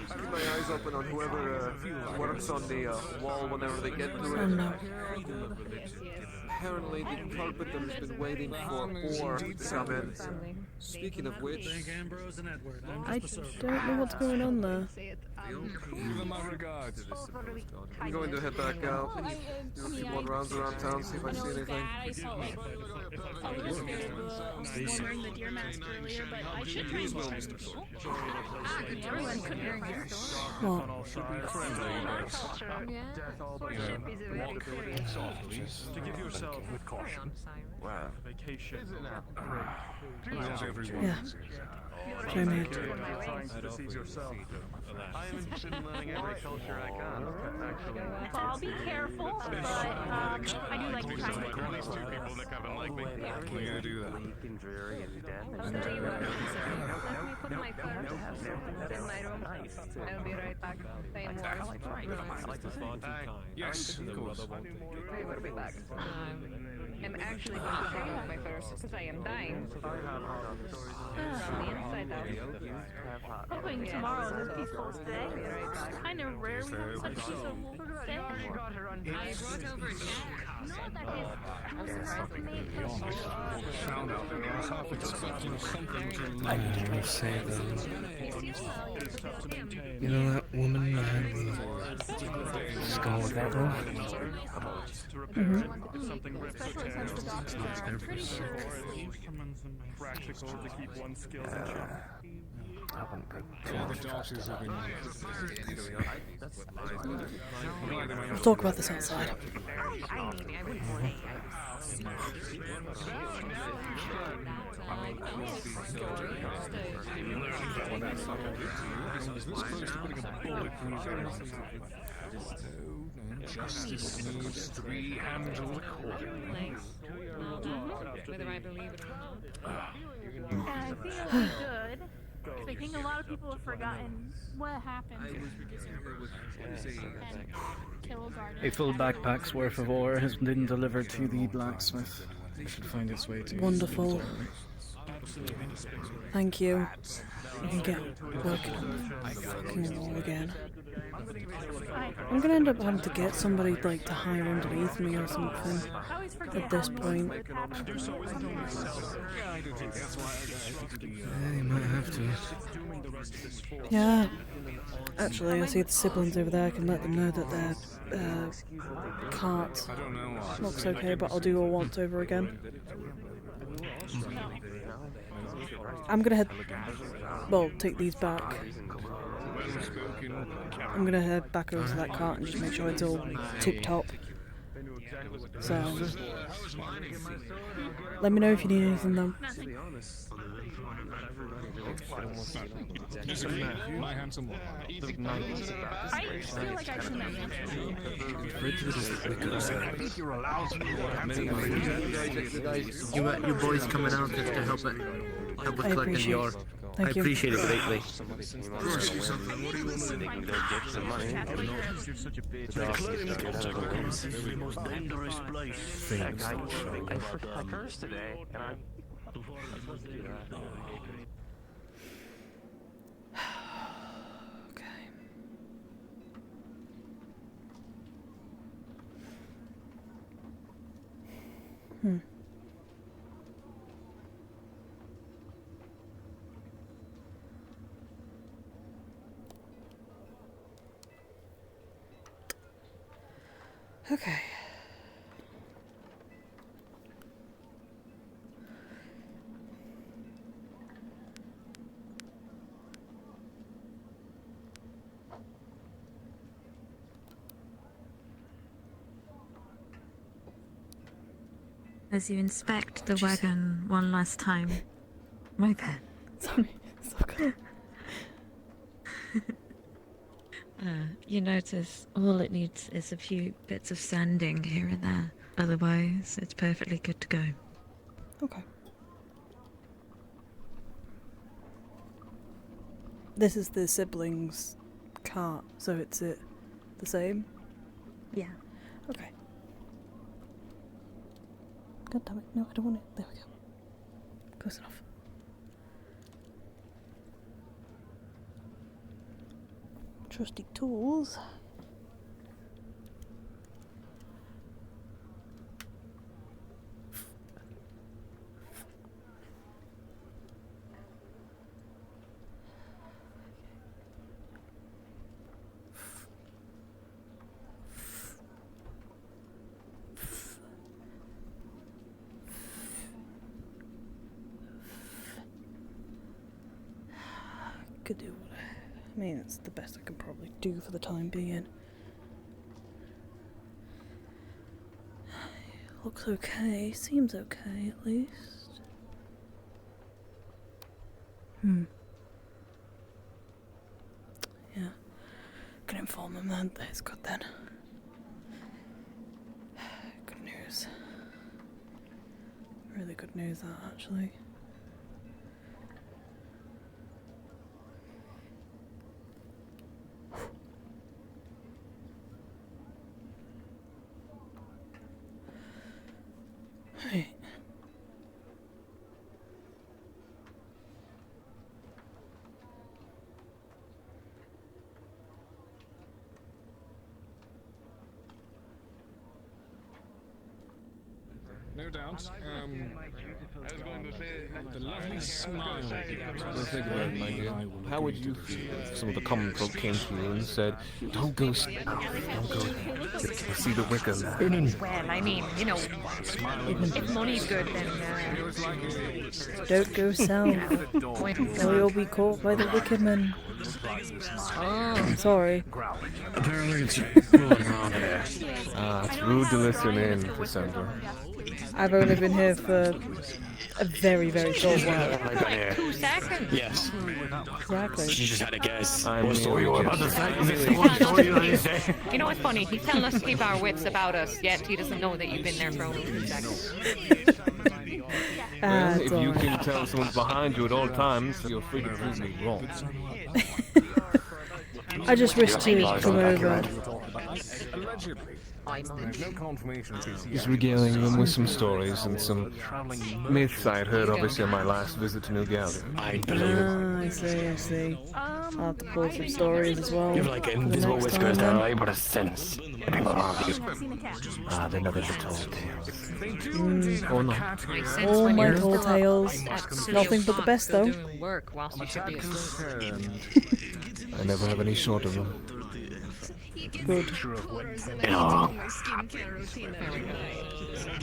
Keep my eyes open on whoever works on the wall whenever they get to it. Apparently the carpenter's been waiting for ore to come in. Speaking of which, I don't know what's going on there. give my regards. I'm going to head back out, do a few more rounds around town, see if I see anything. I was wondering the deer mask earlier, but I should try and catch people. Everyone could hear your story. To give yourself with caution. Wow. Vacation. Yeah. Same here. Deceive yourself. I am interested in learning every culture I can. Actually. I'll be careful, but I do like to try and These 2 people that haven't liked me. We're gonna do that. Let me put my clothes in my room. I'll be right back. Yes, of course. I will be back. I'm actually going to take off my clothes because I am dying. From the inside out. hoping tomorrow is a peaceful day. It's kind of rare we have such peaceful day. I brought over Cat. You know that his house is made I need to say though, you know that woman I had the skull with that one? Practical to keep one's skills in check. I wouldn't put too much trust in that. We'll talk about this outside. Justice needs to be handled accordingly. Whether I believe it or not. Feeling good. I think a lot of people have forgotten what happened. A full backpack's worth of ore has been delivered to the blacksmith. It should find its way to you. Wonderful. Thank you. We can get working on the fucking wall again. I'm gonna end up having to get somebody like to hire underneath me or something at this point. Yeah, you might have to. Yeah. Actually, I see the siblings over there. I can let them know that their cart looks okay, but I'll do a once over again. I'm gonna head. Well, take these back. I'm gonna head back over to that cart and just make sure it's all tip top. So, let me know if you need anything though. My handsome one. I feel like I should mention You're allowed to You boys coming out just to help with collecting the ore. Thank you. appreciate it greatly. I cursed today, and I'm. Hmm. Okay. As you inspect the wagon one last time, my bad. Sorry, it's okay. You notice all it needs is a few bits of sanding here and there. Otherwise, it's perfectly good to go. Okay. This is the siblings' cart, so it's the same? Yeah. Okay. God damn it, no, I don't want it. There we go. Close enough. Trusty tools. Could do what I mean, it's the best I can probably do for the time being. Looks okay, seems okay at least. Yeah. Can inform them then. It's good then. Good news. Really good news that actually. Right. No doubt. I was going to say the lovely smile. Well, think about it, my dear. How would you feel if some of the common folk came to you and said, "Don't go south, don't go there. See the wicker man." Well, I mean, you know, if money's good, then. Don't go south, or you'll be caught by the wicked men. Oh, sorry. Apparently it's cooling around here. It's rude to listen in, Cassandra. I've only been here for a very, very short while. 2 seconds. Yes. Exactly. You just had to guess. What story you were about to say? Is this the one story you had to say? You know what's funny? He's telling us to keep our wits about us, yet he doesn't know that you've been there for only 2 seconds. Well, if you can tell someone's behind you at all times, you're free to prove me wrong. I just wish to come over. No confirmation. Just regaling them with some stories and some myths I had heard obviously on my last visit to New Gallia. I believe it. I see. I'll have to pull some stories as well. You have like invisible whiskers there, right? What a sense. People around you. They never get told tales. Or not. All my tall tales. Nothing but the best though. Work whilst you should be asleep. I never have any short of them. Good. No.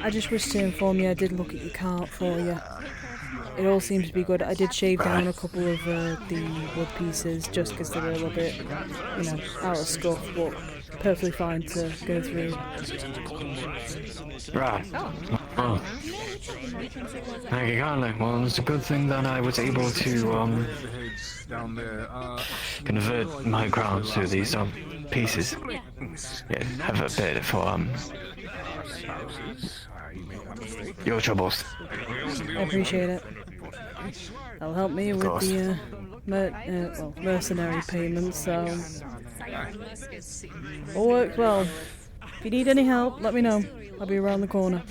I just wish to inform you I did look at your cart for you. It all seems to be good. I did shave down a couple of the wood pieces just because they were a little bit, out of scuff, but perfectly fine to go through. Right. Oh. Thank you kindly. Well, it's a good thing that I was able to convert my crowns to these pieces. Yeah, have a bit for your troubles. I appreciate it. That'll help me with the mercenary payments, so all works well. If you need any help, let me know. I'll be around the corner.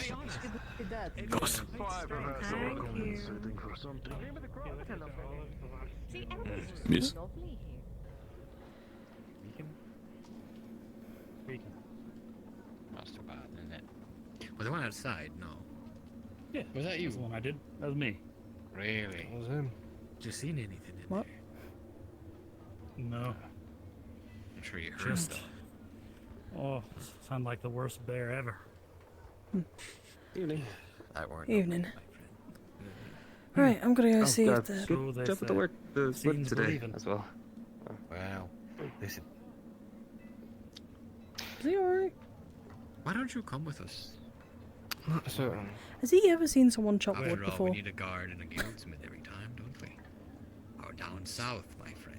Yes. Master bath, isn't it? Was the one outside? No. Yeah. Was that you? That's the one I did. That was me. Really? That was him. Did you see anything in What? there? No. I'm sure you heard Just. stuff. Oh, sound like the worst bear ever. Evening. That weren't Evening. Right, I'm gonna go see if the... So they Jump at say. the work Seems today believing. as well. Wow. Listen, Is he alright? why don't you come with us? So, Has he ever seen someone chop After wood all, before? we need a guard and a guildsmith every time, don't we? Or down south, my friend.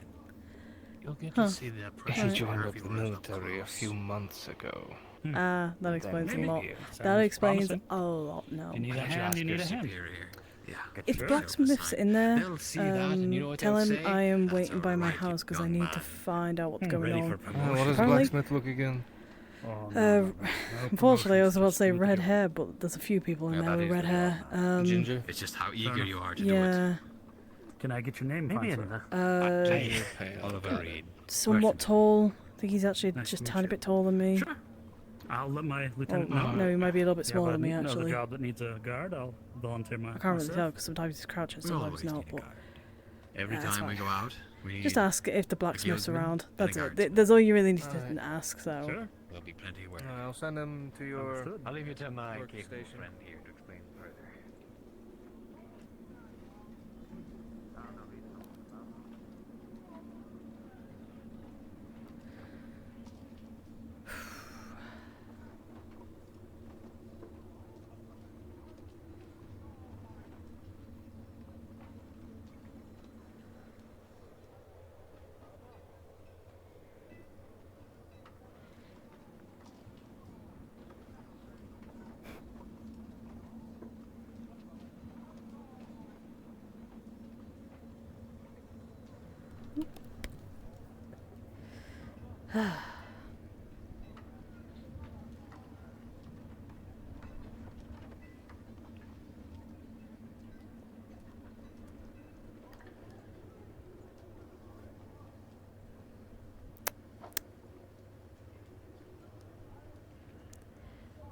You'll get Huh. to see the he precious joined up curvy the ones up military a close. few months ago. Ah, that explains a maybe lot. here. That Sounds explains promising. a lot now. You need a Why don't you hand, ask you your need a hand. superior? Yeah. If Sure. blacksmith's in there, They'll see that and you know what tell they'll him say? I am That's waiting by my alright, you house because I gun need man. to find out what's going Ready on. for promotion. What does Apparently- blacksmith look again? Oh, Uh, no. Unfortunately, I was about to say Promotions red just hair, but there's a few people in Yeah, there that with is red the hair. Ginger? It's just how eager you are to Yeah, Can I get your name, Maybe fine sir? uh, do it. Oliver Reed. somewhat tall. I think he's actually Nice just to a meet tiny you. bit taller than me. Sure. I'll let my Oh, lieutenant know. no, he might be a little bit Yeah, smaller if than me, I know the actually. job that needs a guard, I'll volunteer my. I can't really myself. tell because sometimes he's crouching, We sometimes always not. need a But guard. Every that's time we fine. go out, we just need ask if the blacksmith's guildsman around. and a That's it. guardsman. That's all you really need to Alright. ask. So. Sure. There'll be plenty of work. I'll send him to your... Understood. I'll leave you to my capable Workstation. friend here to explain further.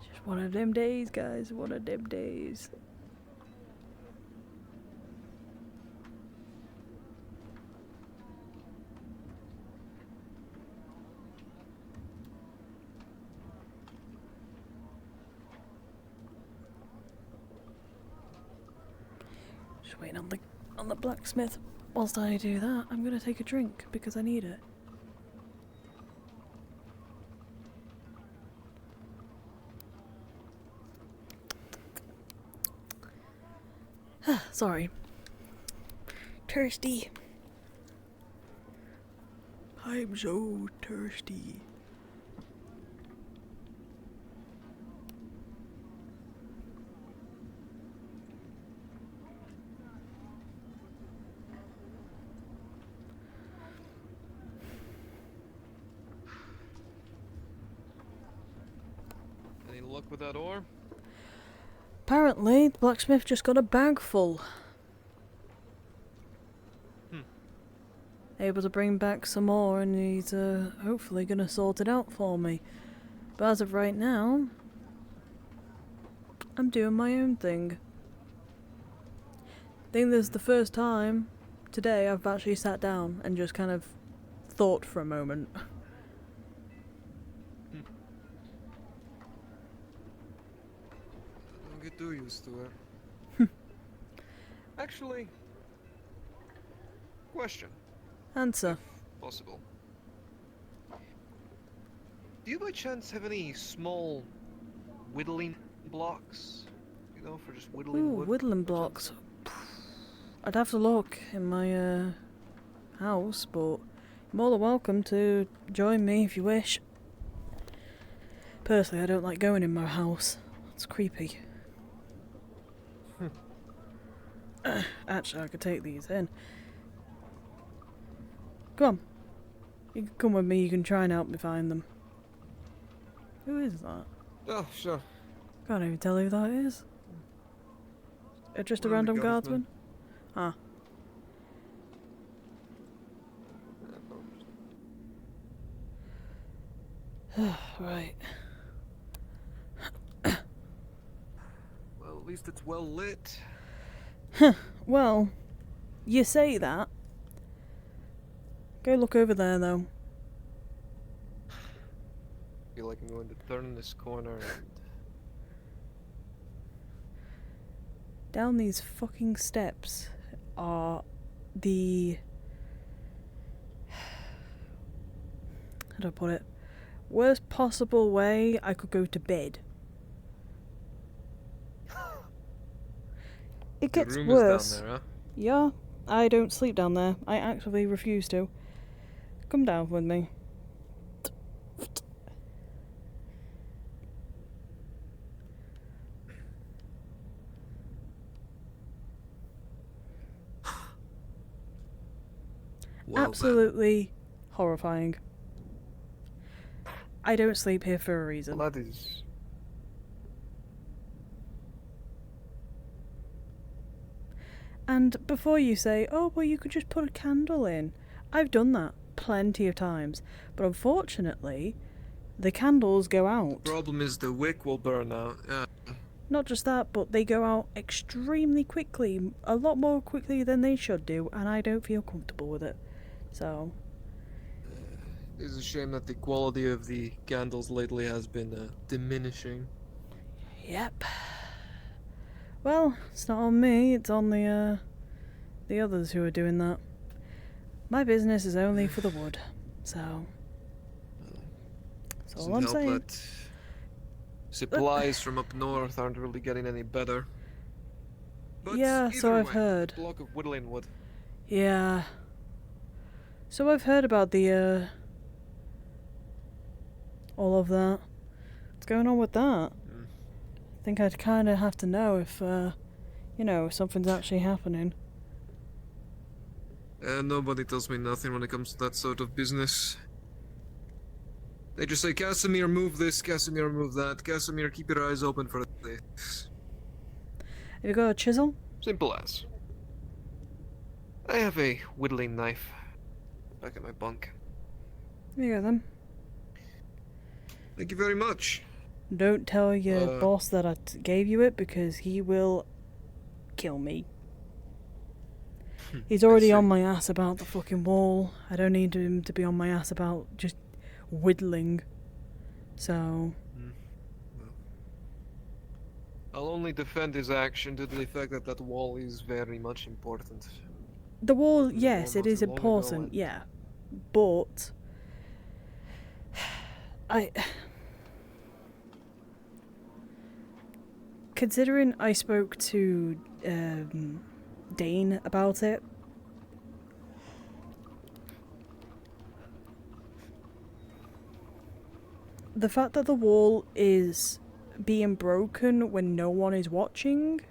Just one of them days, guys. One of them days. Just waiting on the blacksmith. Whilst I do that, I'm gonna take a drink because I need it. Sorry. Thirsty. I'm so thirsty. Any luck with that ore? Apparently, the blacksmith just got a bag full. Able to bring back some more, and he's hopefully gonna sort it out for me. But as of right now, I'm doing my own thing. I think this is the first time today I've actually sat down and just kind of thought for a moment. I'll get too used to it. Actually, question. Answer. Possible. Do you by chance have any small whittling blocks? You know, for just whittling Ooh, wood? whittling blocks. I'd have to look in my house, but you're more than welcome to join me if you wish. Personally, I don't like going in my house. It's creepy. Actually, I could take these in. Come on. You can come with me, you can try and help me find them. Who is that? Oh, sure. Can't even tell who that is. Just a One of the random guardsman? Ah. Right. Well, at least it's well lit. Well, you say that. Go look over there, though. I feel like I'm going to turn this corner and... Down these fucking steps are the... How do I put it? Worst possible way I could go to bed. It gets room worse. is down there, huh? Yeah, I don't sleep down there. I actively refuse to. Come down with me. Well, Absolutely horrifying. I don't sleep here for a reason. Well, that is... And before you say, oh, well, you could just put a candle in. I've done that plenty of times. But unfortunately, the candles go out. Problem is the wick will burn out. Not just that, but they go out extremely quickly. A lot more quickly than they should do. And I don't feel comfortable with it. So... It's a shame that the quality of the candles lately has been diminishing. Yep. Well, it's not on me, it's on the others who are doing that. My business is only for the wood, so... That's all I'm Doesn't help saying. that supplies from up north aren't really getting any better. But Yeah, so either I've way, heard. Block of whittling wood. Yeah. So I've heard about the, all of that. What's going on with that? I think I'd kind of have to know if, you know, if something's actually happening. Nobody tells me nothing when it comes to that sort of business. They just say, Casimir, move this, Casimir, move that, Casimir, keep your eyes open for this. Have you got a chisel? Simple as. I have a whittling knife back at my bunk. Here you go then. Thank you very much. Don't tell your boss that I gave you it, because he will kill me. He's already on my ass about the fucking wall. I don't need him to be on my ass about just whittling. So... I'll only defend his action due to the fact that that wall is very much important. The wall, yes, it is important, yeah. But... Considering I spoke to Dane about it, the fact that the wall is being broken when no one is watching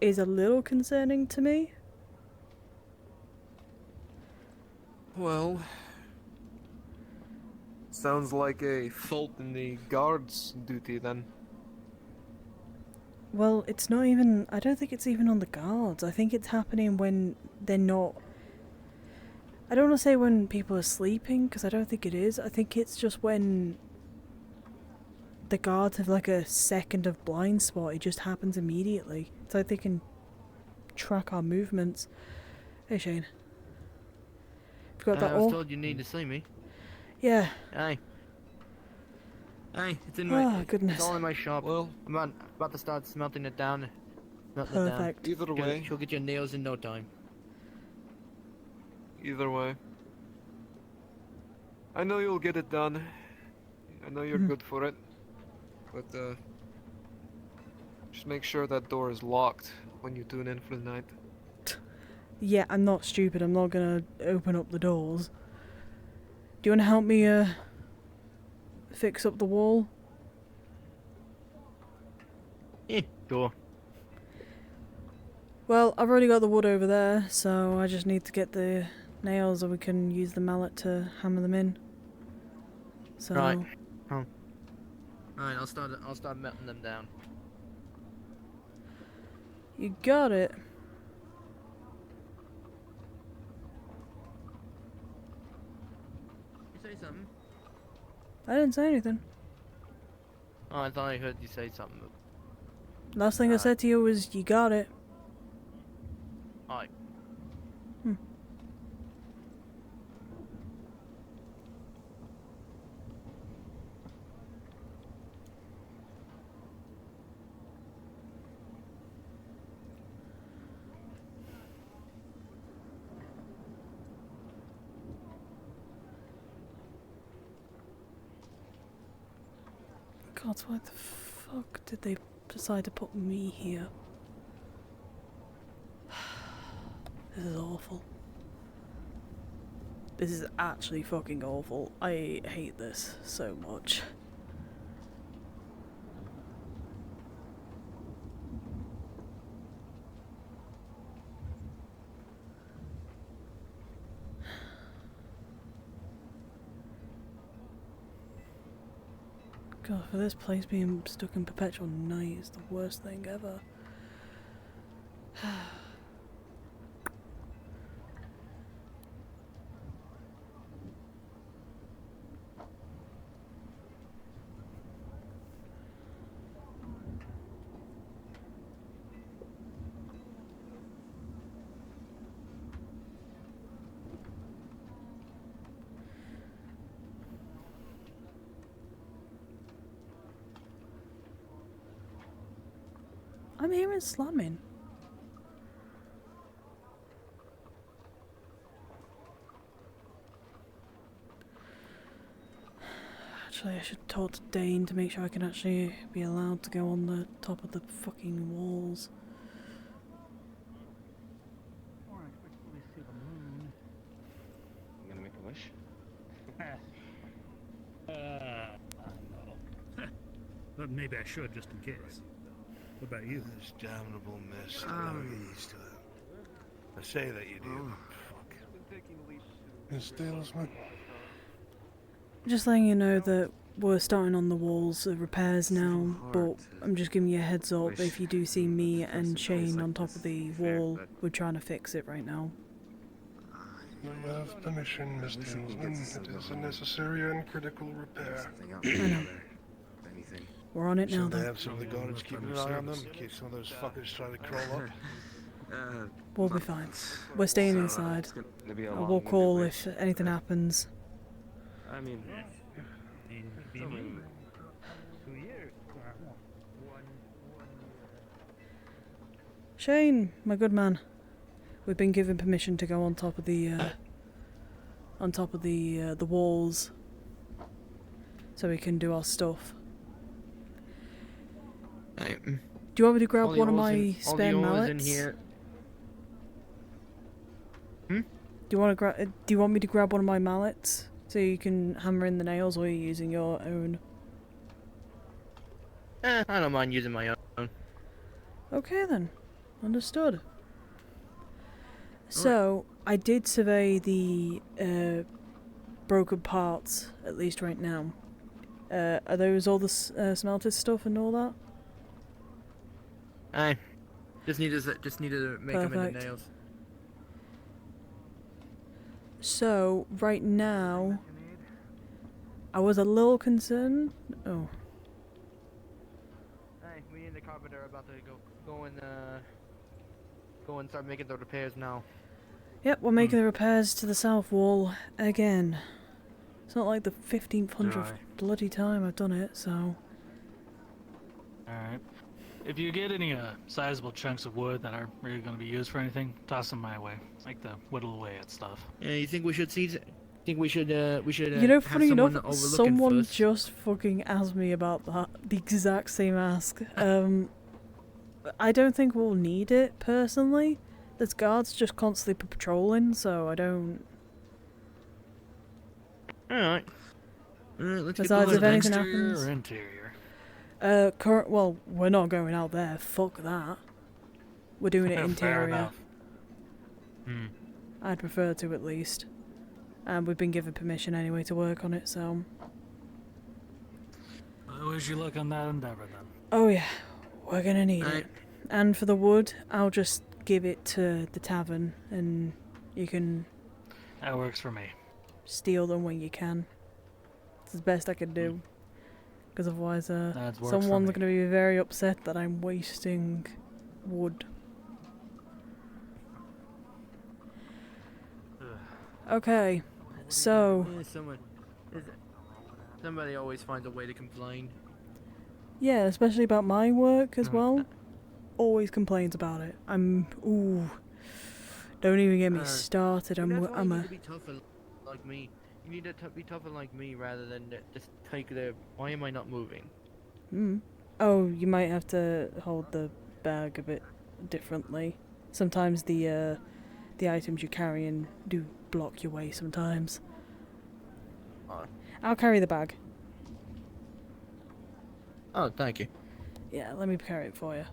is a little concerning to me. Well... Sounds like a fault in the guard's duty then. Well, it's not even... I don't think it's even on the guards. I think it's happening when they're not... I don't want to say when people are sleeping, because I don't think it is. I think it's just when the guards have like a second of blind spot. It just happens immediately. It's like they can track our movements. Hey, Shane. Forgot that I was all? told you need to see me. Yeah. Aye. Aye, it's in Oh, my... goodness. It's all in my shop. Well... I'm about to start smelting it down. Perfect. Either way... She'll get your nails in no time. Either way. I know you'll get it done. I know you're good for it. But, just make sure that door is locked when you tune in for the night. Yeah, I'm not stupid. I'm not gonna open up the doors. Do you want to help me, fix up the wall? Yeah, sure. Well, I've already got the wood over there, so I just need to get the nails and we can use the mallet to hammer them in. So... Right. Oh. Alright, I'll start melting them down. You got it. You say something? I didn't say anything. Oh, I thought I heard you say something. Last thing I said to you was, you got it. Alright. God, why the fuck did they decide to put me here? This is awful. This is actually fucking awful. I hate this so much. God, for this place being stuck in perpetual night is the worst thing ever. I'm hearing slamming. Actually, I should talk to Dane to make sure I can actually be allowed to go on the top of the fucking walls. I'm gonna make a wish. No. But maybe I should, just in case. What about you? This damnable mist. I never get used to it. I say that you do. Fuck. Miss Dalesman. Just letting you know that we're starting on the walls of repairs now, but I'm just giving you a heads up, if you do see me and Shane on top of the wall, we're trying to fix it right now. You have permission, Miss Dalesman. It is a necessary and critical repair. I know. We're on it now, They though. have some of the guards keeping an eye on them in case some of those fuckers try to crawl up. We'll be fine. We're staying inside. We'll call if anything happens. I mean, Shane, my good man, we've been given permission to go on top of the walls, so we can do our stuff. Do you want me to grab one of my spare mallets? Do you want me to grab one of my mallets so you can hammer in the nails, or are you using your own? I don't mind using my own. Okay then, understood. So I did survey the broken parts, at least right now. Are those all the smelted stuff and all that? Aye. Just need to make them into nails. So, right now, I was a little concerned. Oh. Hey, me and the carpenter are about to go and start making the repairs now. Yep, we're making the repairs to the south wall again. It's not like the 1500th bloody time I've done it, so... Alright. If you get any sizable chunks of wood that aren't really going to be used for anything, toss them my way. I like to whittle away at stuff. Yeah, you think we should see? Think we should? You know, funny enough, someone first? just fucking asked me about that. The exact same ask. I don't think we'll need it personally. There's guards just constantly patrolling, so I don't. Alright. Let's Besides, get if anything exterior happens. or interior? Well, we're not going out there. Fuck that. we're doing it Fair interior. enough. I'd prefer to, at least. And we've been given permission anyway to work on it, so... I wish you luck on that endeavor, then. Oh yeah, we're gonna need it. And for the wood, I'll just give it to the tavern, and you can... That works for me. Steal them when you can. It's the best I can do. Because otherwise, someone's gonna be very upset that I'm wasting wood. Okay, so... Somebody always finds a way to complain. Yeah, especially about my work as well. Always complains about it. Ooh. Don't even get me started. I'm You a... need to be tougher like me. You need to be tougher like me rather than just take the... Why am I not moving? Oh, you might have to hold the bag a bit differently. Sometimes the items you're carrying do block your way sometimes. I'll carry the bag. Oh, thank you. Yeah, let me carry it for you.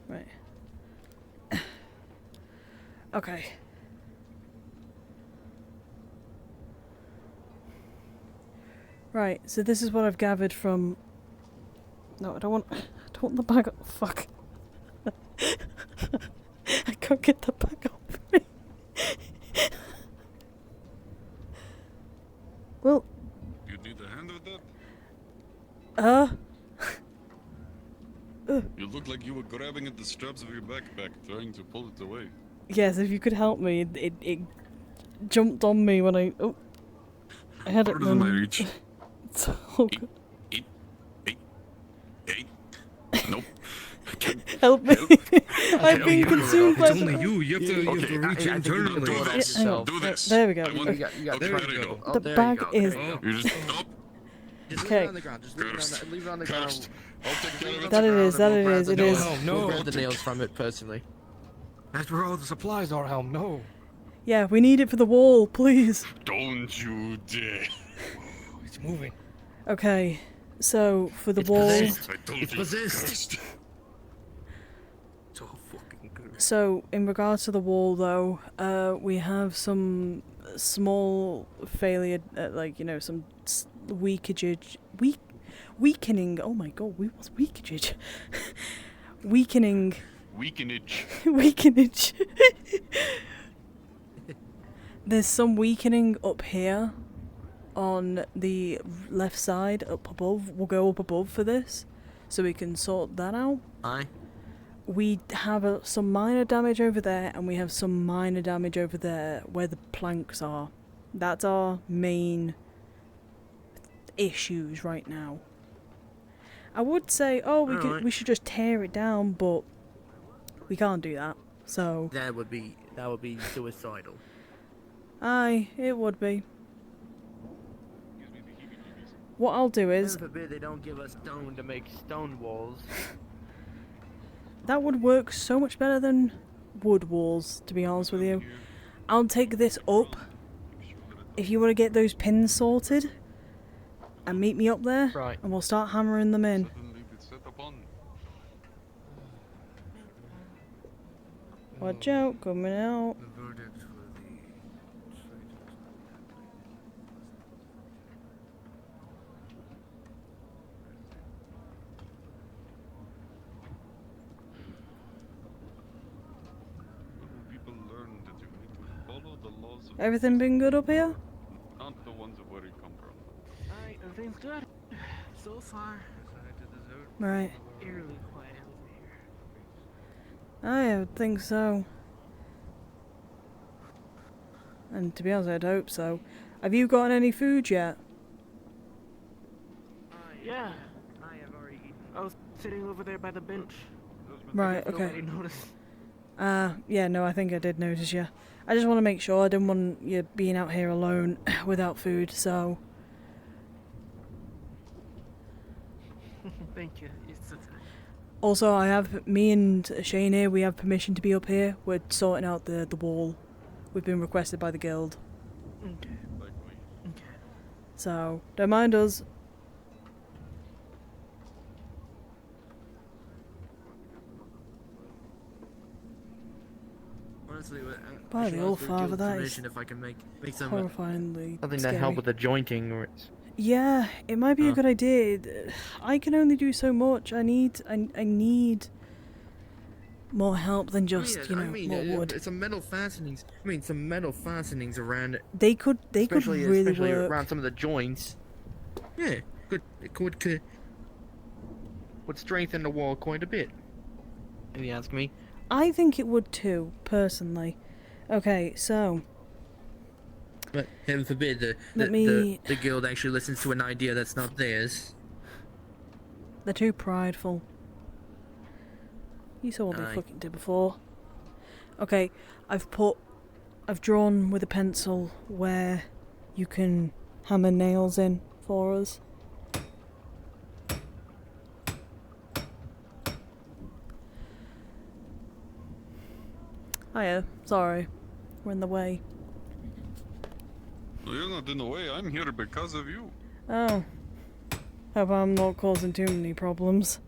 Right. Okay. Right, so this is what I've gathered from... No, I don't want the bag... Fuck. I can't get the bag off me. Well... You need a hand with that? You look like you were grabbing at the straps of your backpack, trying to pull it away. Yes, if you could help me. It jumped on me when I... Oh. I had it Harder than my reach. It's all good. Hey. Nope. Help me. I've been consumed by... It's only you. You have to reach internally. Do this. There we go. You got Okay. there you go. The bag is... You just stop. Just Okay. leave it on the ground. Just leave it on the ground. I'll take care of it. That it is, it is. We'll grab the nails from it personally. That's where all the supplies are, Helm. No. Yeah, we need it for the wall, please. Don't you dare. It's moving. Okay, so for the wall... It's possessed. So fucking good. So, in regards to the wall, though, we have some small failure, some weakage... Weakening... Oh my god, what's weakage? Weakening... Weakenage. Weakenage. There's some weakening up here on the left side, up above. We'll go up above for this, so we can sort that out. Aye. We have some minor damage over there, and we have some minor damage over there where the planks are. That's our main issues right now. I would say, we should just tear it down, but we can't do that. So That would be suicidal. aye, it would be. What I'll do is... Heaven forbid they don't give us stone to make stone walls. That would work so much better than wood walls, to be honest with you. I'll take this up. If you want to get those pins sorted, and meet me up there, right, and we'll start hammering them in. Watch out, coming out. People learn that you need to follow the laws of... Everything been good up here? Not the ones of where you come from. Alright, everything's good. So far. Right. Eerily quiet over here. I would think so. And to be honest, I'd hope so. Have you gotten any food yet? Yeah. I have already eaten. I was sitting over there by the bench. Right, okay. Nobody noticed. Yeah, no, I think I did notice you. I just want to make sure I didn't want you being out here alone without food, so... Thank you. It's okay. Also, me and Shane here, we have permission to be up here. We're sorting out the wall. We've been requested by the guild. Okay. Okay. So, don't mind us. By the All Specialise for Father, guild that commission is if I can make some horrifyingly Something scary. to help with the jointing. Or it's... Yeah, it might be a good idea. I can only do so much. I need more help than just, more wood. It's some metal fastenings. I mean, some metal fastenings around. They could really especially work. around some of the joints. Yeah, could would strengthen the wall quite a bit. If you ask me. I think it would too, personally. Okay, so But heaven forbid Let me- the guild actually listens to an idea that's not theirs. they're too prideful. You saw what they Aye. fucking did before. Okay, I've drawn with a pencil where you can hammer nails in for us. Hiya, sorry. We're in the way. No, you're not in the way. I'm here because of you. Oh. Hope I'm not causing too many problems.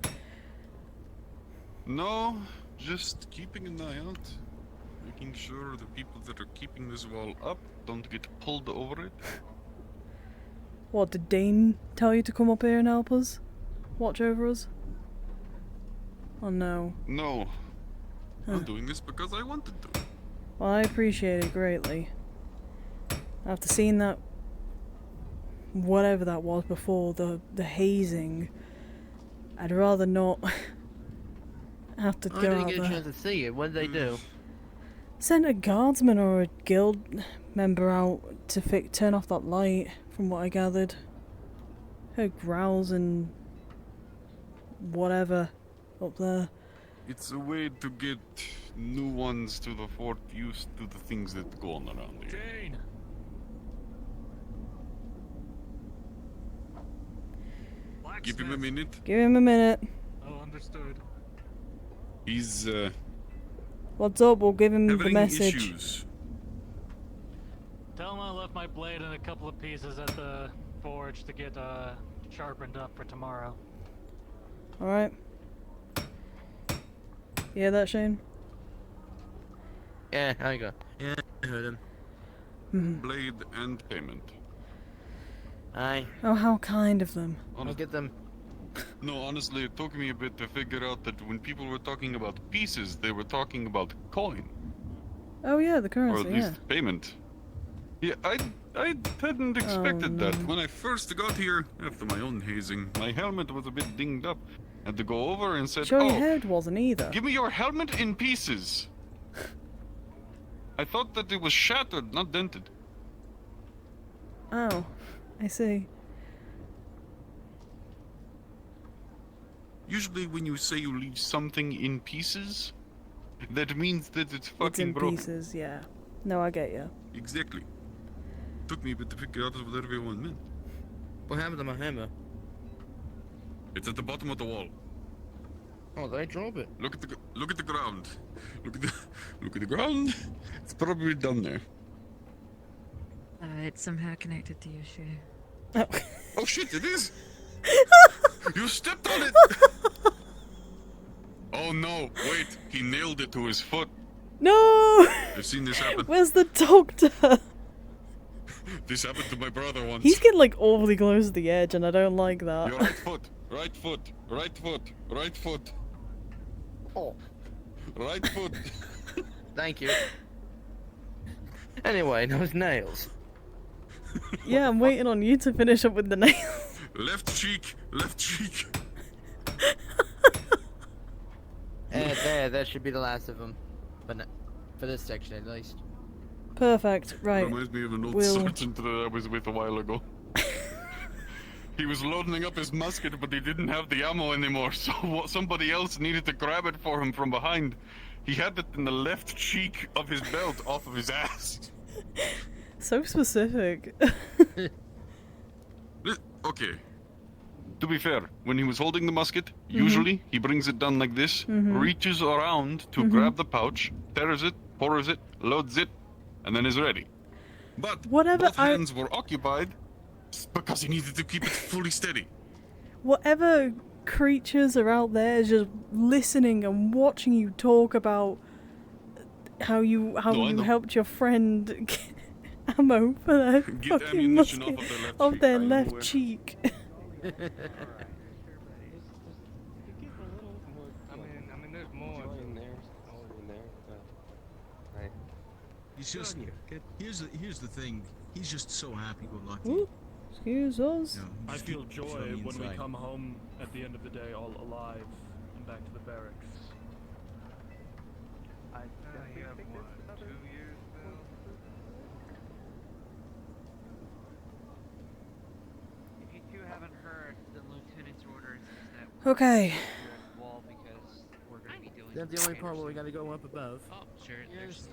No, just keeping an eye out. Making sure the people that are keeping this wall up don't get pulled over it. What, did Dane tell you to come up here and help us? Watch over us? Oh no. No. Huh. I'm doing this because I wanted to. Well, I appreciate it greatly. After seeing that, whatever that was before, the hazing, I'd rather not have to I go didn't out get a there. chance to see it. What did they do? Sent a guardsman or a guild member out to turn off that light, from what I gathered. Heard growls and whatever up there. It's a way to get new ones to the fort used to the things that go on around here. Jane. Give him a minute. Give him a minute. Oh, understood. He's What's up? We'll give him the having message. issues. Tell him I left my blade in a couple of pieces at the forge to get sharpened up for tomorrow. Alright. You hear that, Shane? Yeah, I got. Yeah, I heard him. Blade and payment. Aye. Oh, how kind of them. I'll get them. No, honestly, it took me a bit to figure out that when people were talking about pieces, they were talking about coin. Oh yeah, the Or currency, at least payment. Yeah, I hadn't expected that. When I first got here, after my own hazing, my helmet was a bit dinged up. Had to go over and said, Sure, your "Oh, head wasn't either. give me your helmet in pieces." I thought that it was shattered, not dented. Oh, I see. Usually when you say you leave something in pieces, that means that it's It's fucking in broken. pieces, yeah. No, I get you. Exactly. Took me a bit to figure out what everyone meant. What happened to my hammer? It's at the bottom of the wall. Oh, did I drop it? Look at the ground. Look at the ground. It's probably down there. It's somehow connected to your shoe. Oh shit! It is. You stepped on it. Oh no! Wait, he nailed it to his foot. No! I've seen this happen. Where's the doctor? This happened to my brother once. He's getting like awfully close to the edge, and I don't like that. Your right foot, right foot, right foot, right foot. Oh. Right foot. Thank you. Anyway, those nails. Yeah, I'm waiting on you to finish up with the nails. Left cheek, left cheek. That should be the last of them. But for this section at least. Perfect, right. Reminds me of an old We'll- sergeant that I was with a while ago. He was loading up his musket, but he didn't have the ammo anymore, so somebody else needed to grab it for him from behind. He had it in the left cheek of his belt off of his ass. So specific. Okay. To be fair, when he was holding the musket, usually he brings it down like this, reaches around to grab the pouch, tears it, pours it, loads it, and then is ready. But both hands were occupied because he needed to keep it fully steady. Whatever creatures are out there just listening and watching you talk about how you No, I know. helped your friend get ammo for their Get fucking ammunition musket off of their left of cheek. their I know left where. cheek. I mean, there's more in there. All in there. Right. He's just here's the thing. He's just so happy-go-lucky. Ooh, excuse us. You know, I just feel from joy the when we inside. come home at the end of the day all alive and back to the barracks. You have what, 2 years now? If you two haven't heard, the lieutenant's orders is that we're Okay. gonna do a wall because we're going to be dealing Is that with the only part where we traitors. gotta go up above? Oh, sure. There's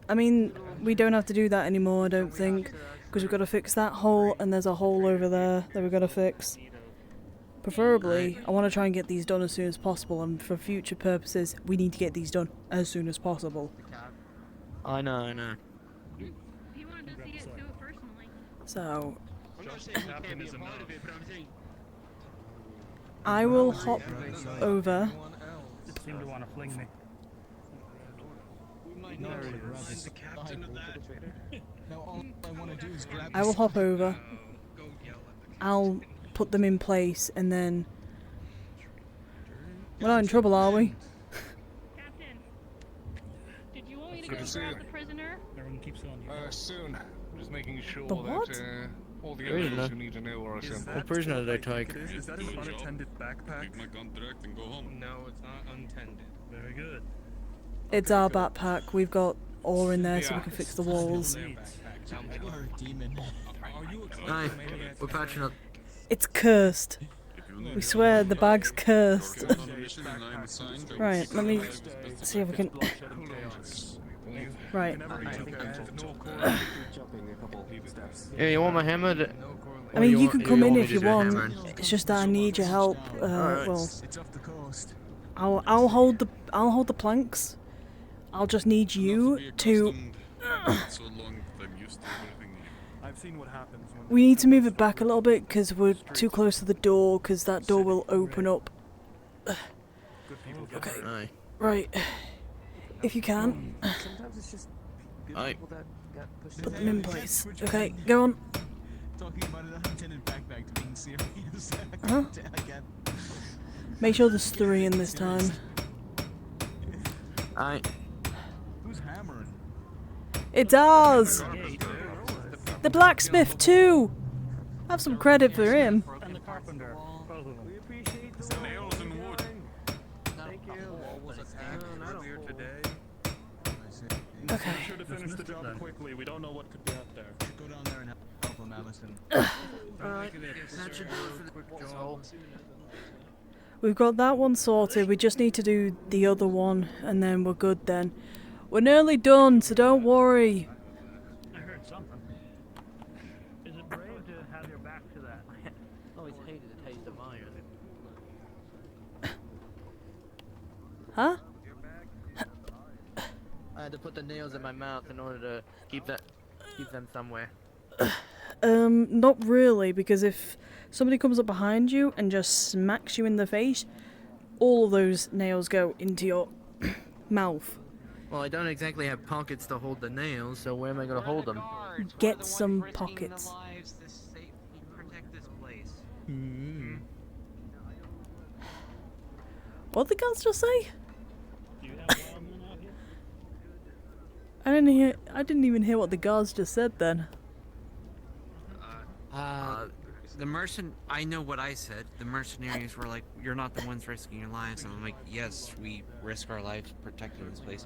I mean, we don't have to do that anymore, I don't think, because we've got to fix that hole, and there's a hole over there that we've got to fix. Preferably, I want to try and get these done as soon as possible, and for future purposes, we need to get these done as soon as possible. I know. He wanted to see it, do it personally. So, I'm not saying he can't be a part of it, but I'm saying I will hop over. Seem to want to fling me. we might not recognize the captain of that. Now all I want to do is grab. I will hop over. I'll put them in place, and then we're not in trouble, are we? Captain, did you want me to Good go to see grab you. the prisoner? Everyone keeps on you. Soon. I'm just making sure The what? that all the Prisoner. others who need to know are assembled. What prisoner did I take? Is that an unattended backpack? Take my contract and go home. No, it's not untended. Very good. It's our backpack. We've got ore in there so we can fix the walls. You're a demon. Are you a Aye, we're patching up. It's cursed. We swear the bag's cursed. On a mission and I'm assigned. I will Right, seek let me the best see if we can. Right. Yeah, you want my hammer? I mean, you can come in if you want. It's just that I need your help. Well, It's off the coast. I'll hold the planks. I'll just need you to. So long that I'm used to everything. I've seen what happens when We need to move it back a little bit because we're too close to the door. Because that door will open up. good people get Okay. Aye. Right. If you can, Sometimes it's just good Aye. people that got pushed put them in place. Okay, go on. Talking about an unattended backpack to being serious. Huh? I can't. Make sure there's 3 in this time. Aye. Who's hammering? It's ours. The blacksmith too. Have some credit for him. And the carpenter. Both of them. Nails and wood. Thank you. Earlier today. Okay. Be sure to finish the job quickly. We don't know what could be out there. Go down there and help him, Allison. Alright, that should do it for the job. We've got that one sorted. We just need to do the other one, and then we're good. Then we're nearly done, so don't worry. I heard something. Is it brave to have your back to that? Always hated the taste of iron. Huh? I had to put the nails in my mouth in order to keep them somewhere. Not really, because if somebody comes up behind you and just smacks you in the face, all of those nails go into your mouth. Well, I don't exactly have pockets to hold the nails, so where am I gonna hold them? Get some pockets. lives to protect this place. What did the guards just say? Do you have wildmen out here? I didn't even hear what the guards just said then. I know what I said. The mercenaries were like, you're not the ones risking your lives. And I'm like, yes, we risk our lives protecting this place.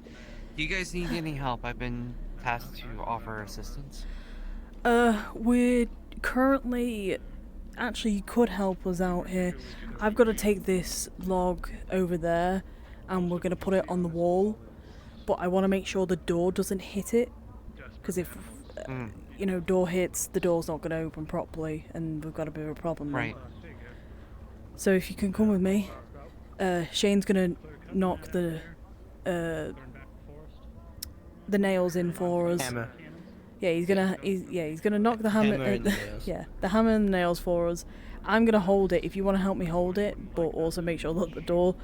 Do you guys need any help? I've been tasked to offer assistance. We're currently... Actually, you could help us out here. I've got to take this log over there, and we're going to put it on the wall. But I want to make sure the door doesn't hit it. Because if, door hits, the door's not going to open properly, and we've got a bit of a problem then. Right. So if you can come with me, Shane's going to knock the nails in for us. Hammer. Yeah, he's gonna knock the hammer. Hammer and the nails. Yeah, the hammer and the nails for us. I'm gonna hold it if you want to help me hold it, but also make sure that the door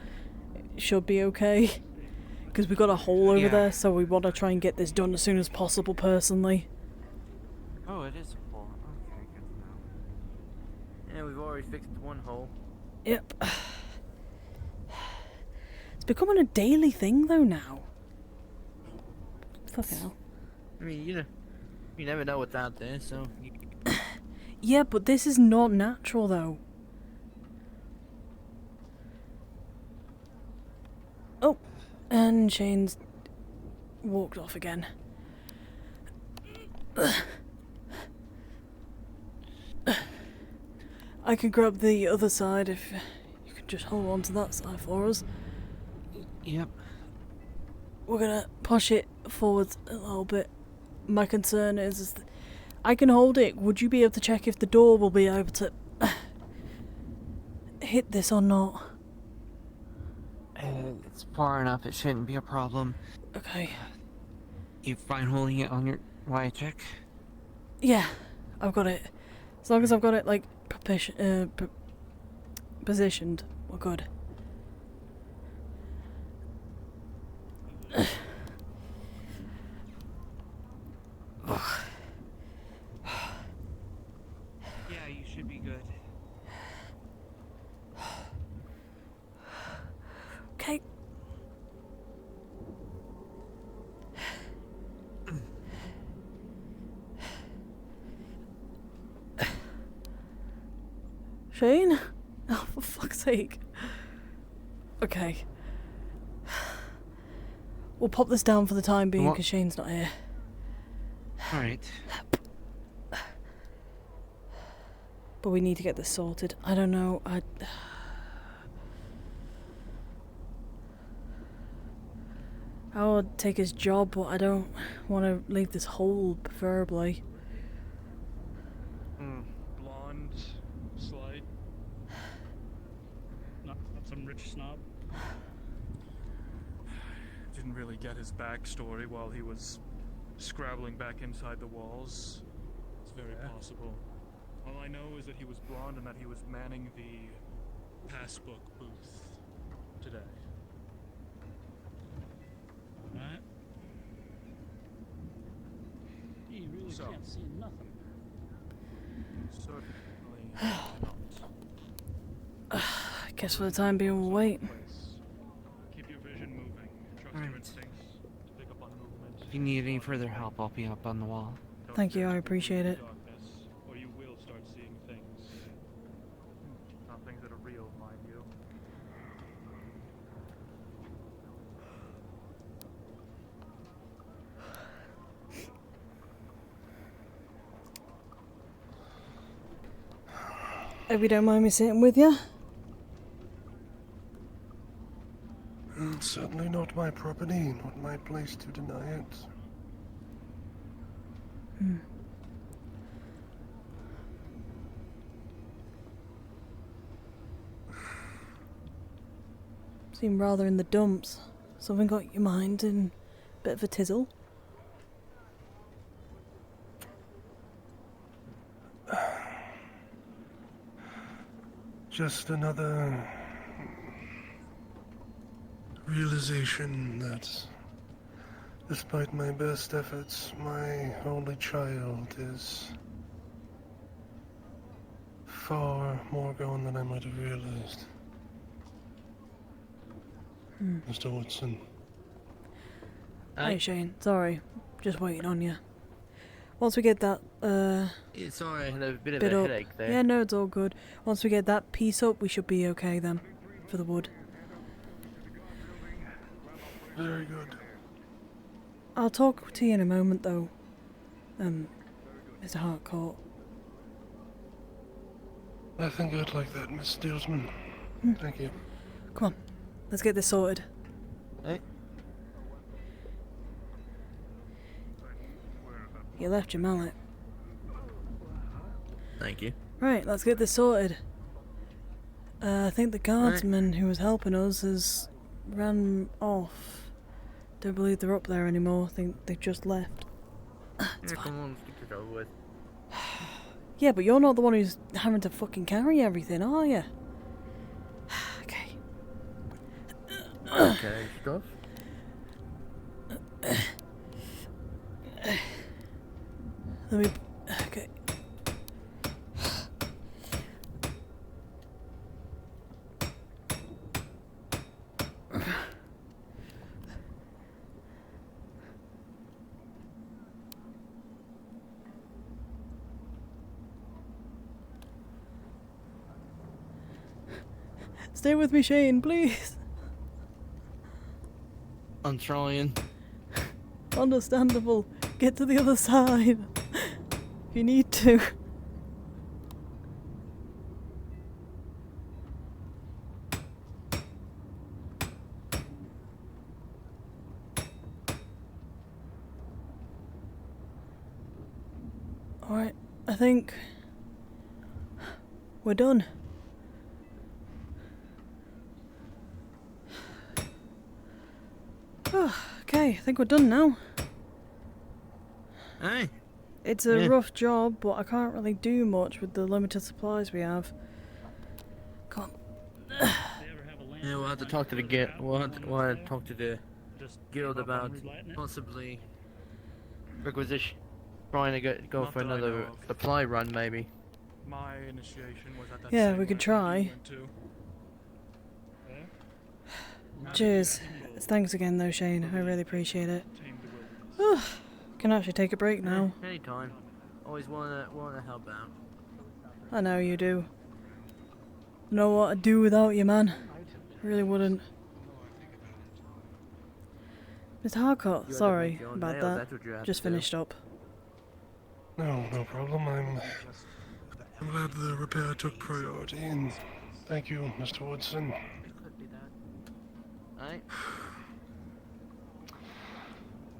should be okay. Because we got a hole over Yeah. there, so we want to try and get this done as soon as possible, personally. Oh, it is full. Okay, good to know. Yeah, we've already fixed one hole. Yep. It's becoming a daily thing, though, now. Fucking hell. I mean, you never know what's out there, so. Yeah, but this is not natural, though. Oh, and Shane's walked off again. I can grab the other side if you can just hold on to that side for us. Yep. We're gonna push it forward a little bit. My concern is I can hold it. Would you be able to check if the door will be able to hit this or not? It's far enough, it shouldn't be a problem. Okay. You fine holding it on your wire check? Yeah, I've got it. As long as I've got it, like, positioned, we're good. Yeah, you should be good. Okay. Shane? Oh, for fuck's sake. Okay. We'll pop this down for the time being because Shane's not here. Alright. But we need to get this sorted. I don't know. I would take his job, but I don't want to leave this hole, preferably. Blonde, slight. Not some rich snob. Didn't really get his backstory while he was scrabbling back inside the walls. It's very possible. All I know is that he was blonde and that he was manning the passbook booth today. Right? You really So. can't see nothing. Certainly not. I guess for the time being we'll wait. Keep your vision moving. Trust your instincts to pick up on movement. If you need any further help, I'll be up on the wall. Thank you, I appreciate it. Darkness, or you will start seeing things. Not things that are real, mind you. Hope you don't mind me sitting with you. It's certainly not my property, not my place to deny it. Seem rather in the dumps. Something got your mind in a bit of a tizzle. Just another realization that despite my best efforts, my only child is far more gone than I might have realized. Mr. Woodson. Hey Shane, sorry. Just waiting on you. Once we get that, It's alright, I had a bit of bit a up. headache there. Yeah, no, it's all good. Once we get that piece up, we should be okay then. For the wood. Very good. I'll talk to you in a moment though. Mr. Harcourt. I think I'd like that, Miss Steelsman. Thank you. Come on, let's get this sorted. Hey. You left your mallet. Thank you. Right, let's get this sorted. I think the guardsman who was helping us has ran off. Don't believe they're up there anymore. I think they've just left. It's fine. Come on, let's get it over with. Yeah, but you're not the one who's having to fucking carry everything, are you? Okay. Okay, stuff. Let me. Okay. Stay with me, Shane, please. I'm trying. Understandable. Get to the other side. If you need to. Alright, I think we're done. Okay, I think we're done now. Hey. It's a rough job, but I can't really do much with the limited supplies we have. Come on. Yeah, we'll have to talk to the guild. We'll have to talk to the guild about possibly requisition, trying to go for another supply run, maybe. My initiation was at that Yeah, same we could wedding try. you went to. Cheers. Thanks again, though, Shane. I really appreciate it. Can actually take a break now. Anytime. Always wanna help out. I know you do. Know what I'd do without you, man. I really wouldn't. Mr. Harcourt, sorry about that. Just finished up. No, no problem. I'm glad the repair took priority, and thank you, Mr. Woodson. Alright.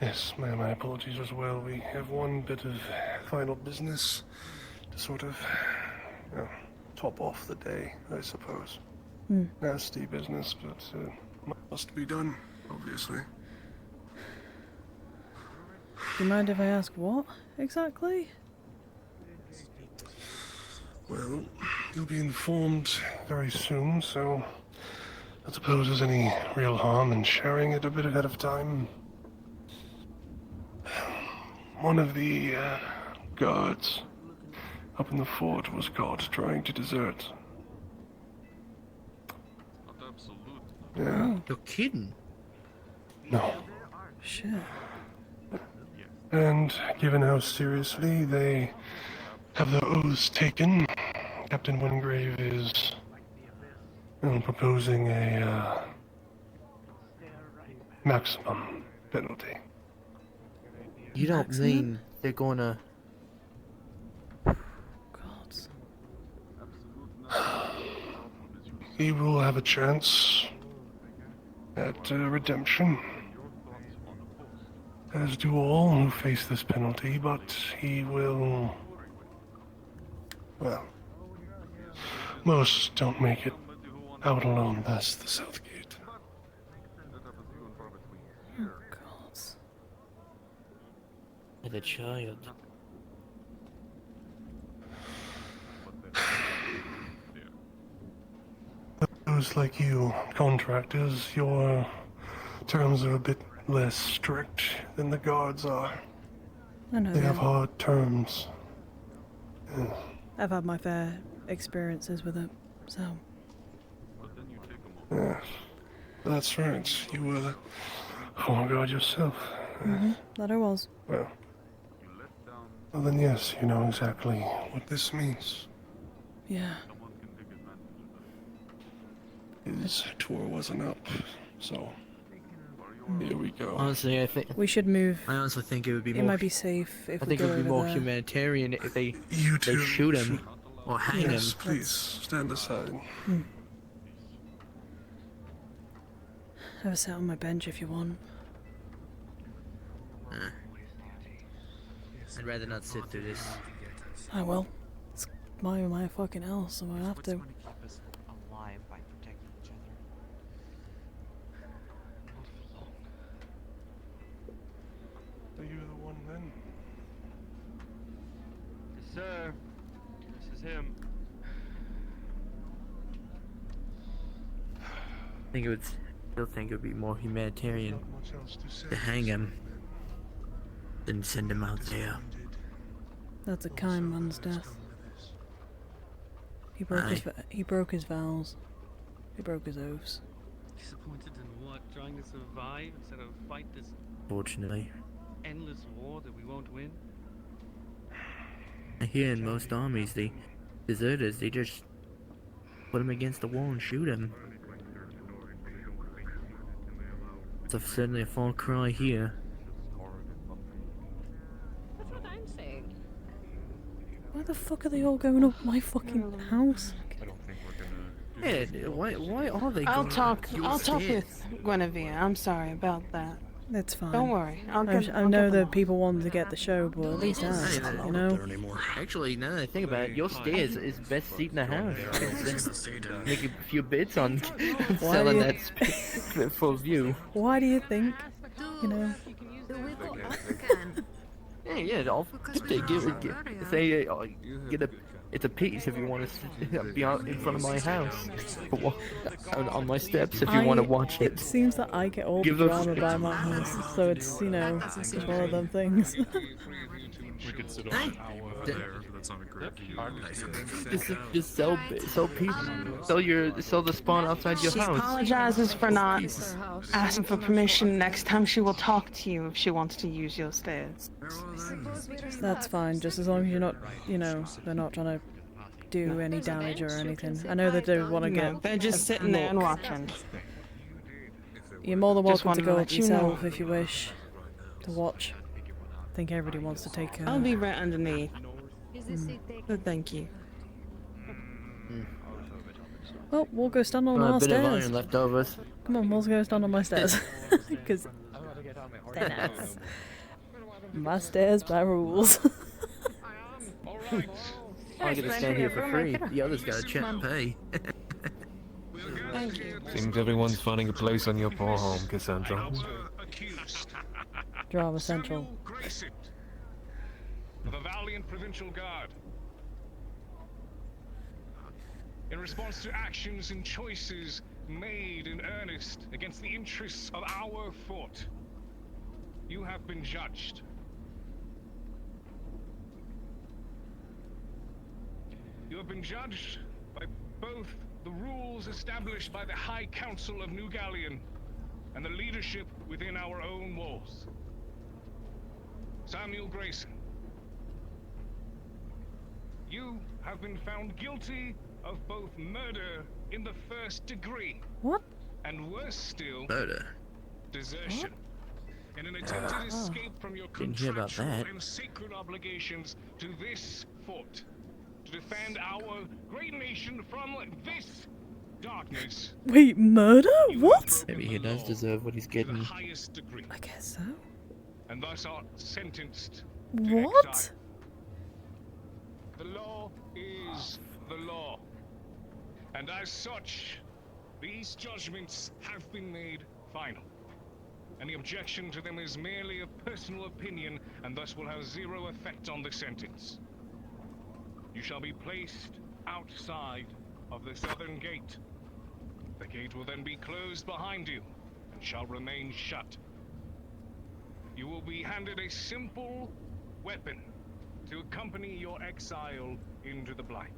Yes, my apologies as well. We have one bit of final business to sort of top off the day, I suppose. Nasty business, but must be done, obviously. Do you mind if I ask what exactly? Well, you'll be informed very soon, so I suppose there's any real harm in sharing it a bit ahead of time. One of the guards up in the fort was caught trying to desert. Yeah. You're kidding? No. Shit. And given how seriously they have their oaths taken, Captain Wingrave is proposing a maximum penalty. You don't mean they're gonna... He will have a chance at redemption, as do all who face this penalty, but he will... Well, most don't make it out alone past the south gate. Oh, God. The child. Those like you, contractors, your terms are a bit less strict than the guards are. I know They have that. hard terms. Yeah. I've had my fair experiences with it, so. Yes, that's right. You were the former guard yourself. That I was. Well, then yes, you know exactly what this means. Yeah. His tour wasn't up, so here we go. Honestly, I think We should move. I honestly think it would be It more. might be safe if I we think go it would be over more there. humanitarian if they You they two shoot him or hang Yes, him. please stand aside. Have a sit on my bench if you want. I'd rather not sit through this. I will. It's my fucking house, so I have to. Keep us alive by protecting each other. Are you the one then? Yes, sir. This is him. I think it would. Still think it would be more humanitarian Not much else to say. to hang him than send him out there. Disappointed. But those like you, contractors, your terms are a bit less strict than the guards are. They have hard terms. Given how seriously they have their oaths taken, Captain Wingrave is That's a kind man's death. He broke his vows. He broke his oaths. Disappointed in what? Trying to survive instead of fight this Fortunately, endless war that we won't win? here in most armies, the deserters, they just put them against the wall and shoot them. It's certainly a far cry here. That's what I'm saying. Why the fuck are they all going up my fucking house? Yeah, why are they I'll going talk. up your I'll talk stairs? with Guinevere. I'm sorry about that. That's fine. Don't worry. I know that people wanted to get the show, but at least ask, you know? Actually, now that I think about it, your stairs is the best seat in the house. Make a few bits on selling that full view. Why do you think, you know? Yeah, I'll say get a. It's a piece if you want to be out in front of my house, on my steps if you want to watch it. It seems that I get all the drama by my house, so it's, you know, it's one of them things. We could sit on an hour there. That's not a great view. Just sell people, sell the spawn outside your She house. apologizes for not asking for permission. Next time she will talk to you if she wants to use your stairs. That's fine, just as long as you're not, you know, they're not trying to do any damage or anything. I know they do want to get. They're just sitting there and watching. You're more than Just welcome to wanted to go let up you know. yourself if you wish to watch. I think everybody wants to take. I'll be right underneath. But thank you. Well, we'll go stand on A our bit of stairs. iron leftovers. Come on, we'll go stand on my stairs. Because my stairs by rules. I get to stand here for free. The others got to check pay. Thank you. Seems everyone's finding a place on your poor home, Cassandra. Drama Central. The valiant provincial guard. In response to actions and choices made in earnest against the interests of our fort, you have been judged. You have been judged by both the rules established by the High Council of New Galleon and the leadership within our own walls. Samuel Grayson, you have been found guilty of both murder in the first degree. What? And worse still, Murder. desertion. In an attempted escape from your Didn't hear about contractual that. and sacred obligations to this fort, to defend our great nation from this darkness. Wait, murder? What? Maybe he does deserve what he's getting. Highest degree. I guess so. And thus are sentenced. What? The law is the law. And as such, these judgments have been made final. Any objection to them is merely a personal opinion and thus will have zero effect on the sentence. You shall be placed outside of the southern gate. The gate will then be closed behind you and shall remain shut. You will be handed a simple weapon to accompany your exile into the Blight.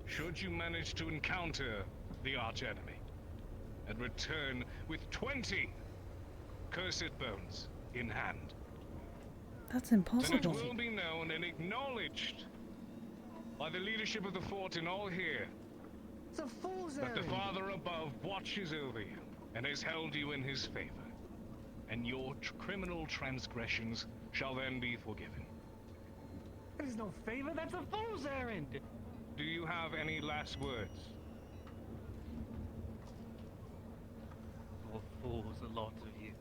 Should you manage to encounter the arch-enemy and return with 20 cursed bones in hand, That's then impossible. it will be known and acknowledged by the leadership of the fort and all here that the Father above watches over you and has held you in his favor, and your criminal transgressions shall then be forgiven. There's no favor, that's a fool's errand! Do you have any last words? All fools, a lot of you.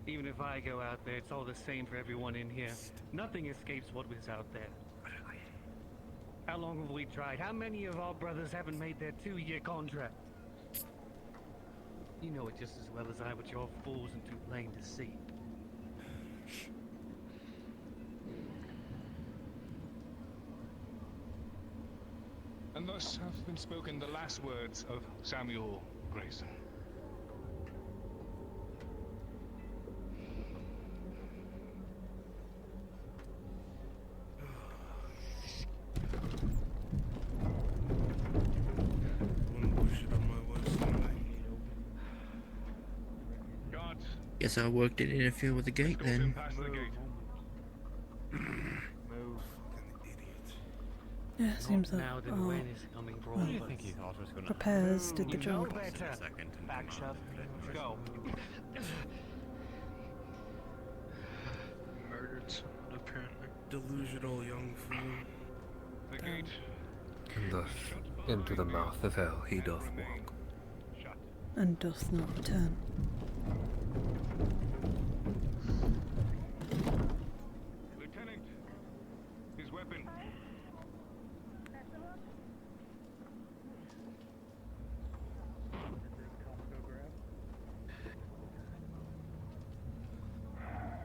Even if I go out there, it's all the same for everyone in here. Nothing escapes what was out there. How long have we tried? How many of our brothers haven't made their 2-year contract? You know it just as well as I, but you're fools and too plain to see. And thus have been spoken the last words of Samuel Grayson. Guess our work didn't interfere with the gate then. Yeah, it seems that Now then, when is it coming for all of us? repairs did the You know job. better. Back shut. Go. Murdered someone, apparently. Delusional young fool. The gate. And thus into the mouth of hell he doth walk. And doth not return. Lieutenant, his weapon.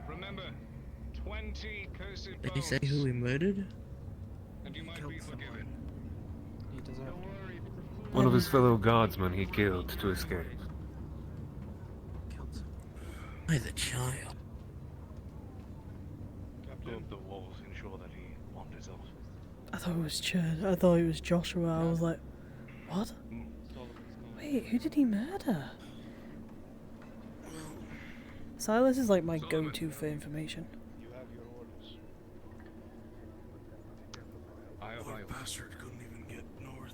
Remember, 20 cursed Did he bones, say who he murdered? and you might be forgiven. He deserved it. One of his fellow guardsmen he killed to escape. By the child. Build the walls, ensure that he wanders off. I thought it was Chad. I thought it was Joshua. I was like, what? Wait, who did he murder? Silas is like my go-to for information. You have your orders. That bastard couldn't even get north.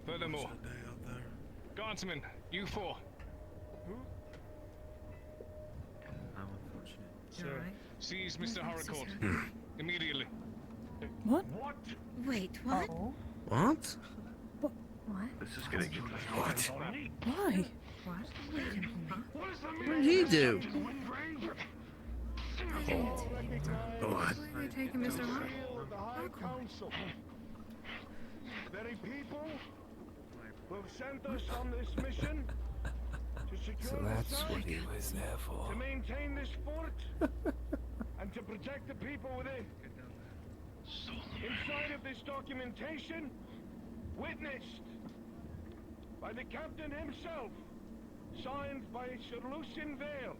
Furthermore, There's a day out there. guardsmen, you four. How unfortunate. Sir, seize Mr. Harcourt immediately. What? What? Wait, what? What? What? This is getting What? Why? What? Wait a minute. What did he do? What? Why are you taking Mr. Hart? The High Council. Very people who have sent us on this mission to secure So that's the site, what he was there for. to maintain this fort, and to protect the people within. Inside of this documentation, witnessed by the captain himself, signed by Sir Lucian Vale,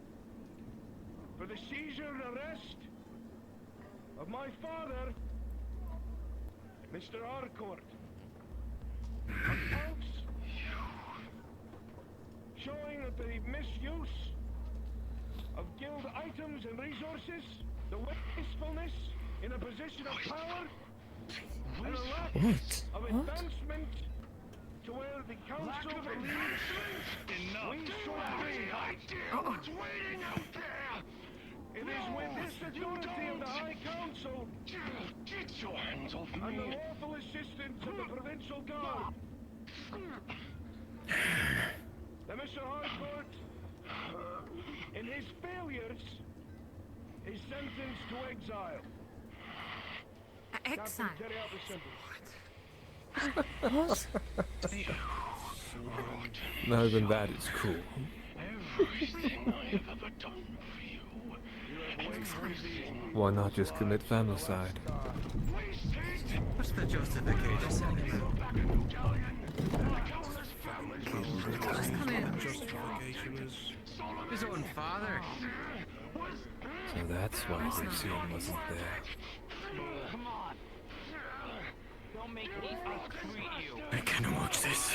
for the seizure and arrest of my father, Mr. Harcourt. Accounts showing that the misuse of guild items and resources, the wastefulness in a position of power, and a lack of advancement to where the council believes we should be. What's waiting out there? It is with this authority of the High Council get your hands off me. And the lawful assistance of the Provincial Guard that Mr. Harcourt, in his failures, is sentenced to exile. Exile? Captain, carry out the sentence. What? No, even that is cool. Everything I have ever done for you. Why not just commit famicide? What's the justification? Justification is His own father. So that's why Lucian wasn't there. Come on. Don't make me treat you. I cannot watch this.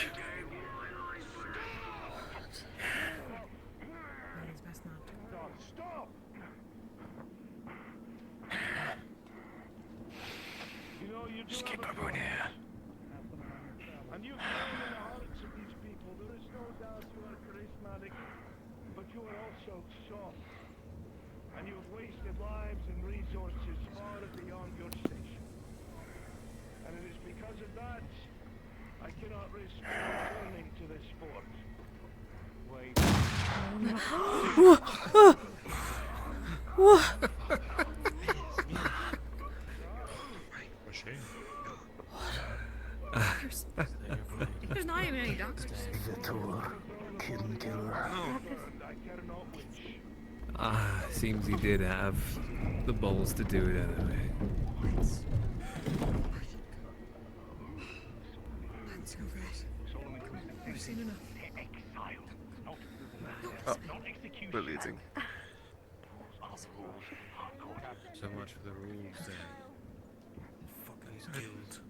Stop! You know, you Just keep up on here. And you've grown in the hearts of these people. There is no doubt you are charismatic, but you are also soft. And you've wasted lives and resources far beyond your station. And it is because of that I cannot risk returning to this fort. Wait. What? There's not even any doctors. Killer. Ah, seems he did have the balls to do it anyway. I've seen enough. Oh, bullying. So much for the rules then. fucking guild.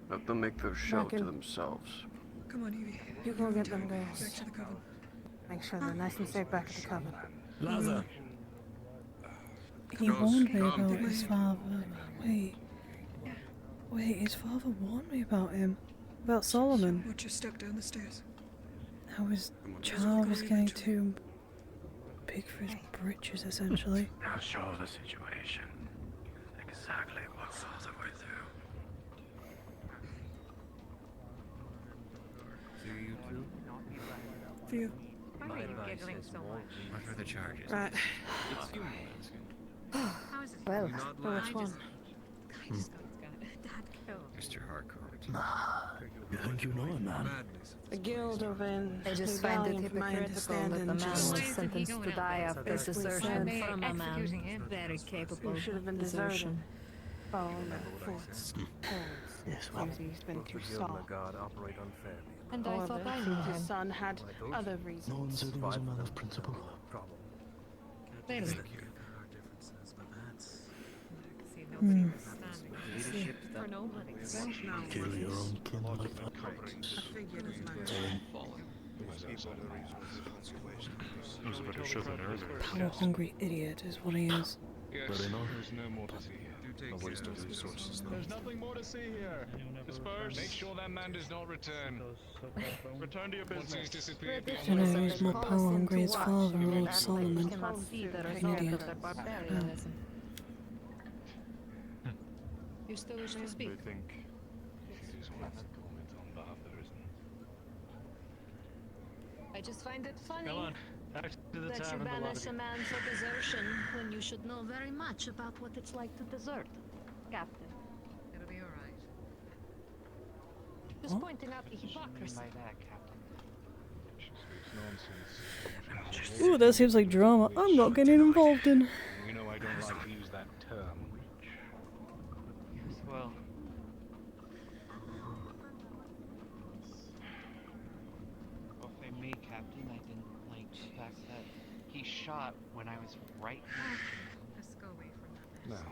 Let them make their show to Malcolm. themselves. Come on, Evie. You go get them, guys. Back to the coven. Make sure they're nice and safe back at the cabin. Lather. He warned me about his father. Wait, his father warned me about him. About Solomon. Watch your step down the stairs. How his child was getting too big for his britches, essentially. Now show the situation. Exactly what father went through. See you too. Fuil. My advice is what are the charges? Right. Well, which one? Mr. Harcourt. You think you know a man? The guild of in I just find it rebellion, from my hypocritical that understanding, the man just was sentenced to die after basically desertion said from a man very capable who should have been of deserted. desertion. Follow the forts. Yes, well. Seems he's been too soft. And I thought I However, knew his him. son had other reasons. No one said he was a man of principle. Really? Leadership that Kill your own kin like that. He was a better shot than earlier. Power-hungry idiot is what he is. Yes, But enough. there's no more to see here. A waste of resources. There's nothing more to see here. Disperse. Make sure that man does not return. Return to your business. Once he's disappeared, You know, he's more power-hungry his father, Lord Solomon. Cannot see the An result idiot. of their barbarianism. You still wish to speak? I think she just wants to comment on behalf of the risen. I just find it funny Come on, back to the that you tavern, banish beloved. a man for desertion when you should know very much about what it's like to desert, Captain. It'll be all right. Just pointing out the hypocrisy. Ooh, that seems like drama I'm not getting involved in. You know I don't like to use that term. well. Well, if I may, Captain, I didn't like the fact that he shot when I was right next to him. Let's go away from that.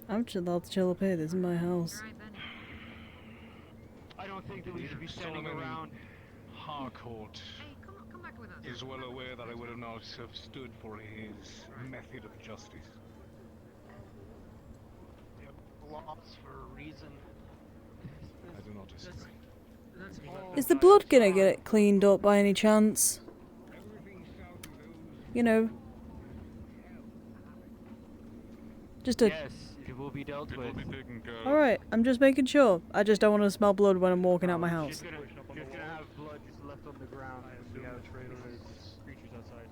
No. I'm just allowed to chill up here. This is my house. I don't think that we should be standing Solomon around. Harcourt Hey, come back with us. is well aware that I would have not have stood for his method of justice. Laws for a reason. I do not disagree. Is the blood gonna get it cleaned up by any chance? You know. Just a... Yes, it will be dealt with. Alright, I'm just making sure. I just don't want to smell blood when I'm walking out my house. Just gonna have blood just left on the ground. We have creatures outside.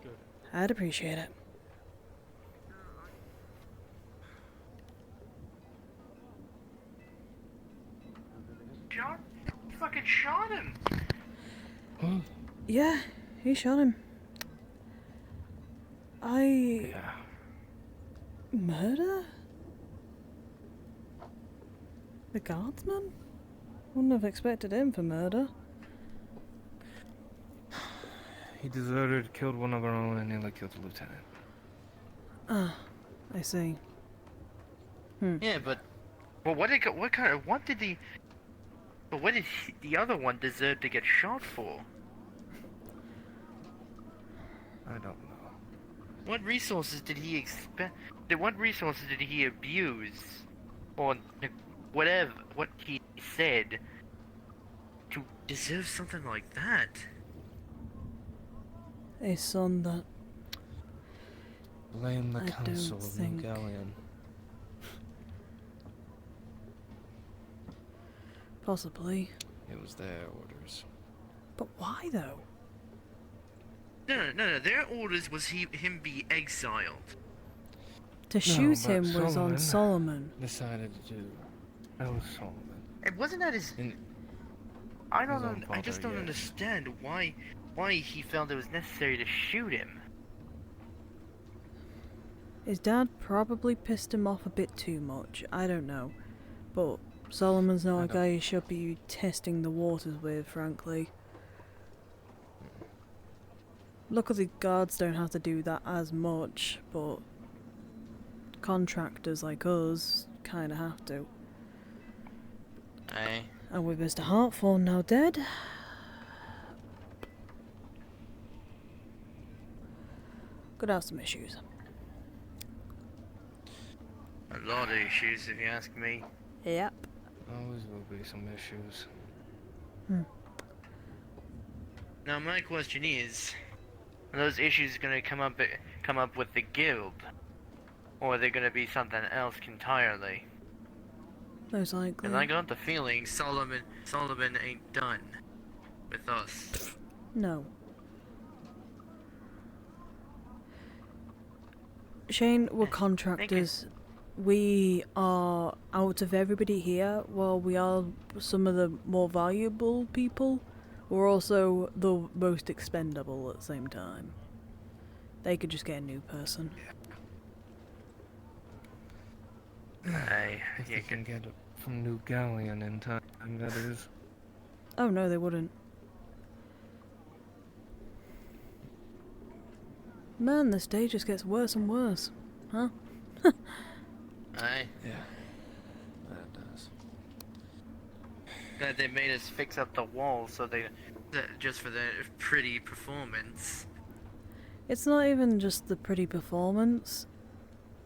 Good. I'd appreciate it. Shot? You fucking shot him! Yeah, he shot him. Murder? The guardsman? Wouldn't have expected him for murder. He deserted, killed one of our own, and nearly killed the lieutenant. Ah, I see. Yeah, but what did the other one deserve to get shot for? I don't know. What resources did he expect? What resources did he abuse, or whatever what he said, to deserve something like that? A son that Blame the I Council don't of think- Galleon. possibly. It was their orders. But why though? No. Their orders was him be exiled. To shoot but him was on Solomon. Decided to do. That was Solomon. It wasn't that his. In I his own I just father, don't yes. understand why he felt it was necessary to shoot him. His dad probably pissed him off a bit too much. I don't know. But Solomon's not a guy you should be testing the waters with, frankly. Luckily, guards don't have to do that as much, but contractors like us kinda have to. Aye. And with Mr. Hartthorne now dead, Could have some issues. A lot of issues, if you ask me. Yep. Always will be some issues. Now my question is, are those issues gonna come up with the guild? Or are they gonna be something else entirely? Most likely. And I got the feeling Solomon ain't done with us. No. Shane, we're contractors. We are, out of everybody here, while we are some of the more valuable people, we're also the most expendable at the same time. They could just get a new person. Hey, If you can get a from New Galleon in time, that is. Oh no, they wouldn't. Man, this day just gets worse and worse. Huh? Aye. Yeah. That does. That they made us fix up the walls just for the pretty performance. It's not even just the pretty performance.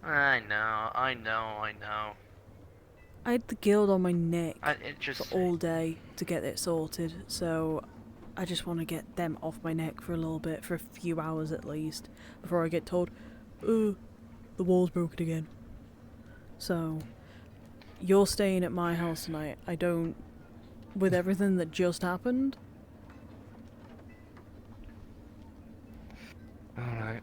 I know. I had the guild on my neck for all day to get it sorted, so I just want to get them off my neck for a little bit, for a few hours at least, before I get told, the wall's broken again. So, you're staying at my house tonight. I don't... With everything that just happened. Alright.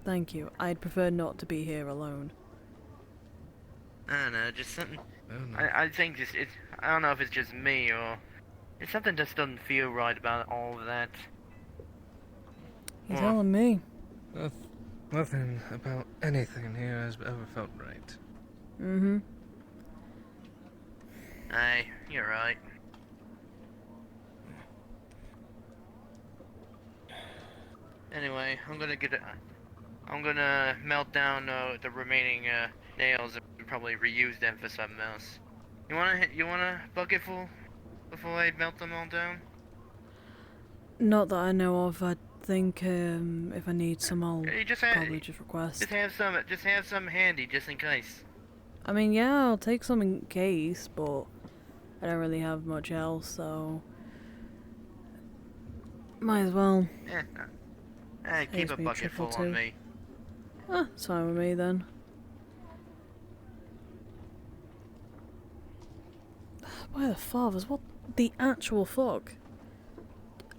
Thank you. I'd prefer not to be here alone. I don't know, just something. Oh, no. I think I don't know if it's just me or it's something just doesn't feel right about all of that. You're telling me. Nothing about anything here has ever felt right. Mm-hmm. Aye, you're right. Anyway, I'm gonna melt down the remaining nails and probably reuse them for something else. You want a bucket full before I melt them all down? Not that I know of. I think if I need some, I'll probably just request. Just have some handy, just in case. I mean, yeah, I'll take some in case, but I don't really have much else, so might as well. Yeah. Hey, keep Saves a me bucket full triple on two. me. Ah, it's fine with me then. By the fathers, what the actual fuck?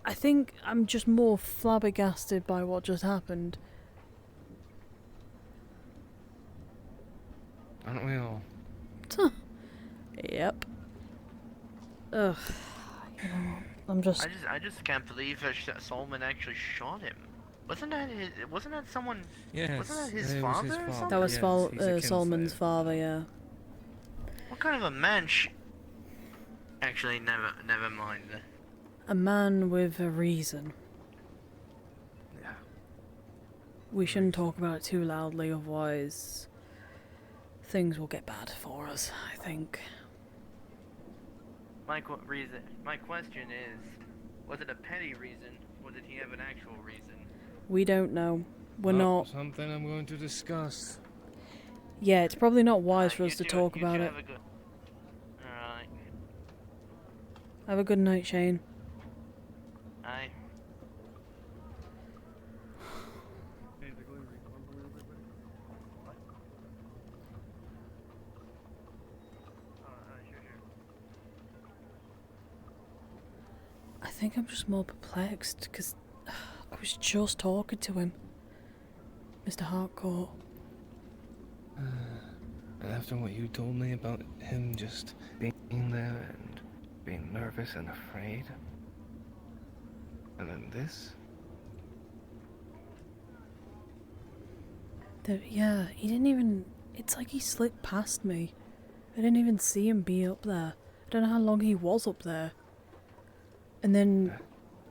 I think I'm just more flabbergasted by what just happened. Aren't we all? Yep. Ugh. You know, I'm just... I just can't believe that Solomon actually shot him. Wasn't that someone? Yes, Wasn't that his it was father his or father. something? That was Yes, he's a Solomon's kinfolk. father, yeah. What kind of a man? Actually, never mind. A man with a reason. Yeah. We shouldn't talk about it too loudly, otherwise things will get bad for us, I think. My question is, was it a petty reason, or did he have an actual reason? We don't know. We're Well, not... Something I'm going to discuss. Yeah, it's probably not wise for us to talk about it. Alright. Have a good night, Shane. Aye. I think I'm just more perplexed, because I was just talking to him. Mr. Harcourt. And after what you told me about him just being there and being nervous and afraid. And then this? Yeah, he didn't even... It's like he slipped past me. I didn't even see him be up there. I don't know how long he was up there. And then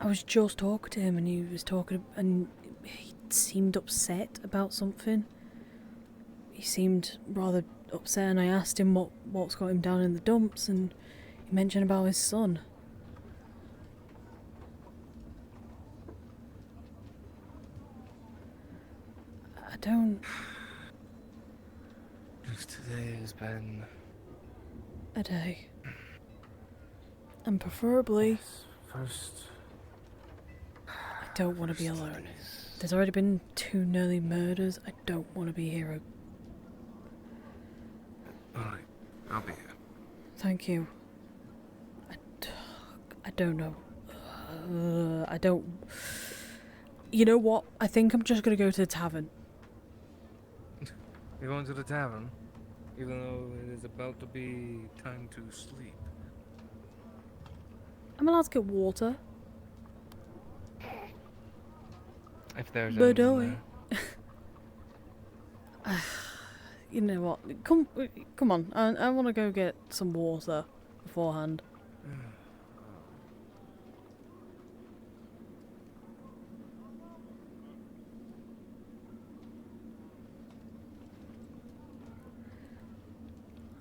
I was just talking to him and he was talking... And he seemed upset about something. He seemed rather upset and I asked him what's got him down in the dumps and he mentioned about his son. don't. Today has been A day. And preferably, first. I don't want to be alone. There's already been 2 nearly murders. I don't want to be here. Alright, I'll be here. Thank you. I don't know. I don't... You know what? I think I'm just going to go to the tavern. You're going to the tavern, even though it is about to be time to sleep. I'm allowed to get water. If there's But anyone there. You know what? Come on. I want to go get some water beforehand.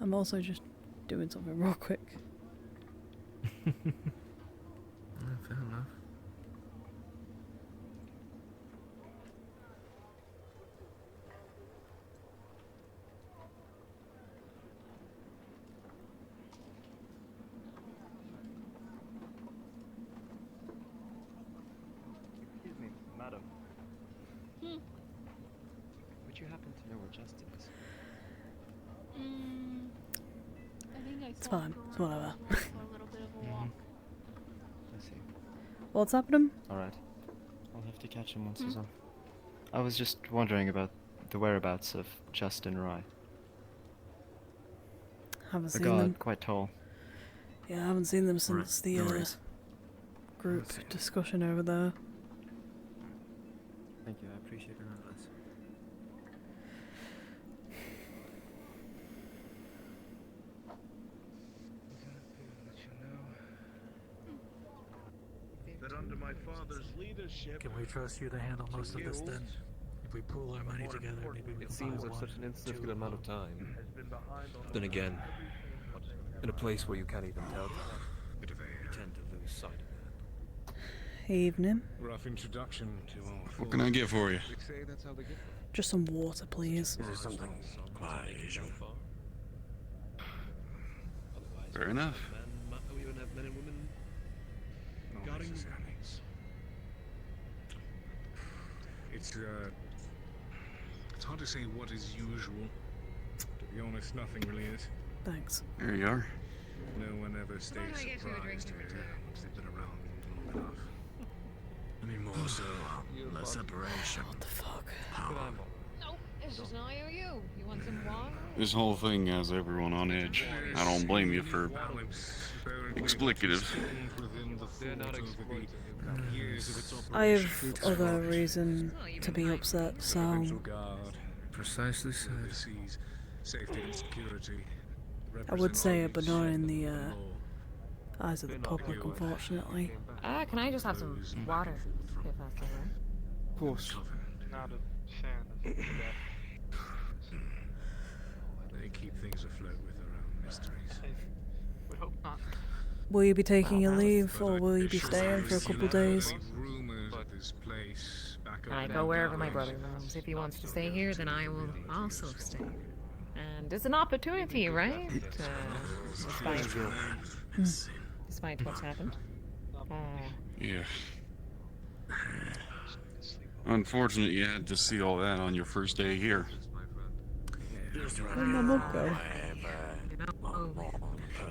I'm also just doing something real quick. Fair enough. Excuse me, madam. Hmm. Would you happen to know where Justin is? I think I It's saw fine. him It's go whatever. around for a little bit of a walk. I see. What's happening? Alright. I'll have to catch him once he's on. I was just wondering about the whereabouts of Justin Roy. Haven't A seen god, them. quite tall. Yeah, I haven't seen them since the no worries. group discussion over there. Thank you, I appreciate your advice. That under my father's leadership, Can we trust you to handle most of this then? If we pool our money together, maybe we It can seems buy like such an one, insignificant two, amount of time. has been behind on Then again, in a place where you can't even tell, you tend to lose sight of that. Evening. rough introduction to all. What can I get for you? They say that's how they get them. Just some water, please. Is there something quite usual? Fair enough. We even have men and women. Regarding it's hard to say what is usual. To be honest, nothing really is. Thanks. There you are. No one ever stays surprised once they've been around long enough. Any more so, less separation. What the fuck? Power. No, it's just an IOU. You want some water? This whole thing has everyone on edge. I don't blame you for explicatives. They're not exploitive. I have other reason to be upset, so Precisely so. Safety and security. I would say it, but not in the eyes of the public, unfortunately. Can I just have some water, if that's alright? Of course. Not a fan of that. They keep things afloat with their own mysteries. Would hope not. Will you be taking a leave, or will you be staying for a couple days? I go wherever my brother roams. If he wants to stay here, then I will also stay. And it's an opportunity, right? Despite what's happened. Yeah. Unfortunate you had to see all that on your first day here. Where'd my mug go?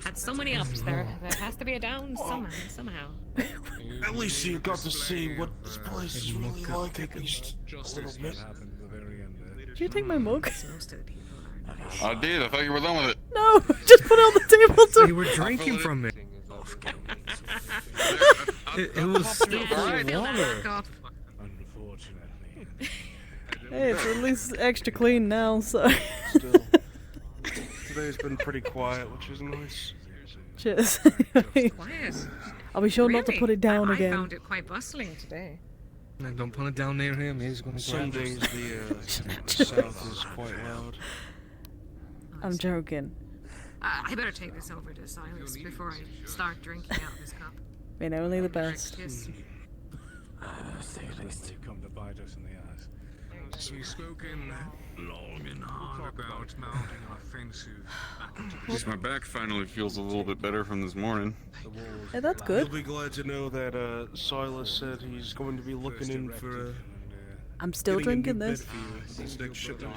Had so many ups there. There has to be a down somehow. At least you got to see what this place is really like, at least a little bit. Did you take my mug? I did. I thought you were done with it. No, just put it on the table too. You were drinking from it. It was still full of water. Hey, it's at least extra clean now, so. Today's been pretty quiet, which is nice. Cheers. Quiet. I'll be sure not to Really? put it down I again. found it quite bustling today. And don't put it down near him. He's gonna Some grab days us. the south is quite loud. I'm joking. I better take this over to Silas before I start drinking out of his cup. I mean, only the best. Kiss. They come to bite us in the ass. We've spoken long and hard about mounting an offensive back into the Just my back finally feels a little bit better from this morning. Hey, that's good. You'll be glad to know that Silas said he's going to be looking in for I'm still getting a new drinking bed this. for you this next shipment.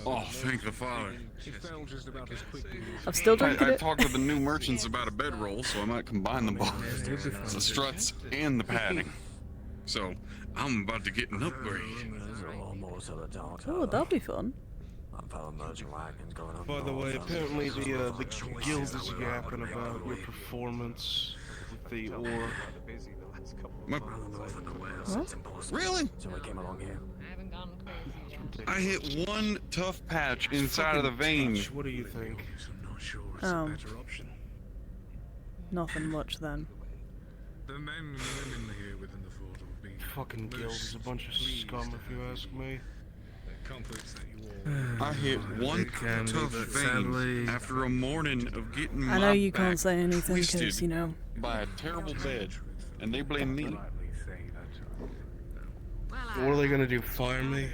Oh, thank the Father. I'm still drinking I it. talked to the new merchants about a bedroll, so I might combine them both. The struts and the padding. So, I'm about to get an upgrade. Oh, that'll be fun. By the way, apparently the guild is yapping about your performance with the ore. Really? I hit one tough patch inside of the vein. What do you think? Oh. Nothing much then. The men and women here within the fort will be Fucking guild is a bunch of scum, if you ask me. I hit one tough vein after a morning of getting my I know you back can't say anything because, twisted you know. by a terrible bed, and they blame me. What are they gonna do, fire me?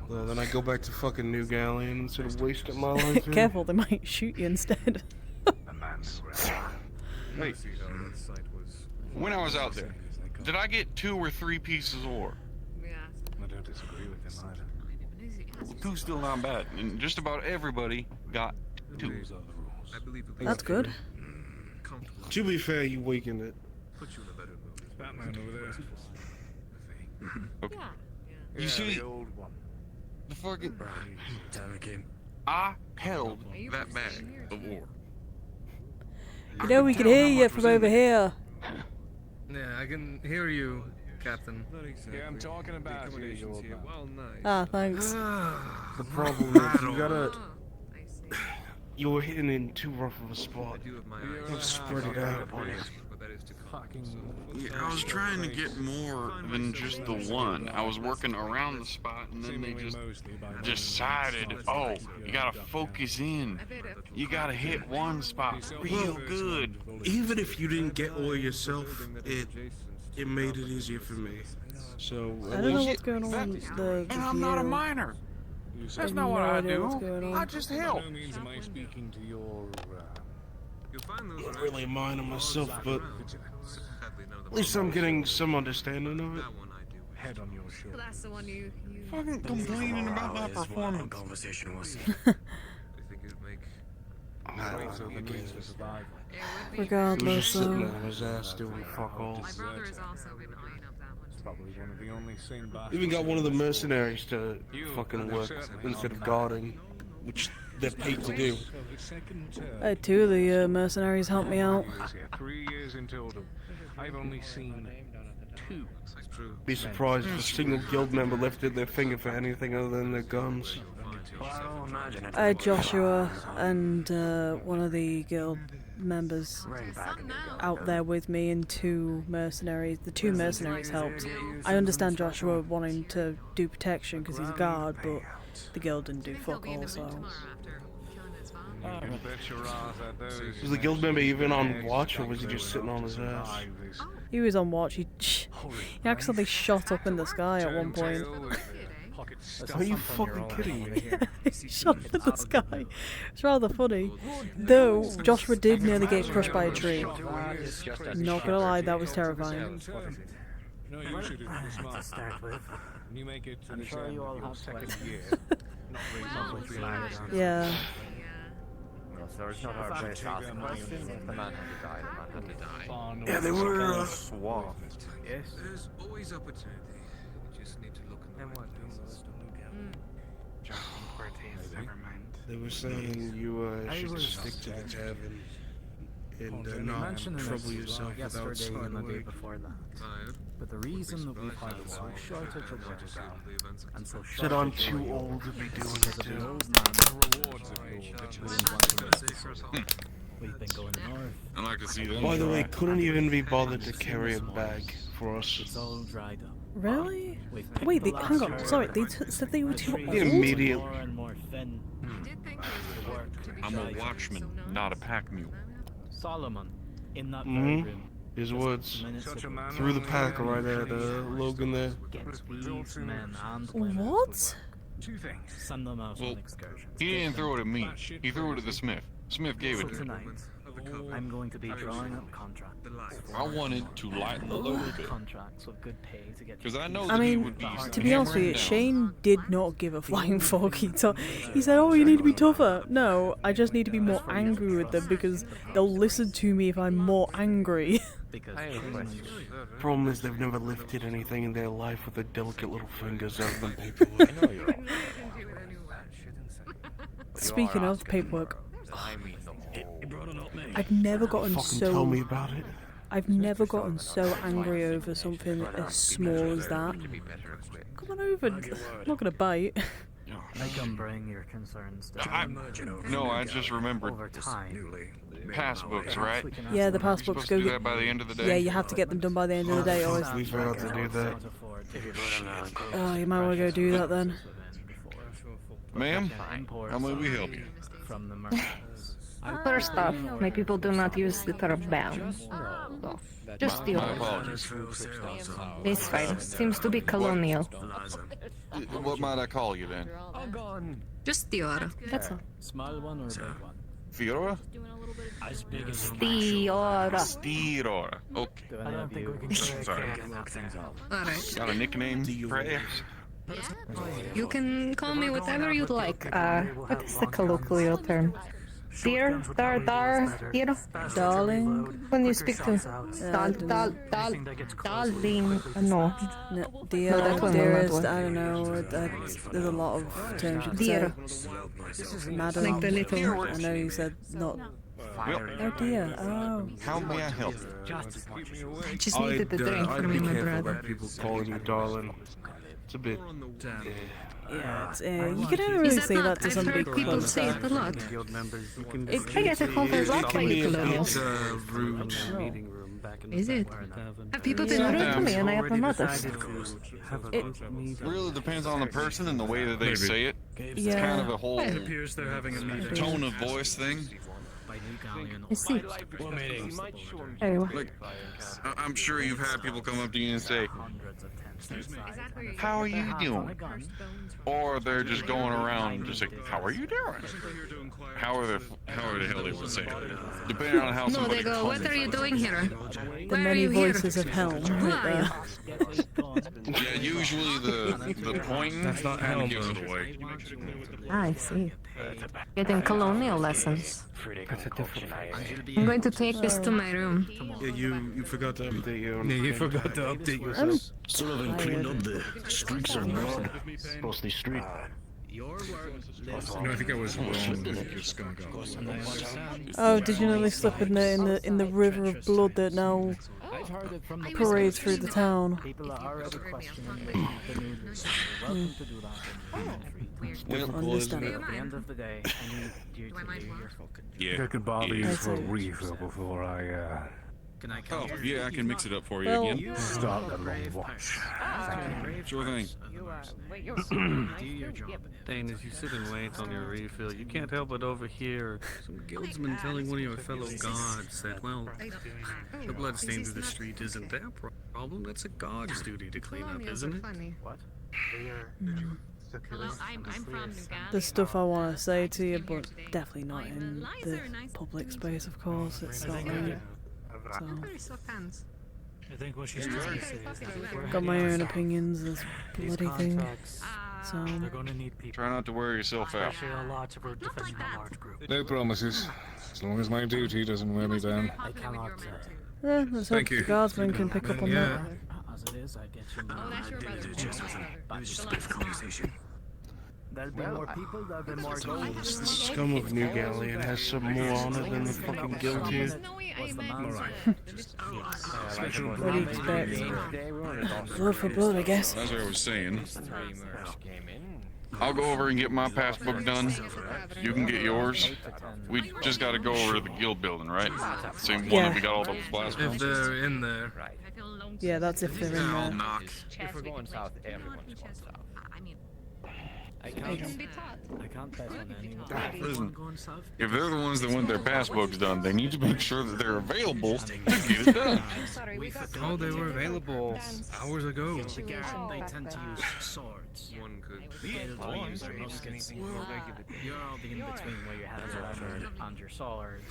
Well, then I go back to fucking New Galleon instead of wasting my life here. Careful, they might shoot you instead. Wait, when I was out there, did I get 2 or 3 pieces of ore? I don't disagree with him either. 2's still not bad, and just about everybody got 2. That's good. To be fair, you weakened it. Batman over there. Okay. You see, the fucking... I held that bag of ore. You know we can hear you from over here. Yeah, I can hear you, Captain. Yeah, I'm talking about you, old man. Well, nice. Ah, thanks. The problem is you gotta... You were hitting in too rough of a spot. You spread it out. Yeah, I was trying to get more than just the one. I was working around the spot, and then they just decided, oh, you gotta focus in. You gotta hit one spot real good. Even if you didn't get all yourself, it made it easier for me. So I don't know what's going on with the And I'm not a view. miner. I That's have not what no I idea what's going do. on. I just help. By no means am I speaking to your. I'm not really a miner myself, but at least I'm getting some understanding of it. Head on your shoulder. That's the one you Fucking complaining about my performance. Conversation was. Regardless, Sitting on his ass doing fuck all. My brother has also been eyeing up that one. Probably one of the only sane bastards. Even got one of the mercenaries to fucking work instead of guarding, which they're paid to do. I had 2 of the mercenaries help me out. 3 years in total. I've only seen 2. Be surprised if a single guild member lifted their finger for anything other than their guns. I had Joshua and one of the guild members out there with me and 2 mercenaries. The 2 mercenaries helped. I understand Joshua wanting to do protection because he's a guard, but the guild didn't do fuck all, so... Was the guild member even on watch, or was he just sitting on his ass? He was on watch. He accidentally shot up in the sky at one point. Are you fucking kidding me? He shot up in the sky. It's rather funny. Though, Joshua did nearly get crushed by a tree. Not gonna lie, that was terrifying. No, you should have smart. You make it to I'm the sure you all have second questions. year. Yeah. So it's not our place to ask questions. The man had to die. The man had to die. Yeah, they were swamped. Yes. There's always opportunity. You just need to look in the right places. They were saying you should stick to the tavern and not trouble yourself with outside and the day work. before that. But the reason that we find it so short of the and so short Said I'm of too the old to be doing it too. We've been going north. I like to see them. By the way, couldn't even be bothered to carry a bag for us. It's all dried up. Really? Wait, hang on. Sorry, they said they were too old? Immediately. More and more thin. I'm a watchman, not a pack mule. Solomon, in that Mhm. very room, His words. Such a man Threw the on pack the right at Logan there. Get these men and women. What? Two things. Send them out Well, on excursions. he didn't throw it at me. He threw it at the Smith. Smith gave So it to him. tonight, I'm going to be drawing up contracts. I wanted to lighten the load a bit. Contracts with good pay to get. Because I know I that he mean, would be to be honest with you, hammering down. Shane did not give a flying fuck. He said, "Oh, you need to be tougher." No, I just need to be more angry with them because they'll listen to me if I'm more angry. Problem is they've never lifted anything in their life with their delicate little fingers other than paperwork. Speaking of paperwork, I've never gotten Fucking so. tell me about it. I've never gotten so angry over something as small as that. Come on over. I'm not gonna bite. I can bring your concerns down. No, I just remembered. Over time. Passbooks, right? Yeah, the You're passbooks supposed go to do get. that by the end of the day. Yeah, you have to get them done by the end of the day. Always. We forgot to do that. Oh, you might want to go do that then. Ma'am, how may we help you? From the First off, my people do not use the term bound. So, just the My order. apologies. It's fine. Seems to be colonial. What might I call you then? Just the order. That's all. Small one or big one? Fiora? As big as Stiora. Stiora. Okay. I don't think we can Sorry. Alright. Got a nickname, perhaps? You can call me whatever you'd like. What is the colloquial term? Dear, dear, Darling. when you speak to darling, no. Dear, No, that one will not dearest, work. I don't know. There's a lot of terms you could Dear. say. Madam. Like the little- I know you said not. Oh dear. Oh. How may I help you? I just needed a drink for me, my brother. People calling you darling. It's a bit. Yeah, you can only really Is that say not? that to I've somebody heard people close say by. it a lot. It- I get it called a lot by you colonials. Rude. Is it? Have people been rude to me and I have not noticed? It really depends on the person and the way that they say it. It's Yeah. kind of a whole It appears they're having a meeting. tone of voice thing. I see. Anyway. Like, I'm sure you've had people come up to you and say, "How are you doing?" Or they're just going around just like, "How are you doing?" How the hell they would say it? Depending on how No, somebody they go, what are you doing here? The Why are many you here? voices of helm right there. Yeah, usually the pointing kind of gives it away. I see. Getting colonial lessons. I'm going to take this to my room. Yeah, you forgot to update your. Yeah, you forgot to update I'm yourself. Still haven't cleaned up the streaks of blood across the street. No, I think I was wrong with your skunk. Oh, did you know they slip in the river of blood that now parades through the town? People are already questioning the news. Welcome to do that. Well, understand. At the end of the day, I need you to do your focus. Yeah. I could bother you I'd for a say- refill before I Can I Oh, yeah, I can mix it up for you Well- again. start the long watch. Sure thing. Do your job. Dane, as you sit and wait on your refill, you can't help but overhear some guildsmen telling one of your fellow guards that, well, the bloodstains of the street isn't their problem. That's a guard's duty to clean up, isn't it? What? Hello, I'm from Uganda. There's stuff I want to say to you, but definitely not in the public space, of course. It's not right. So, I think what she's trying to say is that if we're got my heading own south, opinions, this these bloody thing. contracts, So, they're going to need people. Try not to wear yourself out. Especially a lot if we're defending a large group. No promises. As long as my duty doesn't wear me down. I cannot. yeah, let's hope Thank you. the guardsmen can pick up on that. As it is, I get you. Oh, that's your brother. Just a bit of conversation. There'll be more people, there'll be more gold. The scum of New Galleon has some more on it than the fucking guild here. What do you expect? Blood for blood, I guess. That's what I was saying. I'll go over and get my passbook done. You can get yours. We just got to go over to the guild building, right? Same one Yeah. that we got all the blast If from. they're in there. Yeah, that's if they're in I'll there. knock. If we're going south, everyone's going south. I They can't. can be taught. I can't bet on anyone. Listen, if they're the ones that want their passbooks done, they need to make sure that they're available to get it done. Sorry, we got Oh, they were different available dance hours ago. The guard, they back tend to then. use swords. One could. They'll use their muskets. Anything more regular. You're all the in-between where you have your armor and your swords.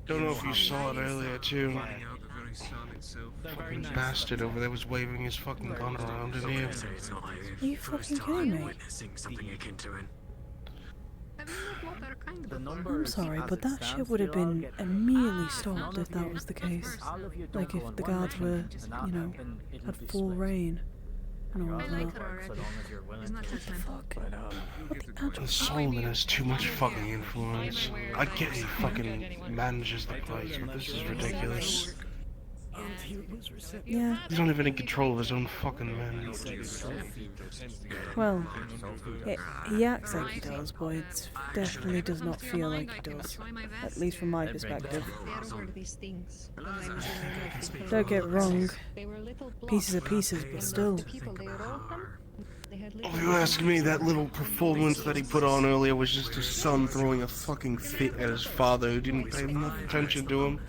Don't know if you saw it earlier too. Finding out the very sun itself. Fucking bastard over there was waving his fucking gun around in here. Are you fucking kidding me? Something akin to it. I'm sorry, but that shit would have been immediately stopped if that was the case. Like if the guards were, you know, had full reign and all that. Fuck. Solomon has too much fucking influence. I get he fucking manages the place, but this is ridiculous. Yeah. He's not even in control of his own fucking men. Well, he acts like he does, but it definitely does not feel like he does. At least from my perspective. Don't get wrong, pieces are pieces, but still. If you ask me, that little performance that he put on earlier was just his son throwing a fucking fit at his father who didn't pay enough attention to him.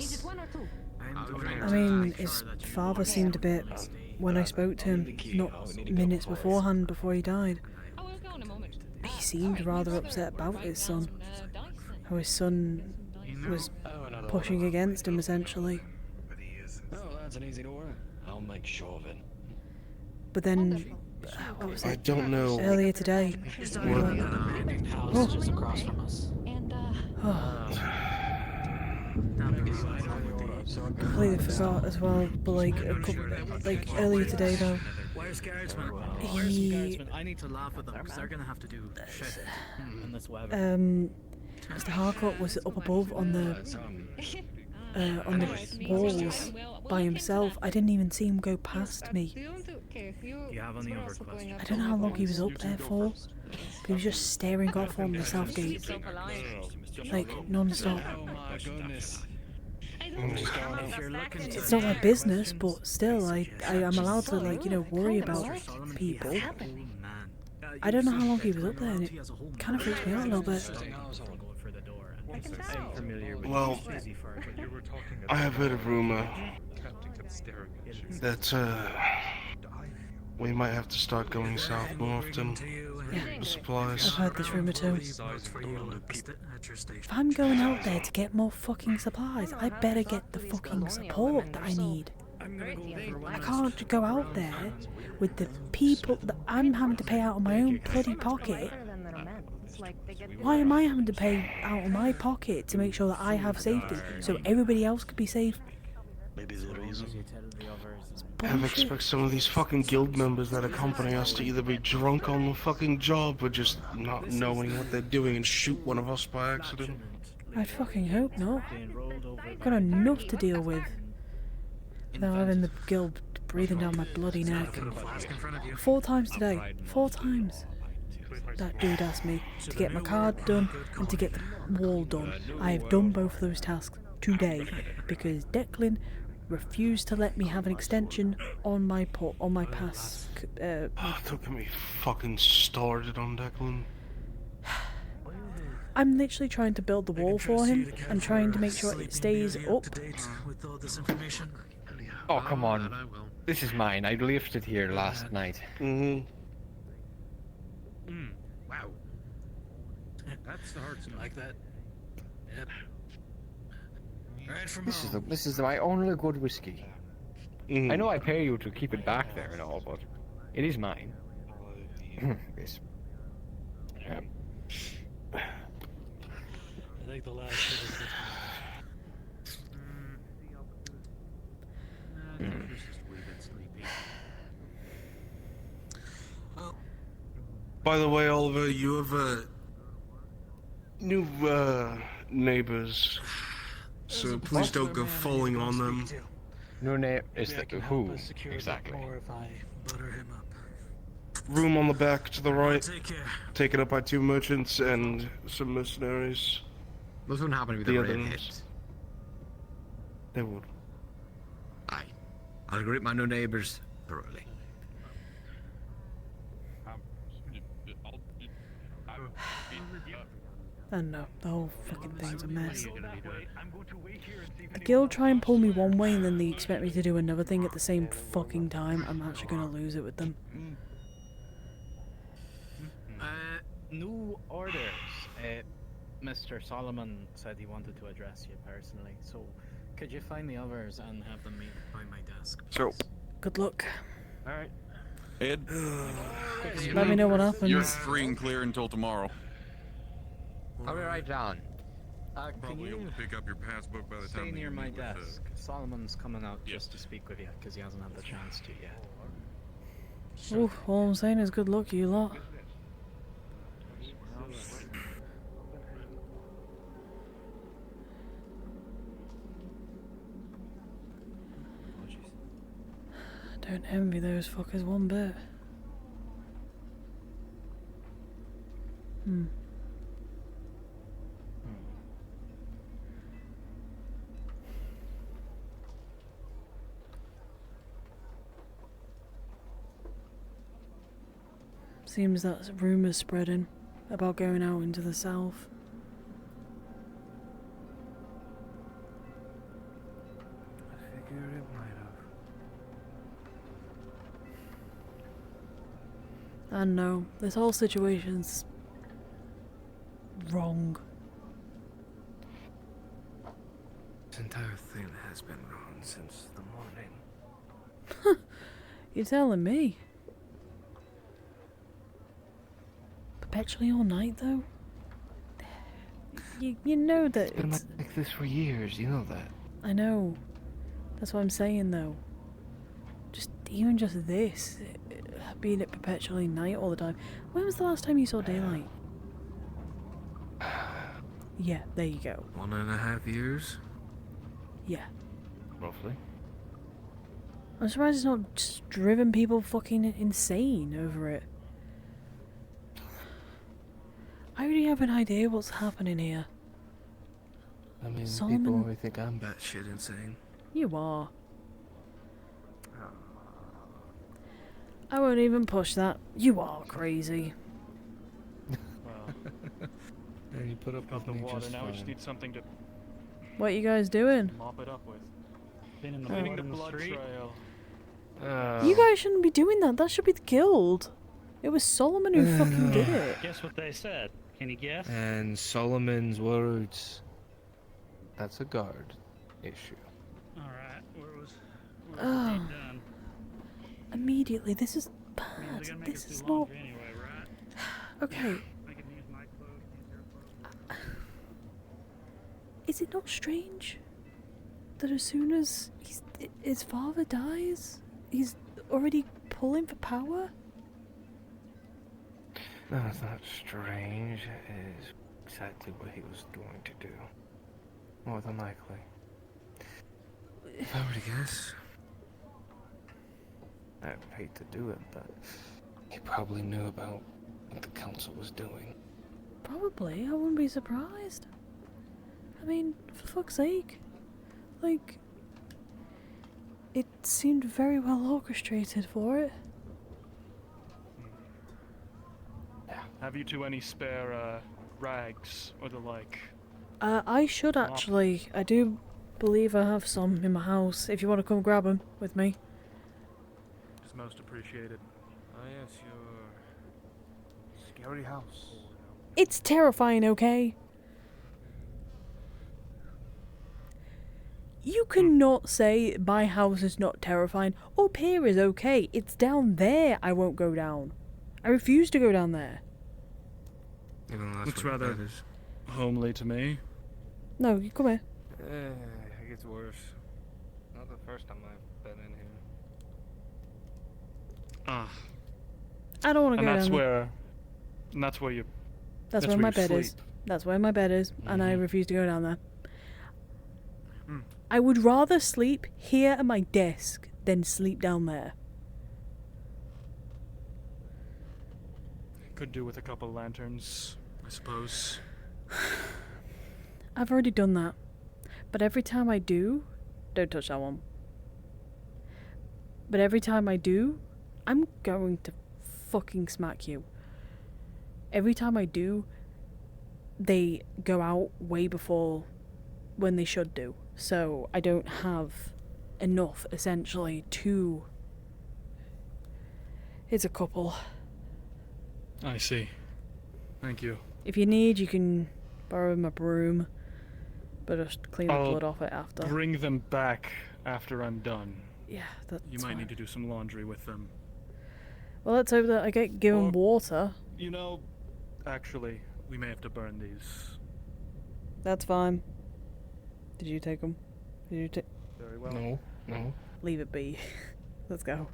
I mean, his father seemed a bit, when I spoke to him, not minutes beforehand before he died. He seemed rather upset about his son. How his son was pushing against him, essentially. Oh, that's an easy door. I'll make sure of it. But then, what was it? I don't know. Earlier today. House just across from us. Completely forgot as well, but like earlier today though. Where's guardsmen? Where's the guardsmen? I need to laugh at them because they're gonna have to do shit in this weather. Mr. Harcourt was up above on the walls by himself. I didn't even see him go past me. You have any other questions? I don't know how long he was up there for. But he was just staring off on the south gate, like non-stop. Oh my goodness. It's not my business, but still, I am allowed to, like, you know, worry about people. I don't know how long he was up there, and it kind of freaks me out a little bit. Well, I have heard a rumor that we might have to start going south more often for supplies. I've heard this rumor too. If I'm going out there to get more fucking supplies, I better get the fucking support that I need. I can't go out there with the people that I'm having to pay out of my own bloody pocket. Why am I having to pay out of my pocket to make sure that I have safety so everybody else could be safe? Maybe the reason. I expect some of these fucking guild members that accompany us to either be drunk on the fucking job or just not knowing what they're doing and shoot one of us by accident. I fucking hope not. I've got enough to deal with. Now having the guild breathing down my bloody neck. 4 times today. 4 times. That dude asked me to get my card done and to get the wall done. I have done both of those tasks today because Declan refused to let me have an extension on my pass. Don't get me fucking started on Declan. I'm literally trying to build the wall for him and trying to make sure it stays up. Oh, come on. This is mine. I left it here last night. Mm-hmm. Wow. That's the hearts like that. Yep. Right from This is my only good whiskey. Mm-hmm. I know I pay you to keep it back there and all, but it is mine. Yes. I think the last By the way, Oliver, you have new neighbors, so please don't go falling on them. No name is the who exactly? Room on the back to the right, taken up by 2 merchants and some mercenaries. Those wouldn't happen to be the redheads. They would. Aye. I'll greet my new neighbours thoroughly. I know, the whole fucking thing's a mess. A guild try and pull me one way and then they expect me to do another thing at the same fucking time. I'm actually gonna lose it with them. New orders. Mr. Solomon said he wanted to address you personally, so could you find the others and have them meet by my desk? So, good luck. Alright. Ed, Let me know what happens. you're free and clear until tomorrow. I'll be right down. Can Probably able you to pick up your passbook by the stay time near you my meet with desk? Solomon's coming out just to speak with you, because he hasn't had the chance to yet. Ooh, all I'm saying is good luck, you lot. Don't envy those fuckers one bit. Seems that rumours spreading about going out into the south. I figured it might have. I know, this whole situation's wrong. This entire thing has been wrong since the morning. You're telling me? Perpetually all night, though? You know that It's been like this for years, you know that. I know. That's what I'm saying, though. Even just this, being at perpetually night all the time. When was the last time you saw daylight? Yeah, there you go. 1.5 years? Yeah. Roughly. I'm surprised it's not just driven people fucking insane over it. I already have an idea what's happening here. I mean, Solomon... people only think I'm batshit insane. You are. I won't even push that. You are crazy. And you put up Got with the me water, just now we just fine. need something to What you guys doing? mop it up with. Cleaning the Cleaning blood the in the blood street. trail. You guys shouldn't be doing that. That should be the guild. It was Solomon who fucking did it. Guess what they said? Can you guess? And Solomon's words. That's a guard issue. Alright, where was the Oh. deed done? Immediately, this is Means bad. they're gonna make us This is do not... laundry anyway, right? Okay. I can use my clothes, use your clothes. Is it not strange that as soon as his father dies, he's already pulling for power? No, it's not strange. It is exactly what he was going to do. More than likely. If I were to guess, I hate to do it, but he probably knew about what the council was doing. Probably. I wouldn't be surprised. I mean, for fuck's sake. Like, it seemed very well orchestrated for it. Have you two any spare rags or the like? I should actually. I do believe I have some in my house. If you want to come grab them with me. It's most appreciated. Ah, yes, your scary house. It's terrifying, okay? You cannot say my house is not terrifying. Up here is okay. It's down there I won't go down. I refuse to go down there. Even though that's Looks where your rather bed is. homely to me. No, you come here. It gets worse. Not the first time I've been in here. Ah. I don't want to And go that's down there. where. And that's where you. That's where my you bed is. sleep. That's where my bed is, and I Mhm. refuse to go down there. Hmm. I would rather sleep here at my desk than sleep down there. Could do with a couple lanterns, I suppose. I've already done that. But every time I do, don't touch that one. But every time I do, I'm going to fucking smack you. Every time I do, they go out way before when they should do. So I don't have enough, essentially, to... It's a couple. I see. Thank you. If you need, you can borrow my broom, but just clean the I'll blood off it after. bring them back after I'm done. Yeah, that's You might fine. need to do some laundry with them. Well, let's hope that I get given water. You know, actually, we may have to burn these. That's fine. Did you take them? Did you take... Very well. No, no. Leave it be. Let's go.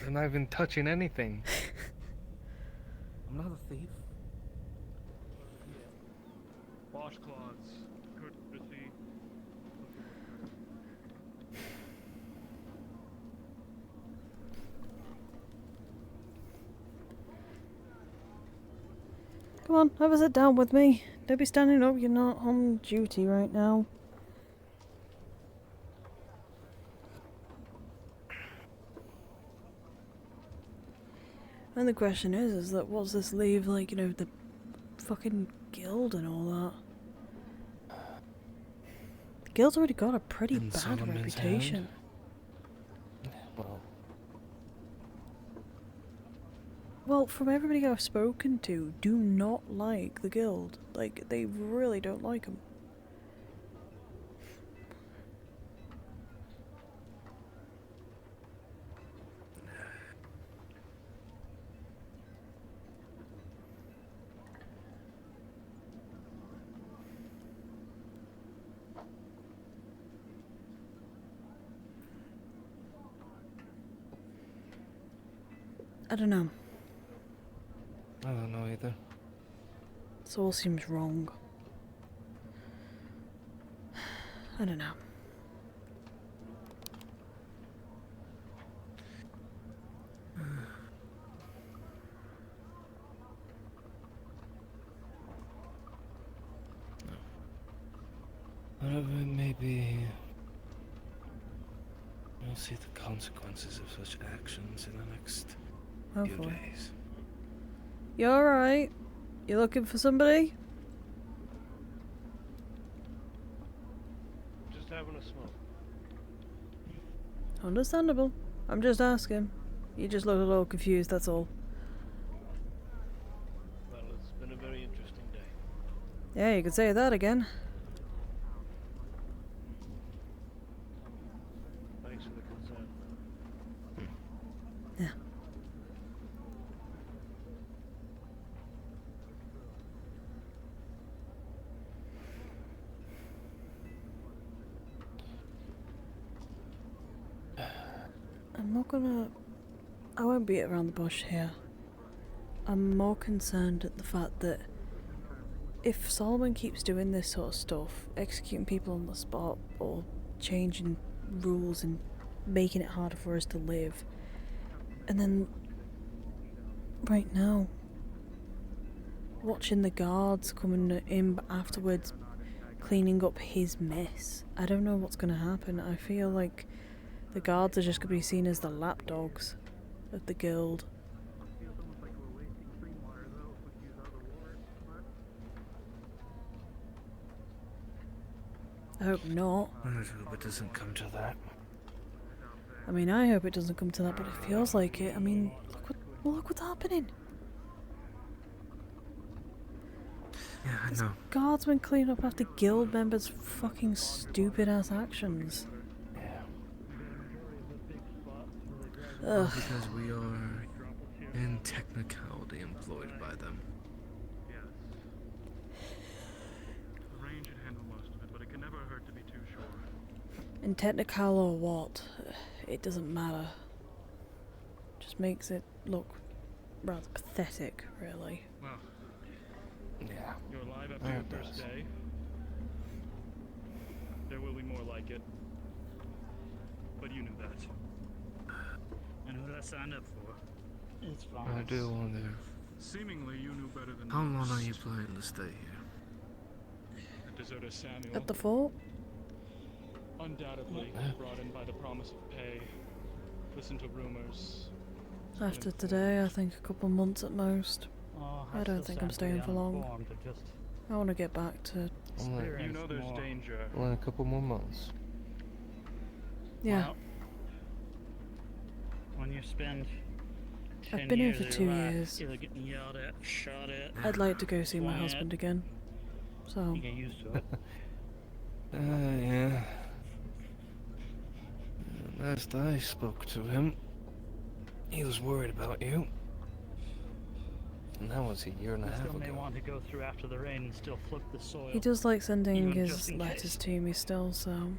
I'm not even touching anything. I'm not a thief. Washcloths, courtesy. Come on, have a sit down with me. Don't be standing up, you're not on duty right now. And the question is that what's this leave, like, you know, the fucking guild and all that? The guild's already got a pretty In bad Solomon's reputation. Well, Well, from everybody I've spoken to, do not like the guild. Like, they really don't like them. I don't know. I don't know either. This all seems wrong. I don't know. Whatever it may be, we'll see the consequences of such actions in the next few Hopefully. days. You alright? You looking for somebody? Just having a smoke. Understandable. I'm just asking. You just look a little confused, that's all. Well, it's been a very interesting day. Yeah, you could say that again. Thanks for the concern. Yeah. I'm not gonna... I won't beat around the bush here. I'm more concerned at the fact that if Solomon keeps doing this sort of stuff, executing people on the spot or changing rules and making it harder for us to live, and then right now watching the guards coming in afterwards cleaning up his mess, I don't know what's gonna happen. I feel like the guards are just gonna be seen as the lapdogs of the guild. I hope not. I hope it doesn't come to that. I mean, I hope it doesn't come to that, but it feels like it. I mean, look what's happening. Yeah, I know. Guardsmen clean up after guild members' fucking stupid ass actions. Ugh. Because we are, in technicality, employed by them. The range should handle most of it, but it can never hurt to be too sure. In technical or what, it doesn't matter. Just makes it look rather pathetic, really. Well, yeah. You're alive after your first day. There will be more like it. But you knew that. And who did I sign up for? It's fine. I do wonder. Seemingly, you knew better than How long most. are you planning to stay here? The deserter Samuel. At the fort? Undoubtedly brought in by the promise of pay. Listen to rumors. After today, I think a couple months at most. Oh, I don't think I'm staying for long. To just I want to get back to. You know there's danger. Well, in a couple more months. Yeah. Well, when you spend 10 I've been here years for of 2 your life years. either getting yelled at, shot at, I'd like to go see my swung at, husband again. So. you get used to it. Yeah. Last I spoke to him, he was worried about you. And that was a year and a You half still may ago. want to go through after the rain and still flip the soil. He does like sending even his just in letters case. to me still, so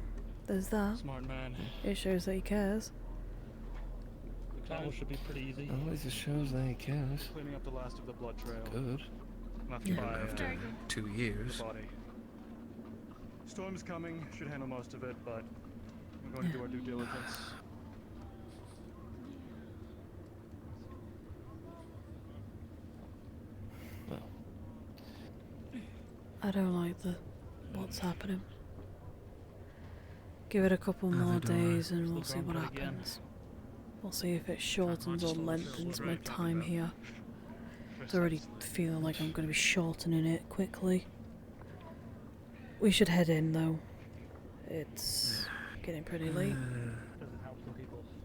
there's that. Smart man. It shows that he cares. That should be pretty easy. At least it shows that he cares. Cleaning up the last of the blood trail. Good. Left Yeah. by After 2 years. the body. Storm's coming. Should handle most of it, but we're going to do our due diligence. I don't like what's happening. Give it a couple more days and we'll see what happens. We'll see if it shortens or lengthens my time here. It's already feeling like I'm going to be shortening it quickly. We should head in though. It's getting pretty late.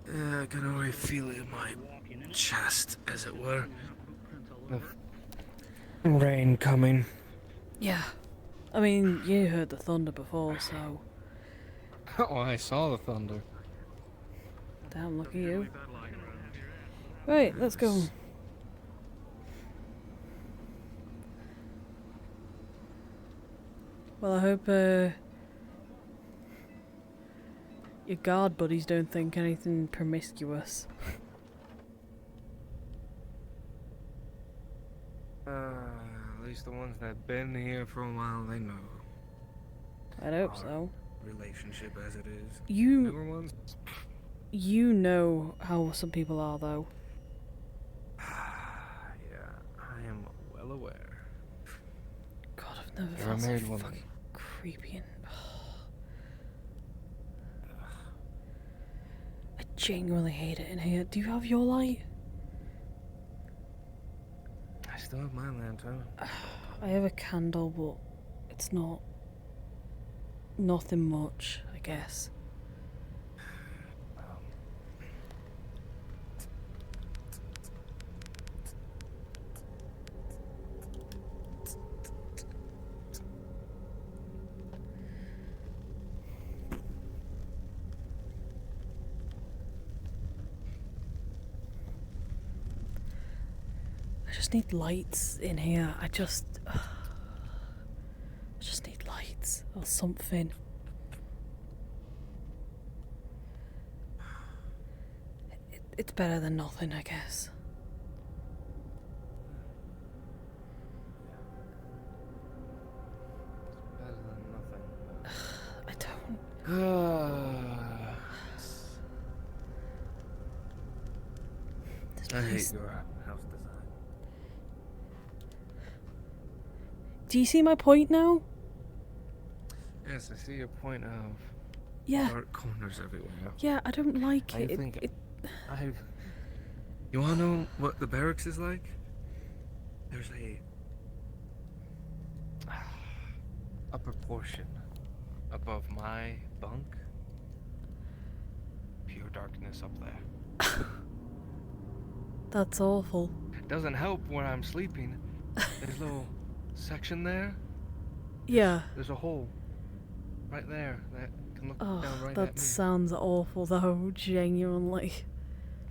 Yeah, I can already feel it in my chest, as it were. The rain coming. Yeah. I mean, you heard the thunder before, so. Oh, I saw the thunder. Damn, look at you. Right, let's go. Well, I hope your guard buddies don't think anything promiscuous. At least the ones that been here for a while, they know. I'd hope so. Relationship as it is. You- Newer ones? You know how some people are, though. Yeah, I am well aware. God, I've never You're a felt so married woman. fucking creepy and. I genuinely hate it in here. Do you have your light? I still have my lantern. I have a candle, but it's not. Nothing much, I guess. I just need lights in here. I just need lights or something. It's better than nothing, I guess. Better than nothing. I don't. I hate your house design. Do you see my point now? Yes, I see your point of Yeah. dark corners everywhere. Yeah, I don't like I it. think I've. You wanna know what the barracks is like? There's a upper portion above my bunk. Pure darkness up there. That's awful. Doesn't help when I'm sleeping. There's a little section there. Yeah. There's a hole right there that can look Oh, down right that at me. sounds awful though, genuinely.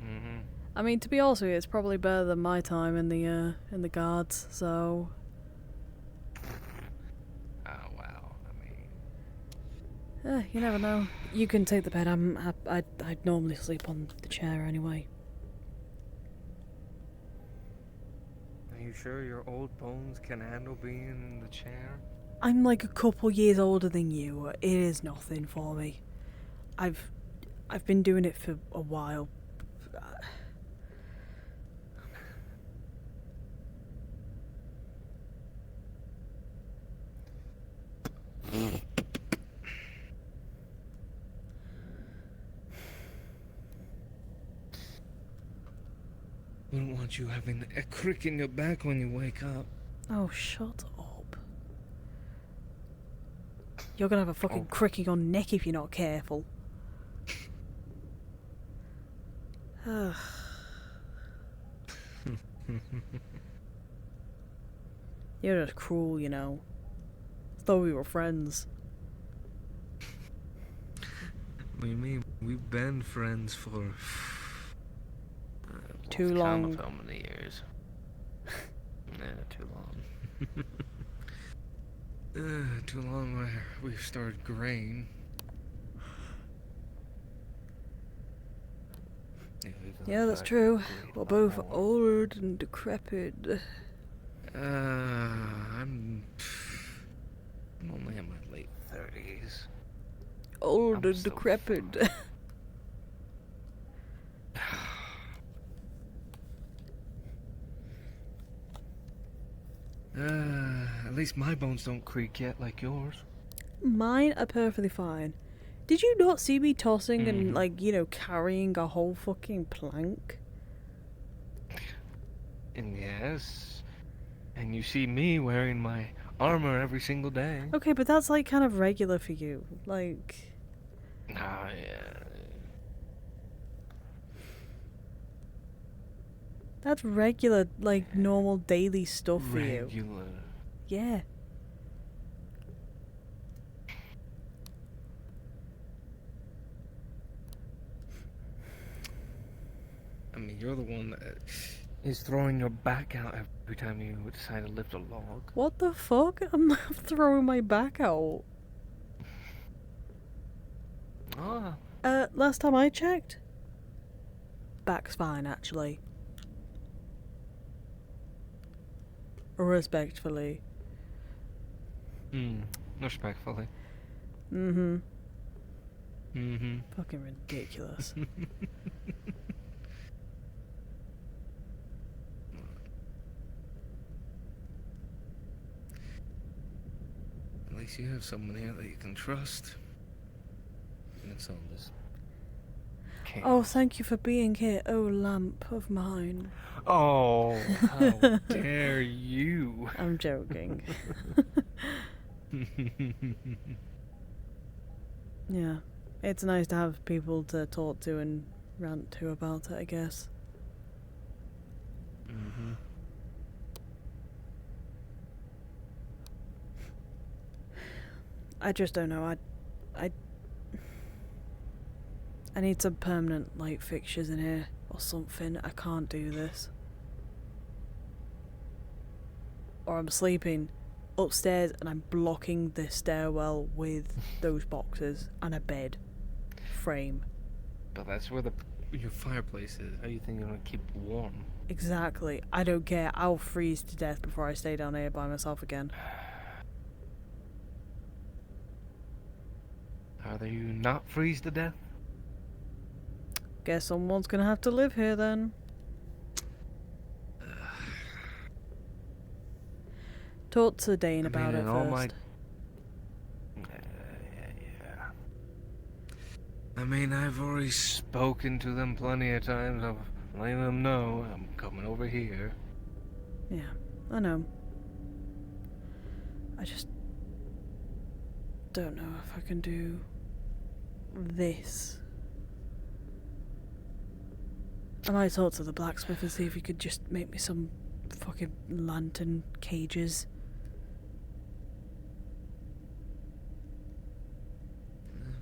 Mm-hmm. I mean, to be honest with you, it's probably better than my time in the guards, so. Oh wow! I mean, You never know. You can take the bed. I'd normally sleep on the chair anyway. are you sure your old bones can handle being in the chair? I'm like a couple years older than you. It is nothing for me. I've been doing it for a while. Wouldn't want you having a crick in your back when you wake up. Oh, shut up. You're gonna have a fucking crick in your neck if you're not careful. Ugh. You're just cruel, you know. Thought we were friends. What do you mean? We've been friends for Too Count long. of how many years? Too long. too long where we've started graying. Yeah, that's true. We're both old and decrepit. I'm only in my late 30s. Old and decrepit. At least my bones don't creak yet like yours. Mine are perfectly fine. Did you not see me tossing and, like, you know, carrying a whole fucking plank? And yes, and you see me wearing my armor every single day. Okay, but that's, like, kind of regular for you. Like... Nah, yeah. That's regular, like, normal daily stuff for you. Regular. Yeah. I mean, you're the one that is throwing your back out every time you decide to lift a log. What the fuck? I'm not throwing my back out. Ah. Last time I checked, back's fine, actually. Respectfully. Respectfully. Mm-hmm. Mm-hmm. Fucking ridiculous. At least you have someone here that you can trust. And it's all this. Oh, thank you for being here, oh lamp of mine. Oh, how dare you! I'm joking. Yeah, it's nice to have people to talk to and rant to about it, I guess. Mm-hmm. I just don't know. I need some permanent light fixtures in here or something. I can't do this. Or I'm sleeping upstairs and I'm blocking the stairwell with those boxes and a bed frame. But that's where your fireplace is. How do you think you're gonna keep warm? Exactly. I don't care. I'll freeze to death before I stay down here by myself again. Rather you not freeze to death? Guess someone's gonna have to live here then. Talk to Dane about it first. Yeah. I mean, I've already spoken to them plenty of times. I've let them know I'm coming over here. Yeah, I know. I just don't know if I can do this. I might talk to the blacksmith and see if he could just make me some fucking lantern cages.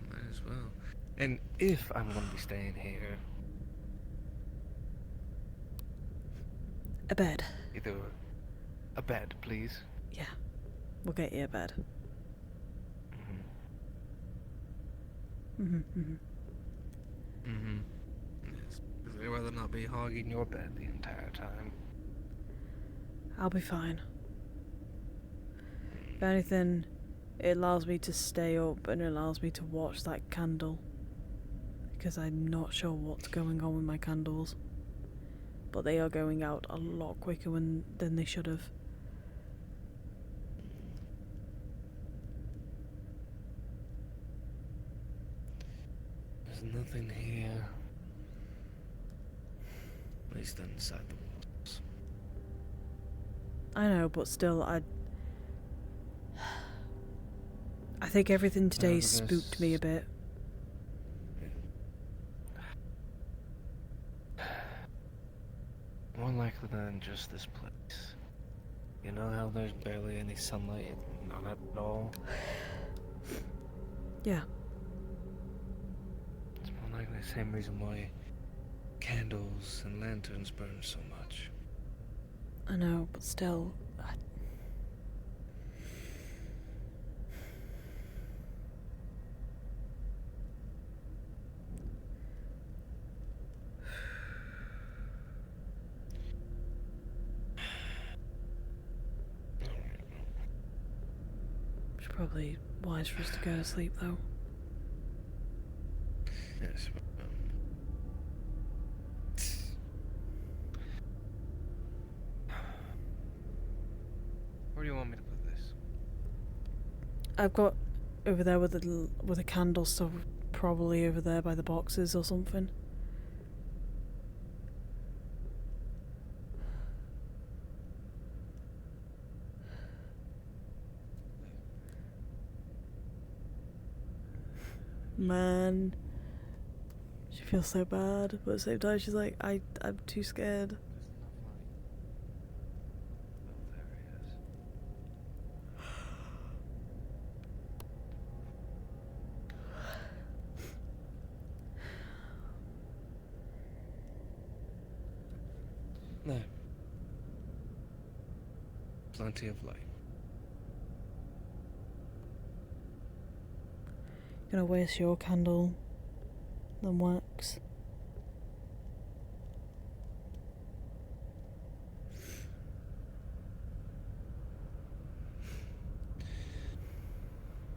Might as well. And if I'm gonna be staying here, a bed. Either a bed, please. Yeah, we'll get you a bed. Yes, because I'd rather not be hogging your bed the entire time. I'll be fine. If anything, it allows me to stay up and it allows me to watch that candle. Because I'm not sure what's going on with my candles. But they are going out a lot quicker than they should have. There's nothing here. At least inside the walls. I know, but still, I think everything today because- spooked me a bit. More likely than just this place. You know how there's barely any sunlight, none at all? Yeah. It's more likely the same reason why candles and lanterns burn so much. I know, but still. It's probably wise for us to go to sleep, though. Yes, but, where do you want me to put this? I've got over there with a candle, so probably over there by the boxes or something. Man, she feels so bad, but at the same time she's like, I'm too scared. No. Plenty of light. Gonna waste your candle, then wax.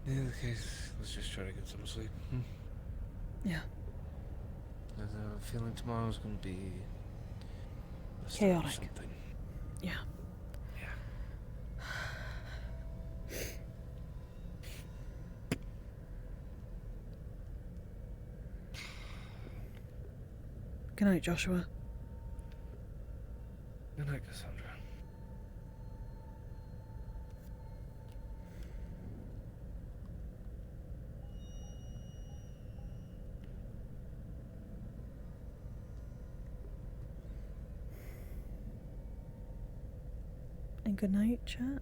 In either case, let's just try to get some sleep. Yeah. There's a feeling tomorrow's gonna be the start of Chaotic. something. Yeah. Good night, Joshua. Good night, Cassandra. And good night, chat.